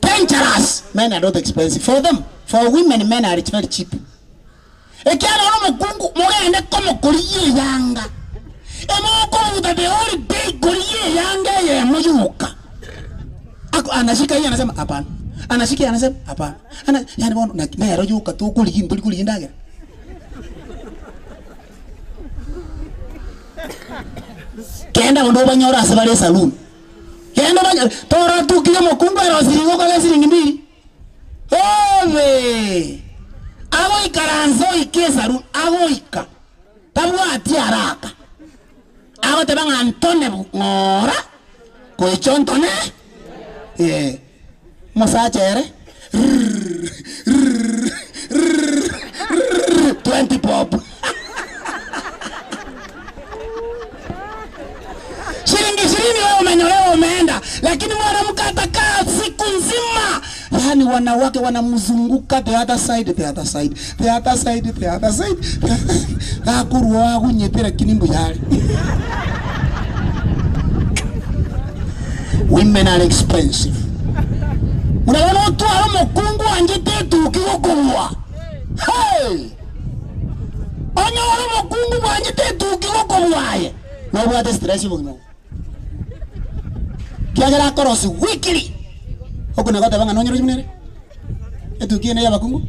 dangerous. Men are not expensive for them. For women, men are very cheap. Ekiano no mukungu mogende komo kuriye yanga. Emoko uta the only day kuriye yanga ye muyuka. Ako anashika yeye anasema hapana. Anashika yeye anasema hapana. Yani bono na mero yuka tu kuliye ndaga. Kenda ndo banyora asabale saloon. Kendo banya tora tukio mukungu ero siringo kale siringi mbili. Ove. Ago ikaranzo ikesaru ago ika. Tabu ati haraka. Ago te banga Antone ngora. Ko ichontone. Masachere. 20 pop. Shirini wewe umenyolewa umeenda lakini mwanamke atakaa siku nzima yani wanawake wanamzunguka the other side akuruwa kunyepera kinimbo yale. Women are expensive. Unaona watu wa mukungu anjete tukigokwa hey anya wa mukungu anjete tukigokwa ye no bwa stress bugno kiagera korosi weekly okuna gota banga nonyero jimnere etu kiene ya bakungu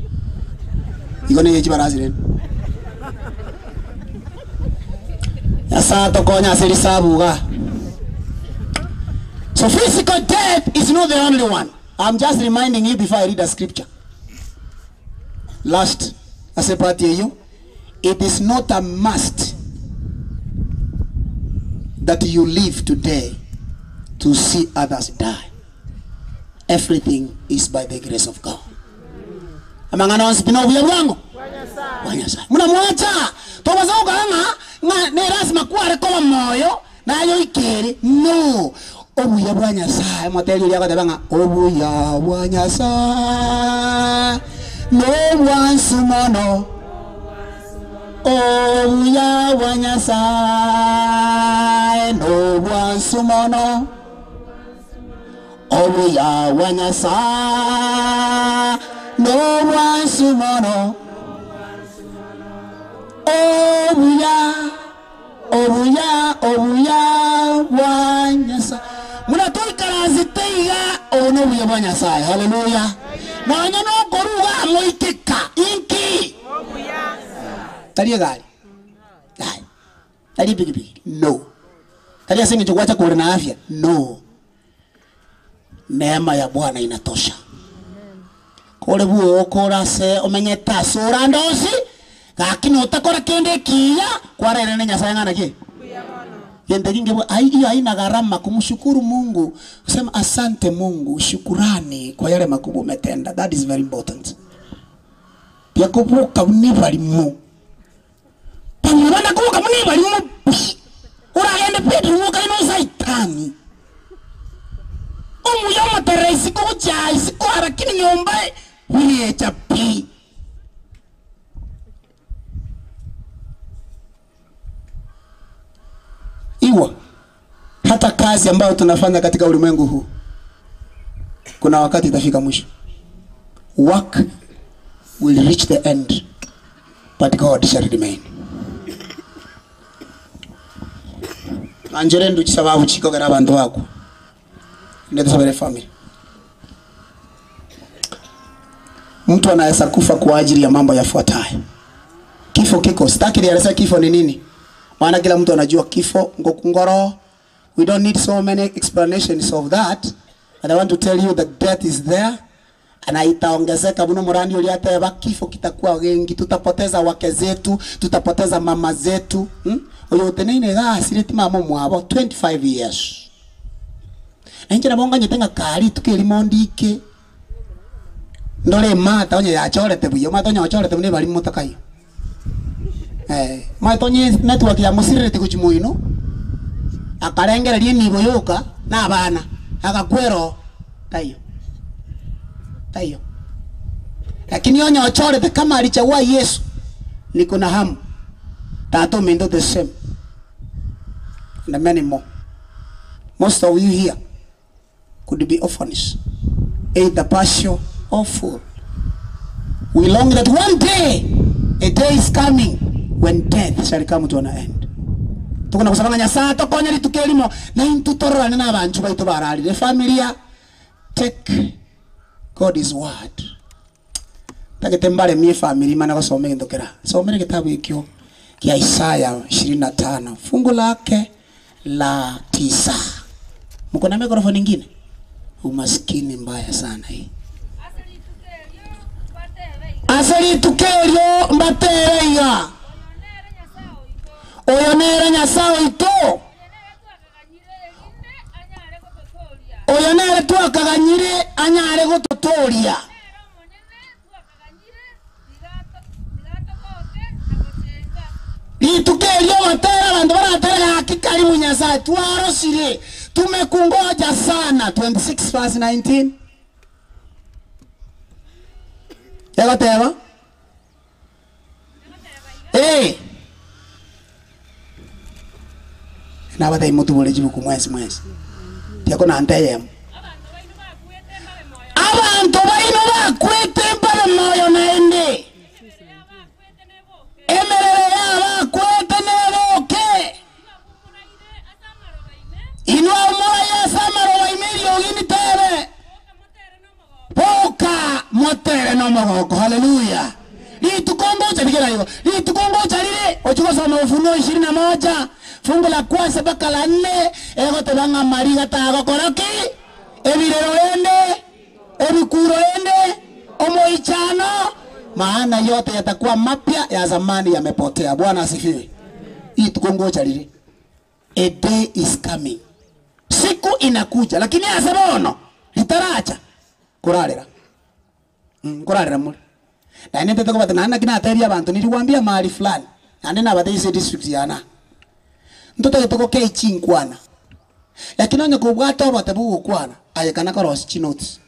igone yechi barazire yasa to konya seri sabuga. So physical death is not the only one. I'm just reminding you before I read the scripture. Last as a party you, it is not a must that you live today to see others die. Everything is by the grace of God. Amangana wansipino uya wangu wanyasa muna mwacha toba zao nga ne rasma kuare kwa moyo na ayo ikere no obuya bwanyasa moteli ya kadabanga obuya bwanyasa no wansumono obuya bwanyasa no wansumono obuya bwanyasa no wansumono obuya bwanyasa muna toikaraziteiga ono buya bwanyasa. Hallelujah. Na wanyano koruga moitika inki obuya taliye gari dai taliye bigi no taliye singi chukwacha kule na afya no. Neema ya Bwana inatosha. Kole buo kora se omenye tasura ndosi lakini utakora kende kia kwa rere ne Nyasaye ngana ki yende kinge hiyo haina gharama kumshukuru Mungu kusema asante Mungu shukurani kwa yale makubwa umetenda. That is very important. Pia kuvuka unibali mu pamwana kuvuka munibali mu uraende pedu muka ino saitani Umuyomo teresi ko chai siko harakini nyomba hili chapi. Iwa hata kazi ambayo tunafanya katika ulimwengu huu kuna wakati itafika mwisho. Work will reach the end, but God shall remain. Anjere nduchi sababu chiko gara bantu wako. Ndio sabere family. Mtu anaweza kufa kwa ajili ya mambo yafuatayo. Kifo kiko. Sitaki nieleze kifo ni nini. Maana kila mtu anajua kifo ngokungoro. We don't need so many explanations of that. And I want to tell you that death is there. Na itaongezeka mno murani uliateba kifo kitakuwa wengi, tutapoteza wake zetu, tutapoteza mama zetu. Oyo tenene ga sireti mama mwabo 25 years. Na nje nabonga nyetenga kali tukilimondike. Ndole mata onye yachorete buyo mata onye yachorete mune bali motakayo. Mata onye network ya musirete kuchimuino. Akarengera lieni boyoka na abana akakwero tayo. Tayo. Lakini onye yachorete kama alichagua Yesu niko na hamu. Tato mendo the same. And many more. Most of you here could be orphans, either partial or full. We long that one day, a day is coming when death shall come to an end. Tukuna kusabanga nyasa tokonya litukelimo na intutorora na abantu baito barali. The family take God's word. Taketembale mie family mana basome ndokera. Somere kitabu hikyo kia Isaya 25 fungu lake la 9. Mko na mikrofoni nyingine? Umaskini mbaya sana hii. Asali tukelio mbatereya. Oyonere nyasao ito. Oyonere tu akaganyire anyare gototoria. Itukelio watera bandu baratera hakikali munyasa twarosire. Tumekungoja sana. 26 verse 19. Ega teba? Na bata imotu bole jibu kumwezi mwezi. Tiako na antayem. Abantu baino bakwete mbale moyo naende. Emerere ya bakwete neboke. Inua moya ya samaro wa imelio gini tebe. Poka motere no mogoko. Hallelujah. Ni tukongoja bigera hiyo. Ni tukongoja lile. Ochuko soma Ufunuo 21 fungu la kwanza mpaka la 4 ego tebanga mariga tago koroki. Ebirero ende, ebikuro ende, omoichano, maana yote yatakuwa mapya, ya zamani yamepotea. Bwana asifiwe. Hii tukongoja lile. A day is coming. Siku inakuja, lakini asabono litaracha kurarira. Kurarira muri. Na nende toko batana kina ateri abantu nilikwambia mahali fulani. Ande na badaise district yana. Ntoto yetoko ke chinkwana. Lakini onye kubwata batabu kwana ayekana koros chinotes.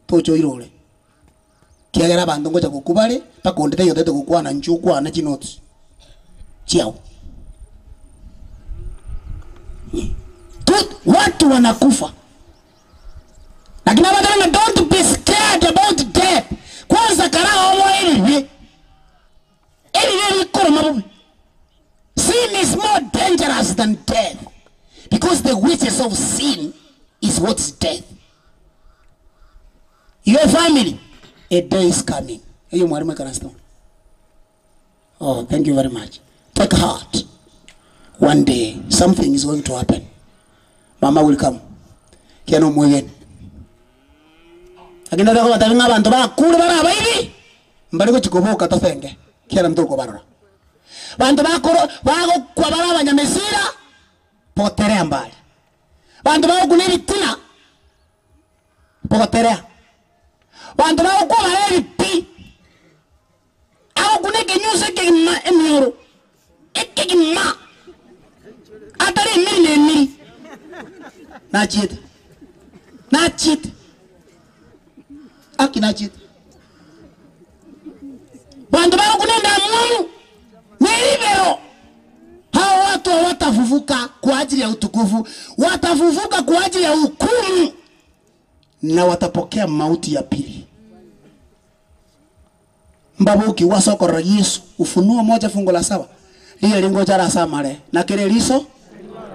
Tocho irole. Kiagera abantu ngoja kukubale pakondete yote kukwana nchukwa na chinotes. Chiao. Watu wanakufa. Lakini watu don't be scared about death. Kwanza karao mwa ili koro mabubi. Sin is more dangerous than death. Because the wages of sin is what's death. Your family, a day is coming. Oh, thank you very much. Take heart. One day, something is going to happen. Mama will come. Kiano mwegen. Akinda dako batavinga bantu ba kuru bara baby. Mbali ko chikoboka tofenge. Kiana mtoko barora. Bantu ba kuru bago kwa bara banyamesira. Poterea mbali. Bantu ba kuniri tina. Poterea. Bantu ba kwa bara pi. Au kuneke nyuse ke ma emioro. Eke ma. Atari mili. Na chita. na cheat akina cheat bandu bao kunenda Mungu nilivyo. Hao watu watafufuka kwa ajili ya utukufu, watafufuka kwa ajili ya hukumu, na watapokea mauti ya pili. Mbabuki wasokora Yesu Ufunuo 1:7 lile lingoja la samare na kile liso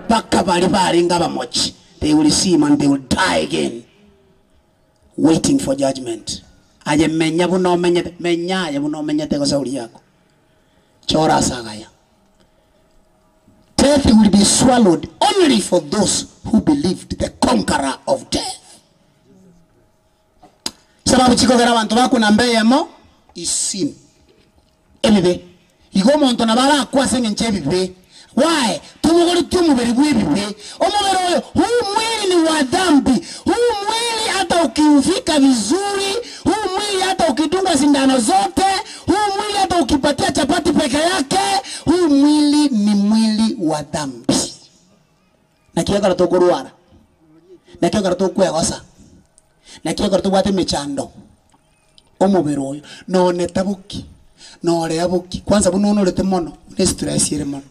paka bali ngaba mochi. They will see him and they will die again, waiting for judgment. Aje menya buno menyete menya ya buno menyete kwa sauli yako chora sagaya. Death will be swallowed only for those who believed the conqueror of death. Sababu chiko gara bantu bakuna mbeyemo isin ebibe igo muntu nabara kwasenge nchebibe. Why? Tumugoli tumubiri bwibibe omubiri oyo huu mwili ni wa dhambi. Huu mwili hata ukiufika vizuri, huu mwili hata ukidunga sindano zote, huu mwili hata ukipatia chapati peke yake, huu mwili ni mwili wa dhambi. Na kiyo karato kuruara, na kiyo karato kwegosa, na kiyo karato wate mechando omubiri oyo none tabuki nore abuki. Kwanza buno unorete mono ne stress ire mono.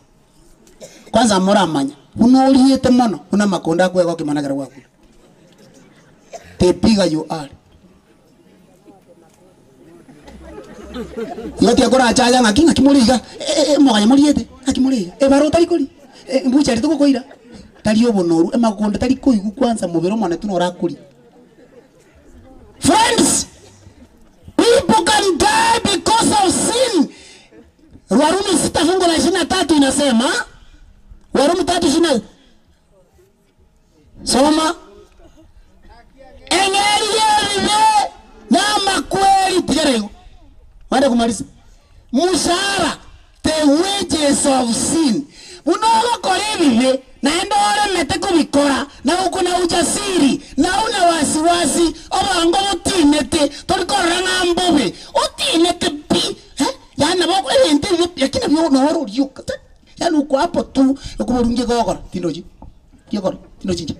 Kwanza muramanya buno uriyete mono una makonda kwego kimanagara gwako the bigger you are. Yote akora achaja ngakinga kimuriga mwanya muriyete akimuriga baro tari kuri mbucha rito koira tari obonoru makonda tari koigu kwanza mubero mone tunora kuri. Friends, people can die because of sin. Warumi 6:23 inasema, Warumi 3:20 soma engeli na makweli tigero wanda kumaliza mushara the wages of sin. Unaona koribibe naenda wale mete kubikora na uko na ujasiri na una wasiwasi obango utinete tolikora na mbobe utinete bi yana bako ente yakina byo no woro yuka yana uko hapo tu ukuburunge gogora tindoji yogora tindoji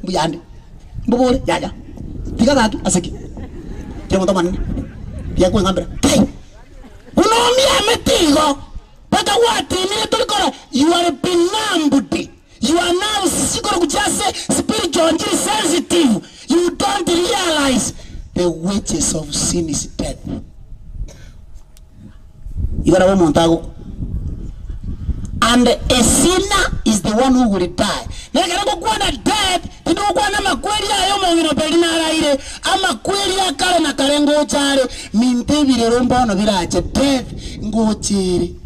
mbuyande mbobole yaja tigagatu asaki temo tomani yakwe ngambra kai unomia metigo. But what? You are benumbed. You are now spiritual and sensitive. You don't realize the wages of sin is death. You got a montago. And a sinner is the one who will die. Nagarago kwana death, ino kwana makweli ayo mongino pelina raire, ama kweli akale na karengo chare, mintebire romba no virache death ngochiri.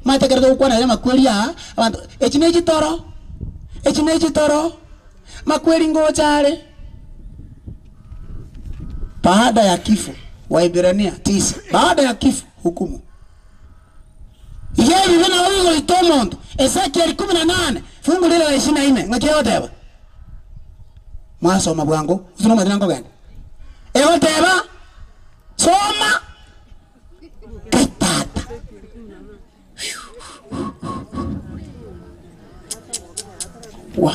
Mata kerja ukuan ada makweli ya, abantu echineji toro, makweli ngochare. Baada ya kifo, Waibrania 9, baada ya kifo hukumu. Yeye vina wigo itomondo, Ezekiel 18, fungu lile la 24, ngakio teba. Mwasoma bwangu, usoma dinango gani? Ewo teba, soma kitata. Wa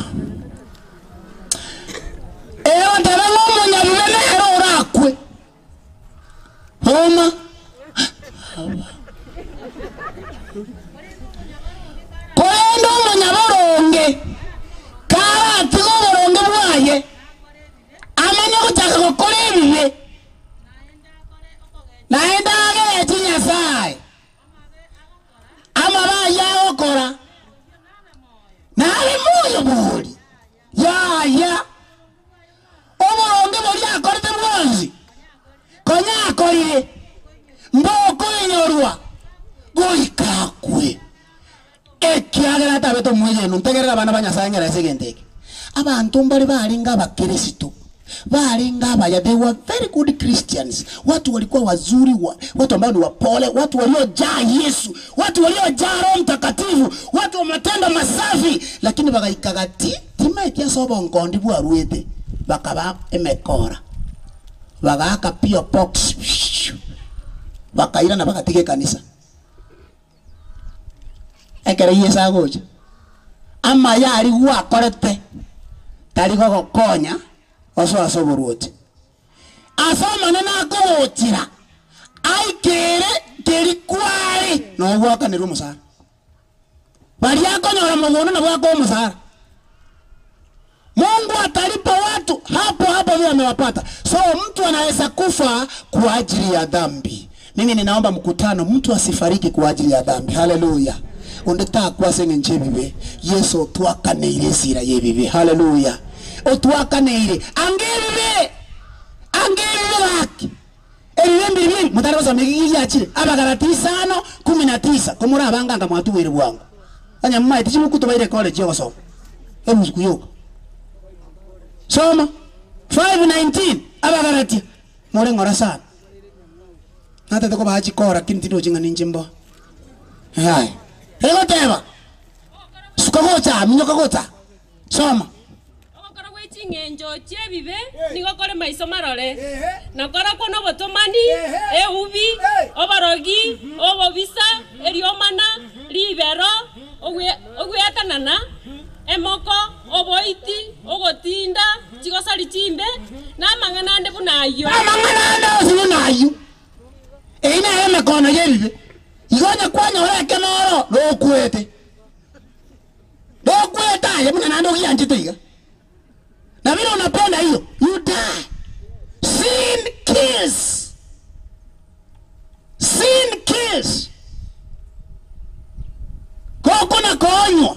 ewo teba ngomo nyabibene ero orakwe. Homa koendo munyaboronge kara tigo boronge bwaye amanya kutaka gukora ibibe naenda age tinya sai amabaya okora nari muyo buri ya oboronge bori akorete bwanzi konya akorire mboko inyorwa goikakwe ekiagera tabeto mweje nuntegerera bana banyasangera segenteke abantu mbali balinga bakristo balinga baya. They were very good Christians. Watu walikuwa wazuri, watu ambao ni wapole, watu waliojaa Yesu, watu waliojaa Roho Mtakatifu, watu wa matendo masafi, lakini bagaikagati timaitia sobo ngondi bwa ruete bakaba emekora bagaka pio box bakaira na bakatige kanisa ekere yesa goja ama yari gwa korete tari go konya Aso boruote. Asoma na kogotira. Ai keri kwari no gwaka ni rumusara. Bali yako nyora mwono na bwako musara. Mungu atalipa watu hapo vile amewapata. So mtu anaweza kufa kwa ajili ya dhambi. Mimi ninaomba mkutano mtu asifariki kwa ajili ya dhambi. Haleluya. Ondeta kwa senge nchebibe. Yesu tuakane ile sira yebibe. Haleluya. Otuakane ile. Angebibe laki. Ebibi mutaroza migigi yachire. Abagalati 5:19. Komura abanganga mwatu wiri bwangu. Anya mmaiti chimukuto baire college yosoma. Ebu kuyoka. Soma 5:19 abagalati. More ngora sana. Nata toko bachi kora kintido jinga ninjimbo. Hai. Ego teba. Sukogota, minyokogota. Soma. Okora wechingenjo chebibe nigokore maiso marore. Nakora kono botomani eubi obarogi obobisa eriomana libero ogwetanana emoko oboiti ogotinda chigosari chimbe na manganande bunayo. Manganande bunayo. Ina eme kono yebibe. Igonya kwanya oreke noro lokwete. Lokweta yemuna nando gianjitiga. Na vile unapenda hiyo, you die. Sin kills. Sin kills. Koko na konyo.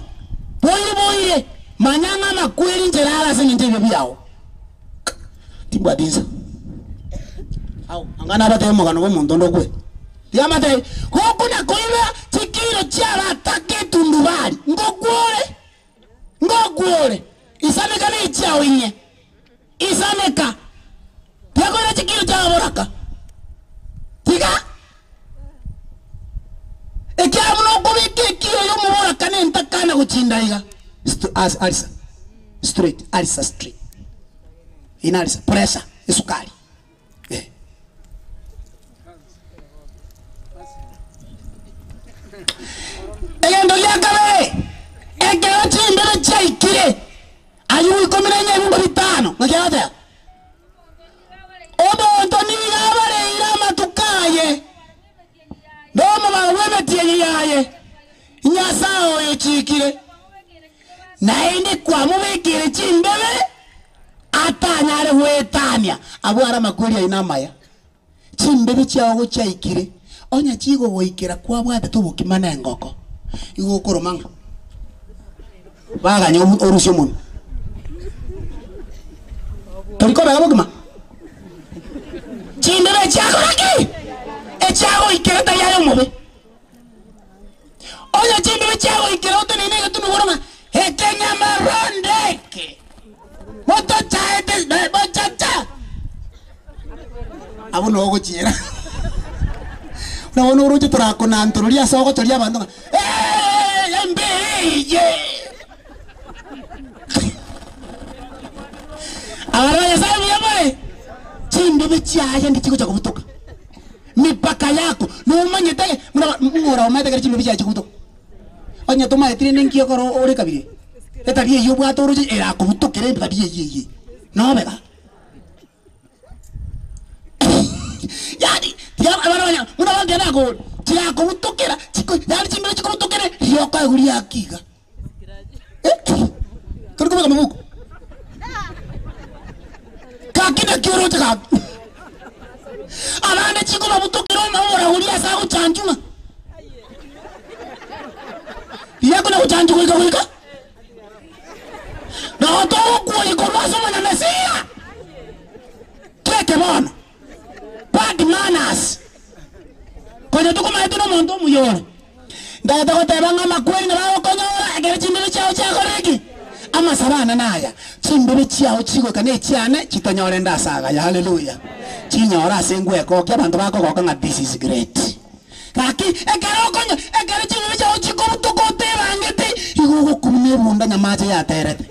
Boire manyanga makweli njerara sinjebe byao. Tibwa dinza. Au angana bate mogano bo mondondo kwe. Yamate koko na koiba tikiro chara take tundubali. Ngogwore. Isameka ni chao inye. Isameka. Yako na tikiro chara boraka. Tiga. Eki amuno kubike kiro yo boraka ne ntakana kuchinda iga. As Alisa. Straight. Alisa straight. Ina Alisa. Pressure. Isukari. Endo yakabe. Ekero chimbere chaikire. Ayu ikomere nyembo bitano. Ngakata. Odo ntoni yabare ira matukaye. Domo baweme tiye yaye. Nyasao yochikire. Naende kwa mubekire chimbere. Atanyare wetania. Abwara makuri inamaya. Chimbere chawo chaikire. Onya chigo goikira kwa bwate tubukimana ngoko. Igo koromanga. Baga nyo orusyo mun. Toriko baga bugma. Chimbere chako laki. Echago ikira tayayo mobe. Onya chimbere chago ikira utenene tunu goroma. Hekenya marondeke. Moto chaete bochacha. Abuno ogo chira. Na wono uruju turako na nturulia soko tulia bandu. Mbeye. Araya sabi yabaye. Chimbe bichaya ndikiko cha kubutoka. Mipaka yako no manyete ngora omete chimbe bichaya kubutoka. Onya toma etire nengio koro ore kabire. Etabiye yo bwa toruju era kubutokere etabiye ye. No bega. Yani ya abana muna wangena go tira kubutokera chiko yani chimbe chikubutokere yoka guri akiga. Turko kama muko. Kakina kioro taka. Abana chiko babutokero na ora guri asa go chanjuma. Yako na uchanju wika. Na to ko ikomaso mana nasia. Keke bana. Bad manners. Kwenye tuko maetu no mondo muyore. Ndaya tako tebanga makweli na bawo konyora agere chimbele chao chako reki. Ama sabana naya. Chimbele chao chiko kane chiane chitonyore ndasaga ya haleluya. Chinyora sengwe ko kya bantu bako ko nga this is great. Kaki egere okonyo egere chimbele chao chiko mutoko tebangete igugo kumne bunda nyamaje ya terete.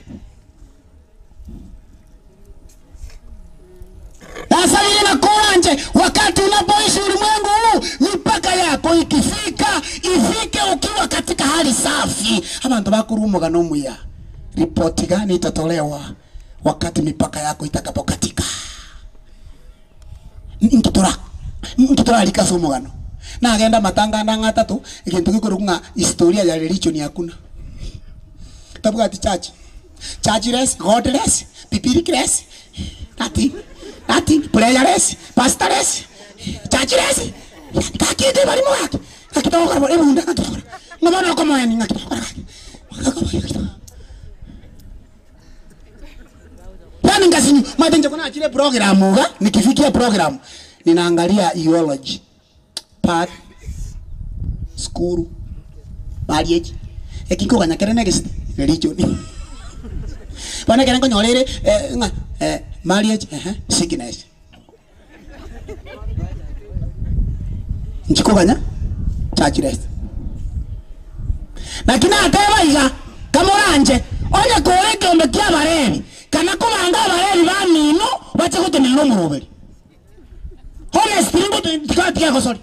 Sasa yeye na kuanje wakati unapoishi ulimwengu huu mipaka yako ifike ukiwa katika hali safi. Abantu bakurumuga no muya. Ripoti gani itatolewa wakati mipaka yako itakapokatika. Nkitora alika somo gano. Na agenda matanga na ngatatu ikintu gikurunga historia ya religion yakuna. Tabuga ati churchless, godless, pipiricless. Nothing, prayerless, pastorless, churchless. Kakide bali mwaki. Kakitoka bali munda kakitoka. Ngomano kama yani ngakitoka. Yani ngazini matenje kuna achile programu ga nikifikia programu ninaangalia theology part school marriage ekiko kanya kerene gist religion bana kerene konyolere marriage sickness nchiko kanya church rest na kina ateba iga kamoranje onya koreke omekia barebi kana kumanga barebi ba mino bache kutenelo muroberi honest ringo tikati yako sorry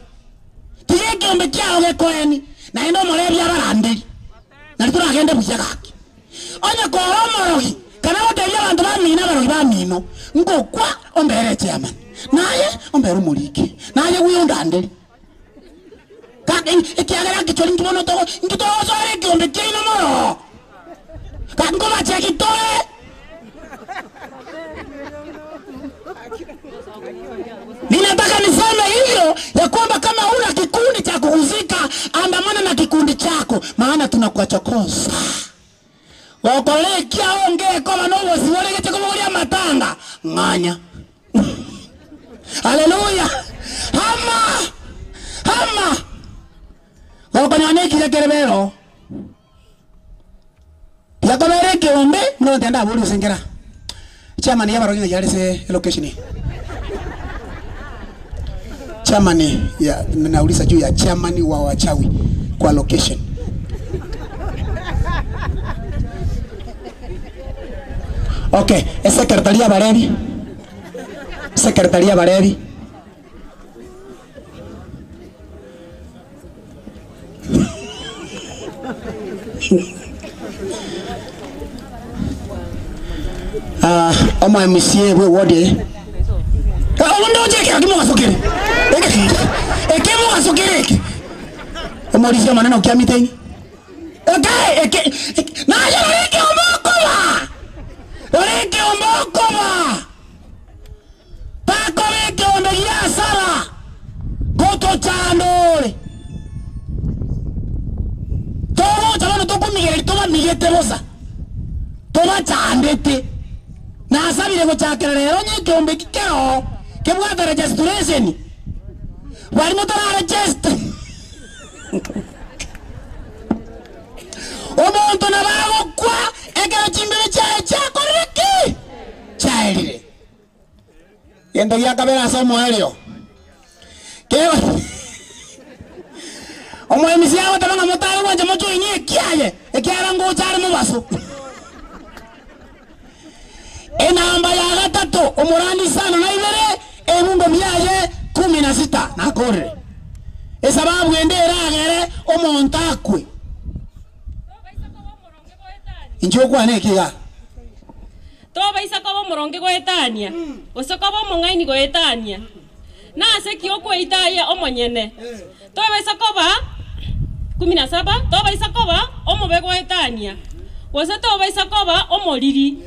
tiyeke omekia oge koeni na ino murebi abarande na litura agende buya gaki onya koromorogi kana goteria abantu ba mino barogi ba mino ngokwa ombere chairman naye ombere umuriki naye wiyondande kaka ikiagera kicholi ngimono to ngitozo sore kiombe kino moro kango bache kitole ninataka niseme hivyo ya kwamba kama una kikundi cha kuhuzika andamana na kikundi chako maana tunakuachokosa wakolekia ongee kama nowo siwolege chako molia matanga nganya haleluya hama wakonyane kile kerebero yakabere kiombe no tenda buli usengera chairman yabaroginga yalese location chairman ya nauliza juu ya chairman wa wachawi kwa location okay secretary Balebi Oma MCA we wode. Ondo jeke akimo wasokere. Ekemo wasokere. Omorisia maneno kia meeting. Okay, na yale ombokoma. Oreke ombokoma. Pako reke ondogia sara. Goto chandore. Todo chabano toko Miguel, toma Miguel bosa. Toma chandete. Na asabire gochakera rero nyike ombe kikero kebwata registration wali motora register omuntu nabago kwa egero chimbere cha koriki chairire yendo yakabera somo elio kewa omo emisia watabanga motari wanje mocho inye kiaye ekiara ngo chari mubaso enamba ya gatatu omurandi sana na ibere emundo byaye 16 nakore esababu endera agere omontakwe injokwa nekiga to baisa ko moronge go etania osoko bo mongaini go etania na ase kioko itaye omonyene to baisa ko ba 17 to baisa ko ba omobego etania ose to baisa ko ba omoriri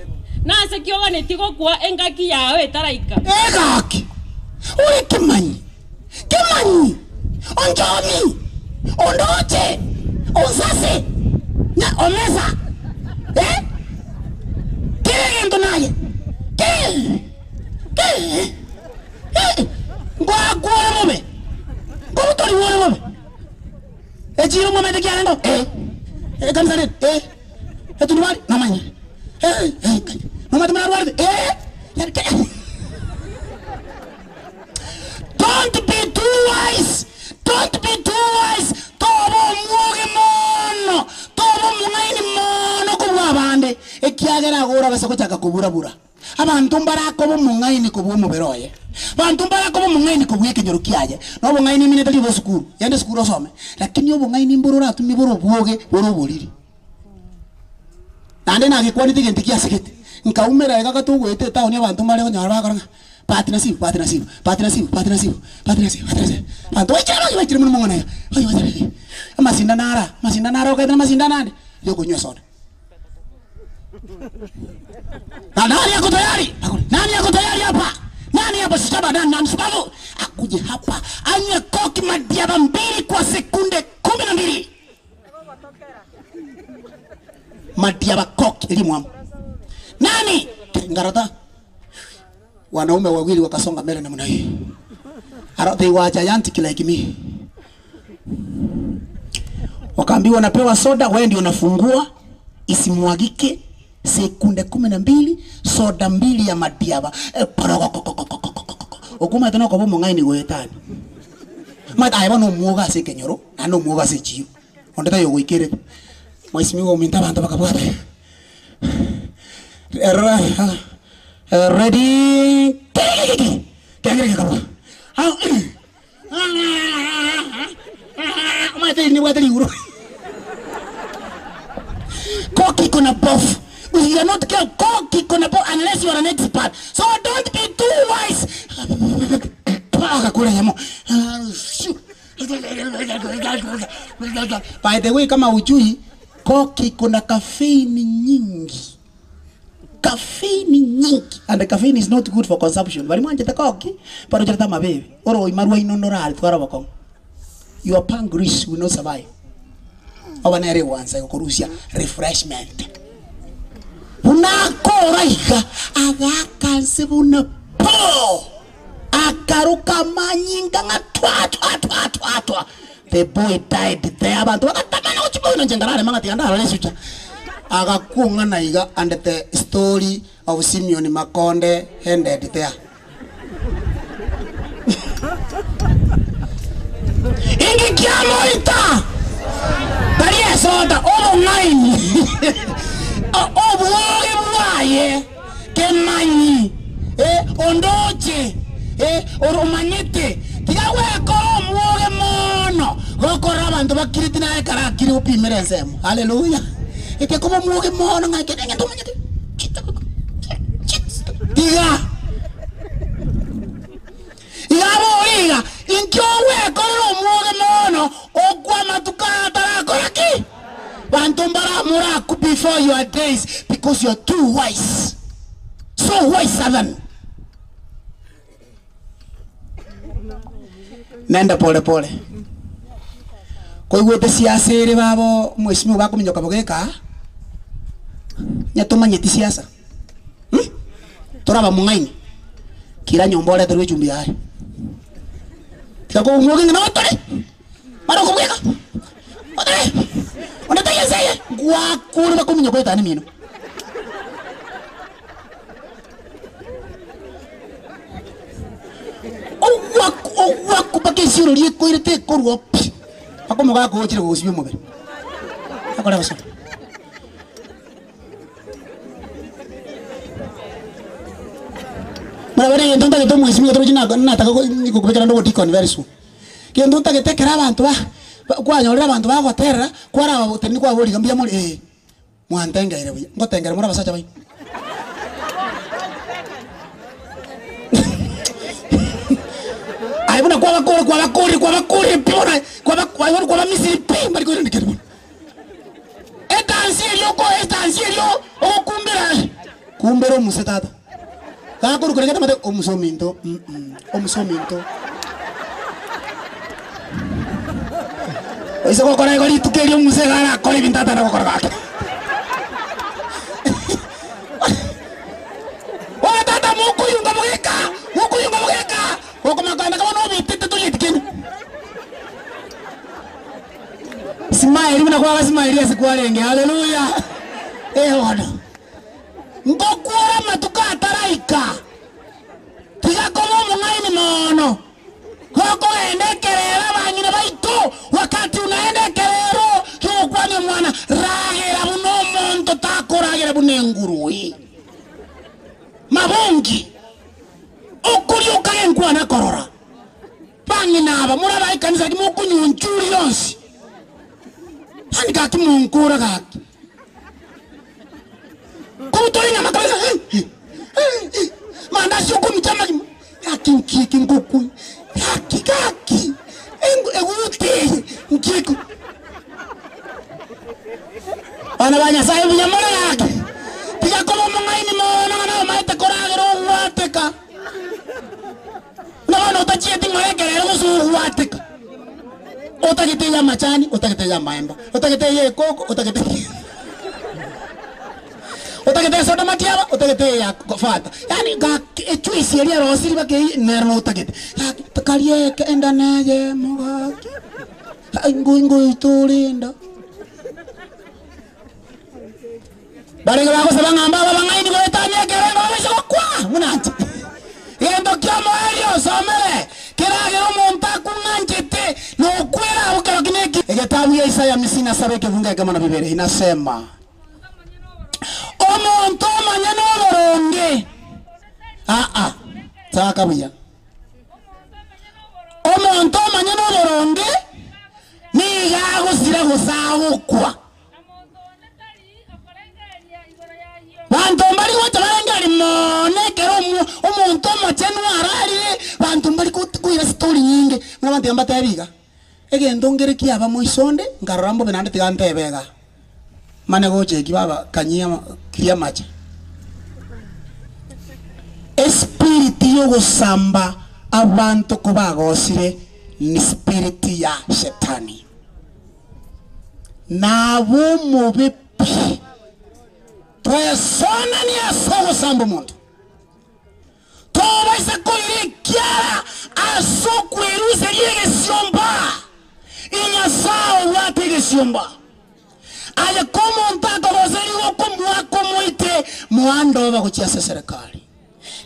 na ase kioga netigo kwa engaki yawe etaraika egaki uri kimanyi onjomi ondoche onsase na omesa kile ndo naye kwa mobe kwa tori wole mobe ejiro mobe de kyando kamsane etunwali namanya mama tumara warde Don't be too wise. Tobo muge mono. Tobo mungaini mono kubwabande. Ekiagera agora basa kuchaka kuburabura. Abantu mbarako bo mungaini kubwo muberoye. Abantu mbarako bo mungaini kubwike nyorukiaje. No mungaini mine tali bo sukuru. Yande sukuru osome. Lakini yo mungaini mborora tumiboro bwoge boro boriri. Nande na gikwani tigentikia sekete. nkaumera ega katugwete taoni abantu mari onyara bakora partnership anto wachira muno mongona oyo wachira masinda nara okaita masinda nande yo kunywa soda na nani yako tayari hapa nani hapa sitaba na msababu akuje hapa anywe koki madiaba 2 kwa sekunde 12 madiaba koki elimu nani ngarata wanaume wawili wakasonga mbele namna hii they were gigantic like me wakaambiwa napewa soda wewe ndio unafungua isimwagike sekunde 12 soda 2 ya madiaba okuma tena kwa bomo ngai ni goetani mata aiba no muoga se kenyoro ano muoga se chiyo ondeta yo goikere mwaisimiwa uminta bantu bakabwata ready kengere kaba mate ni wata liuro koki kuna bof. You are not going to unless you are an expert. So don't be too wise. By the way, kama ujui, koki kuna caffeine nyingi. And the caffeine is not good for consumption. Bari mwanje ta koki, paro jata mabebe. Oro imarwa inonora alfara bakong. Your pancreas will not survive. Awanere wansa yokorusia refreshment. Unakoraiga agakanse buna po akaruka manyinga ngatwa the boy died there abantu bakatamana kuchibona njengarare mangati andara lesucha agakunga naiga and the story of Simeon Makonde ended there. Ingi kiamo ita Daria soda online obuoge buaye kemanyi ondoche oromanyete tigawe ko muoge mono gokora abantu bakiriti na karakiri upimere nsemo haleluya eke ko muoge mono ngake ngento manyete tiga iga injowe ko muoge mono ogwa matukata koraki Bantumbara muraku before your days because you are too wise. So wise than. Nenda pole pole. Kwa hiyo siasa ile babo mheshimiwa wako mnyoka bogeka. Nyatoma nyeti siasa. Toraba mungaini. Kila nyombole terwe chumbi hai. Tako mwoge na otore. Maro kubweka. Otore. Onata yeseye gwa kuri bakuminyo kweta ni mino owa kubake siro liye koirete korwo akomo ga ko chire gusibye mubere akora baso mara yendo ndage to mwisi mwe to jina nataka ko kubekera ndo dikon very soon kendo ndage tekera abantu ba kwanyorera abantu bagotera kwara abuteni kwa buri gambia muri mwantengere buya ngotengere muri abasacha bayi aibuna kwa bakuri pona kwa misiri pi mbali ko ndikere bona etansielio kumbera musetata kakuru kureketa mate omusominto Oise ko kora gori tukerio musegara kori bintata na kokora gake. Wa tata mukuyunga mugeka. Oko makanda kama no bitete to yitkin. Smile mna kwa smile yesi kwa renge. Haleluya. Wana. Ngokura matuka taraika. Tiga komo mungaini mono. Hoko endekerera banyine baitu wakati unaendekerero yokwani mwana ragera buno monto takoragera bunengurui mabongi okuri okagenkwa na korora banyina aba muraba ikanisa kimukunyunjuri yonsi handika kimunkura gaki kutoa nyama kabisa. Mandazi huko mchama kinki nguku. Kaki. Egute nkiku. Anabanya sahibu nyamara yake. Tiga koma mangaini mona na maite koragero wateka. No utachia tingoreke lero musu wateka. Utakiteja machani, utakiteja maemba, utakiteja koko, utakiteja soda matiaba, utakiteja fata. Yani ga choice ya rosiri ba ke nerno utakite. Takaliye ke enda naje moga. Ingo itulinda. Bale ga ko sabanga amba banga ini ko etania ke rengo mesho kwa munanti. Yendo kiamo elio somele. Kiragero monta kunanjete no kwera ukakineki. Ekitabu ya Isaya 57 kivunga kama na Biblia inasema omonto manyano boronge. Taka buya. Omonto manyano boronge ni gago sira gosago kwa. Bantu mbali wote barengari mone kero omonto macheno arari bantu mbali kuira story nyingi mwabantu ambata yabiga egendo ngere kiaba moisonde ngarambo benande tigante bega mane goche kibaba kanyia kiria macha spirit yo gusamba abantu kubagosire ni spirit ya shetani nabo mubipi Tuesona ni asogo sambo muntu. Toba isa koire kiara asoku eruze liege siomba. Inya sao wate ge siomba. Aya komo ntaka wazeli wako mwako mwite muando wa kuchiasa serikali.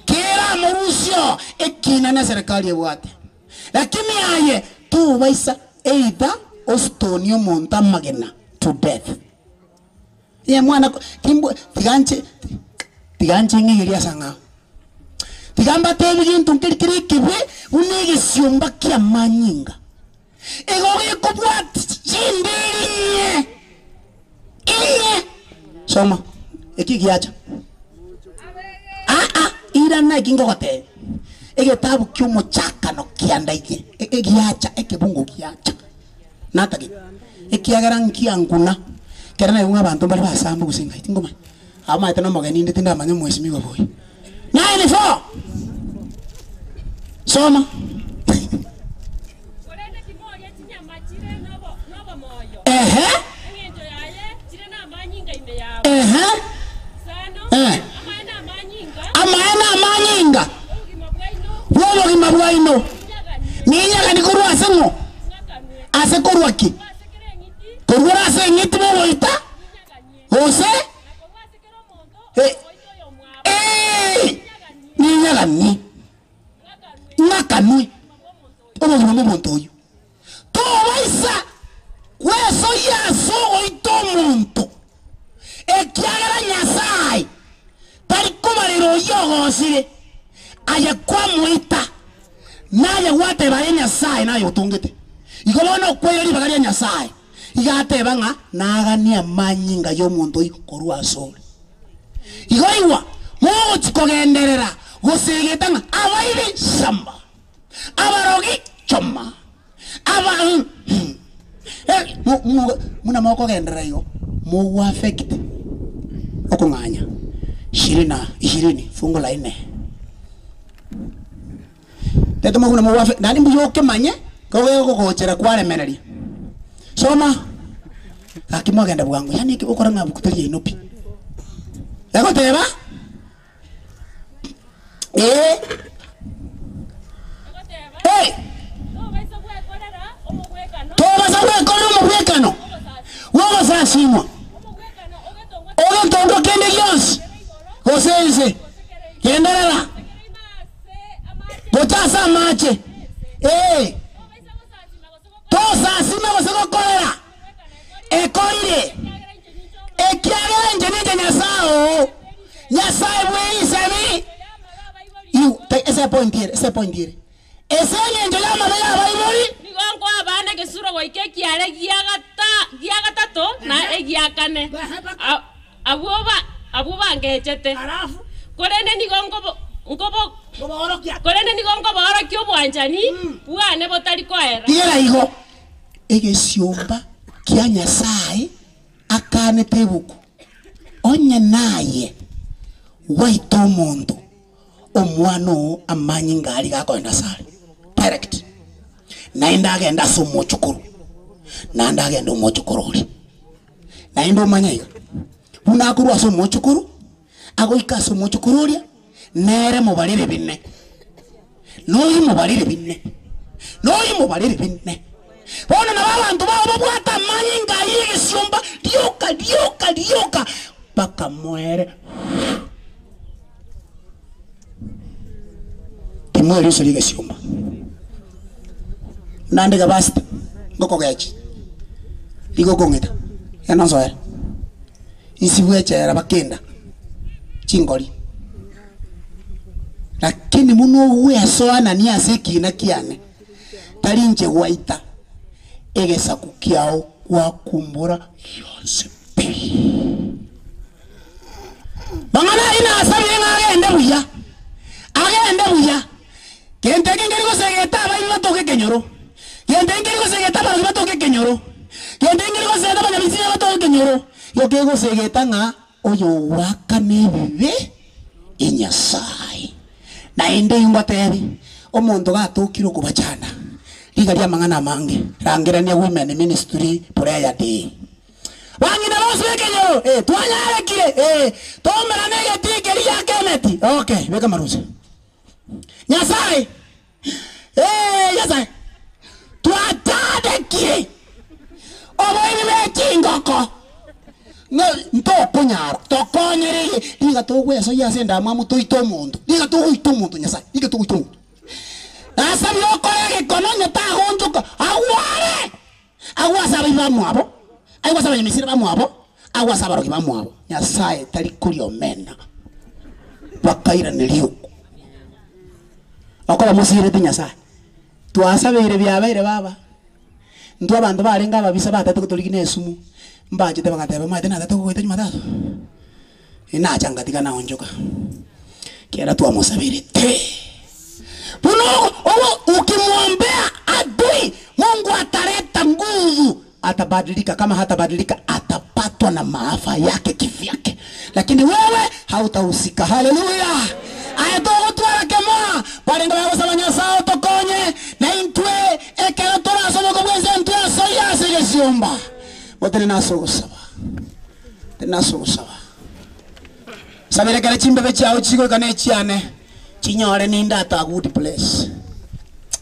Kira morusio ekina na serikali ya wate. Lakini aye toba isa either ostonio monta magena to death. Ya mwana kimbo tiganche ngiria sanga tigamba tebi gintu kirikiri kibe unege siomba kia manyinga ego yekobwat jindirinye inye soma ekigiacha ira na kingo gote egetabu kyumo chakano kiandaike egiacha ekebungo kiacha nataki ekiagaran kianguna Karena yung abantu bali basamba gusinga itingoma ama ita no magani ndi tinda manyo mwesi migo boy 94 soma Korene kimoja tinya machire nobo moyo ngento yaye chire na manyinga ime yawo sano amaena manyinga wobo gimabwaino ninya ni kurwa sengo ase kurwa ki Kurura se ngiti mo ita Ose ni nyagani nakanui obo no monto yo to waisa weso yaso oito monto ekiagara nyasai tari kumariro yogo sire aya kwa muita naye wate bare nyasai nayo tungete igolono kweli bagari nyasai igate banga nagania manyinga yo muntu ikorwa sore igoiwa mo tikogenderera gusigetanga abairi samba abarogi choma aba muna moko gendera yo mo affect okunganya 20 fungo la 4 teto mo mo affect nani mbuyo kemanye ko gochera kwale meneri soma akimwagenda bwangu yani ukora ngabu kuteria inopi yako teba toba sawe kono mubwekano wogo sasimwa oge tondo kende yos osense yenderera botasa mache Tosa sima wasoko kolera ekoire ekiagera njenije nyasao nyasai mwe isemi you ese point here ese njenje la mabaya baibori nigonko abana gesuro goike kiare giagata to na egiakane abu bangechete alafu korene ni ngobo korene ni borokyo bwanjani bwane botari kwera tigera igo egesiomba kia Nyasaye akane tebuku onye naye waito omonto omwano amanyi ngari gakoenda sare direct naenda agenda somo chukuru nanda agenda omochukuru uri naenda omanyiga unakuru aso omochukuru agoika aso omochukuru uri nere mubarire binne noyi mubarire binne bona na babantu babo bwata amanyi ngari egesiomba lyoka paka muere kimwere iso ligesiomba nande gabasta ngoko gachi ligo kongeta yana soera isi bwechera bakenda chingoli lakini muno wesoana ni aseki na kiane talinje waita egesa kukiao kwa kumbura yonse bangana ina asabi ngagende buya kente ngengeri ko segeta ba ina toke kenyoro kente ngengeri ko segeta ba ina toke kenyoro kente ngengeri ko segeta ba nyabisi ba toke kenyoro yo ke ko segeta nga oyo wakane bibe inyasai na ende ingwatebi omuntu gatukiro kubachana ligalia mangana mange rangerania women ministry prayer day wangina bose kenyoro twanyare kire tomera negeti keri ya keneti okay weka maruzi Nyasai Nyasai tuatade kire oboini mechingoko no ntoko nyaro tokonyere liga togweso yasenda mamu toito mundu liga toito mundu Nyasai liga toito mundu asa byokore kononya ta honjuka aware awasa bibamwabo awasa banyamisira bamwabo awasa baroki bamwabo Nyasai tali kuri omena bakaira neliyo akola musire Nyasai twasabire byabaire baba ndo abantu barenga babisa batatu kutolikine esumu mbaje te bakateba mate na tatu kwete matatu ina changa tigana onjoka kera tuamusabire te puno ukimwombea adui Mungu ataleta nguvu atabadilika kama hatabadilika atapatwa na maafa yake kivyake lakini wewe hautahusika haleluya ayatogo twara kema parenga babo sabanya sao tokonye na intwe ekero tora somo ko bwenze intwe soya segesiomba botene naso gusaba sabere kale chimbe bechao chiko kane chiane chinyore ninda ta good place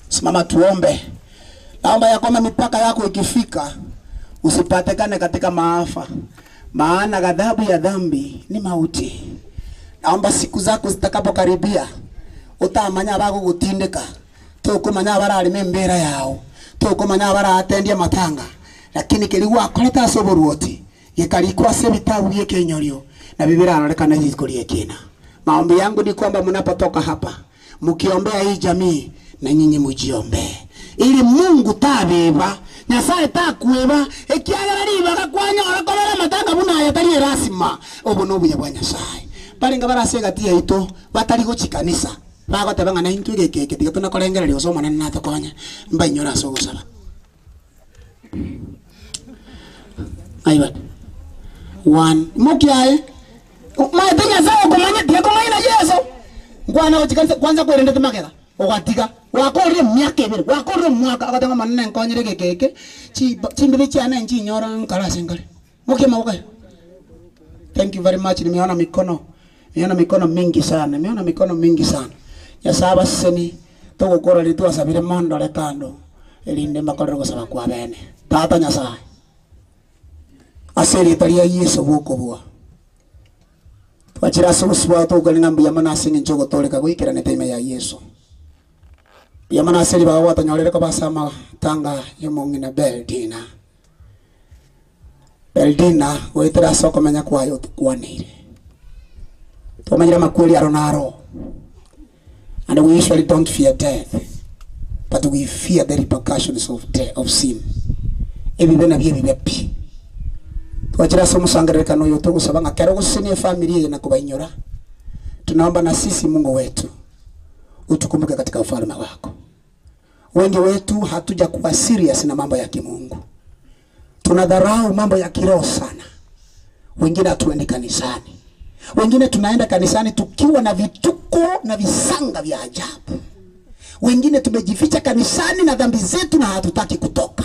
simama tuombe naomba ya kwamba mipaka yako ikifika usipatikane katika maafa maana ghadhabu ya dhambi ni mauti. Naomba siku zako zitakapokaribia utamanya bako gutindika tukumanya barari membera yao tukumanya bara atendia matanga lakini kiligwa koleta asoboruoti yekalikuwa sebitabu yekenyorio na biblia analekana hizikolie kina. Maombi yangu ni kwamba mnapotoka hapa mkiombea hii jamii na nyinyi mujiombee ili Mungu tabeba Nyasaye takueba ekiagara ribaga kwanya orakorera matanga buna yatari rasima obunobu ya Nyasaye baringa barasega tia ito batari guchikanisa bagotabanga na intu gekeke tiga tunakorengera lyo soma na natokonya mbanyora sogosaba aiba one mukiae maitenya zao kumanya tia kumanya Yesu ngwana uchikanisa kwanza kwerende tumakera ogatiga wakore myaka ebere wakore mwaka agatanga manene nkonyere gekeke chimbe cyane nchinyora nkarase ngale muke mauka. Thank you very much. Nimeona mikono mingi sana ya saba seni to gukora litu asabire mondo lekando elinde makorero gusaba kwa bene tata Nyasaye aseri taria Yesu buko bua twachira suswa to galinga mbia manasini njogo toleka gwikira neteme ya Yesu ya manasiri bawa tanyorere ko basama tanga yomongina Beldina wetera soko menya kwayo tukwanire tomanyira makweli aronaro. And we usually don't fear death, but we fear the repercussions of death, of sin. Everybody be happy. Twajira somo sangerekano yoto gusabanga kero gusenie familia na kubainyora. Tunaomba na sisi Mungu wetu utukumbuke katika ufalme wako. Wengi wetu hatuja kuwa serious na mambo ya kimungu. Tunadharau mambo ya kiroho sana. Wengine hatuendi kanisani. Wengine tunaenda kanisani tukiwa na vituko na visanga vya ajabu. Wengine tumejificha kanisani na dhambi zetu na hatutaki kutoka.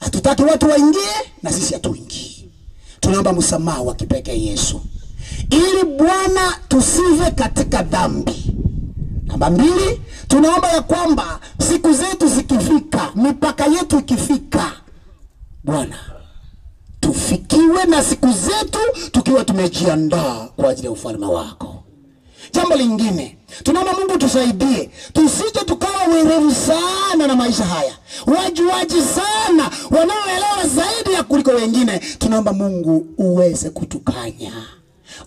Hatutaki watu waingie na sisi hatuingii. Tunaomba msamaha wa kipekee Yesu, ili Bwana tusive katika dhambi. Namba 2, tunaomba ya kwamba siku zetu zikifika, mipaka yetu ikifika, Bwana tufikiwe na siku zetu tukiwa tumejiandaa kwa ajili ya ufalme wako. Jambo lingine, tunaomba Mungu tusaidie, tusije tukawa werevu sana na maisha haya, wajuaji sana, wanaoelewa zaidi ya kuliko wengine. Tunaomba Mungu uweze kutukanya,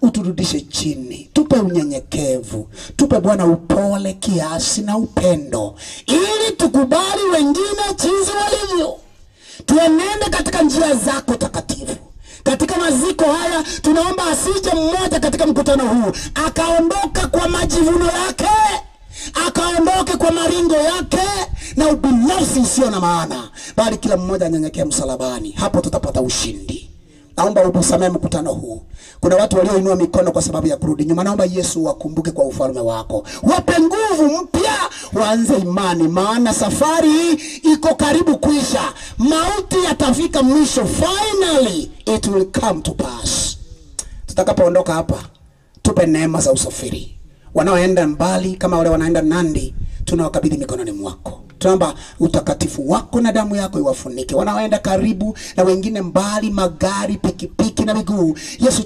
uturudishe chini, tupe unyenyekevu, tupe Bwana upole, kiasi na upendo, ili tukubali wengine jinsi walivyo. Tuenende katika njia zako takatifu. Katika maziko haya tunaomba asije mmoja katika mkutano huu akaondoka kwa majivuno yake, akaondoke kwa maringo yake na ubinafsi usio na maana, bali kila mmoja anyenyekee msalabani. Hapo tutapata ushindi. Naomba utusamee mkutano huu. Kuna watu walioinua mikono kwa sababu ya kurudi nyuma. Naomba Yesu wakumbuke kwa ufalme wako. Wape nguvu mpya, waanze imani, maana safari hii iko karibu kuisha. Mauti yatafika mwisho. Finally it will come to pass. Tutakapoondoka hapa, tupe neema za usafiri. Wanaoenda mbali kama wale wanaenda Nandi, tunawakabidhi mikononi mwako. Tunaomba utakatifu wako na damu yako iwafunike. Wanaoenda karibu na wengine mbali, magari, pikipiki na miguu, Yesu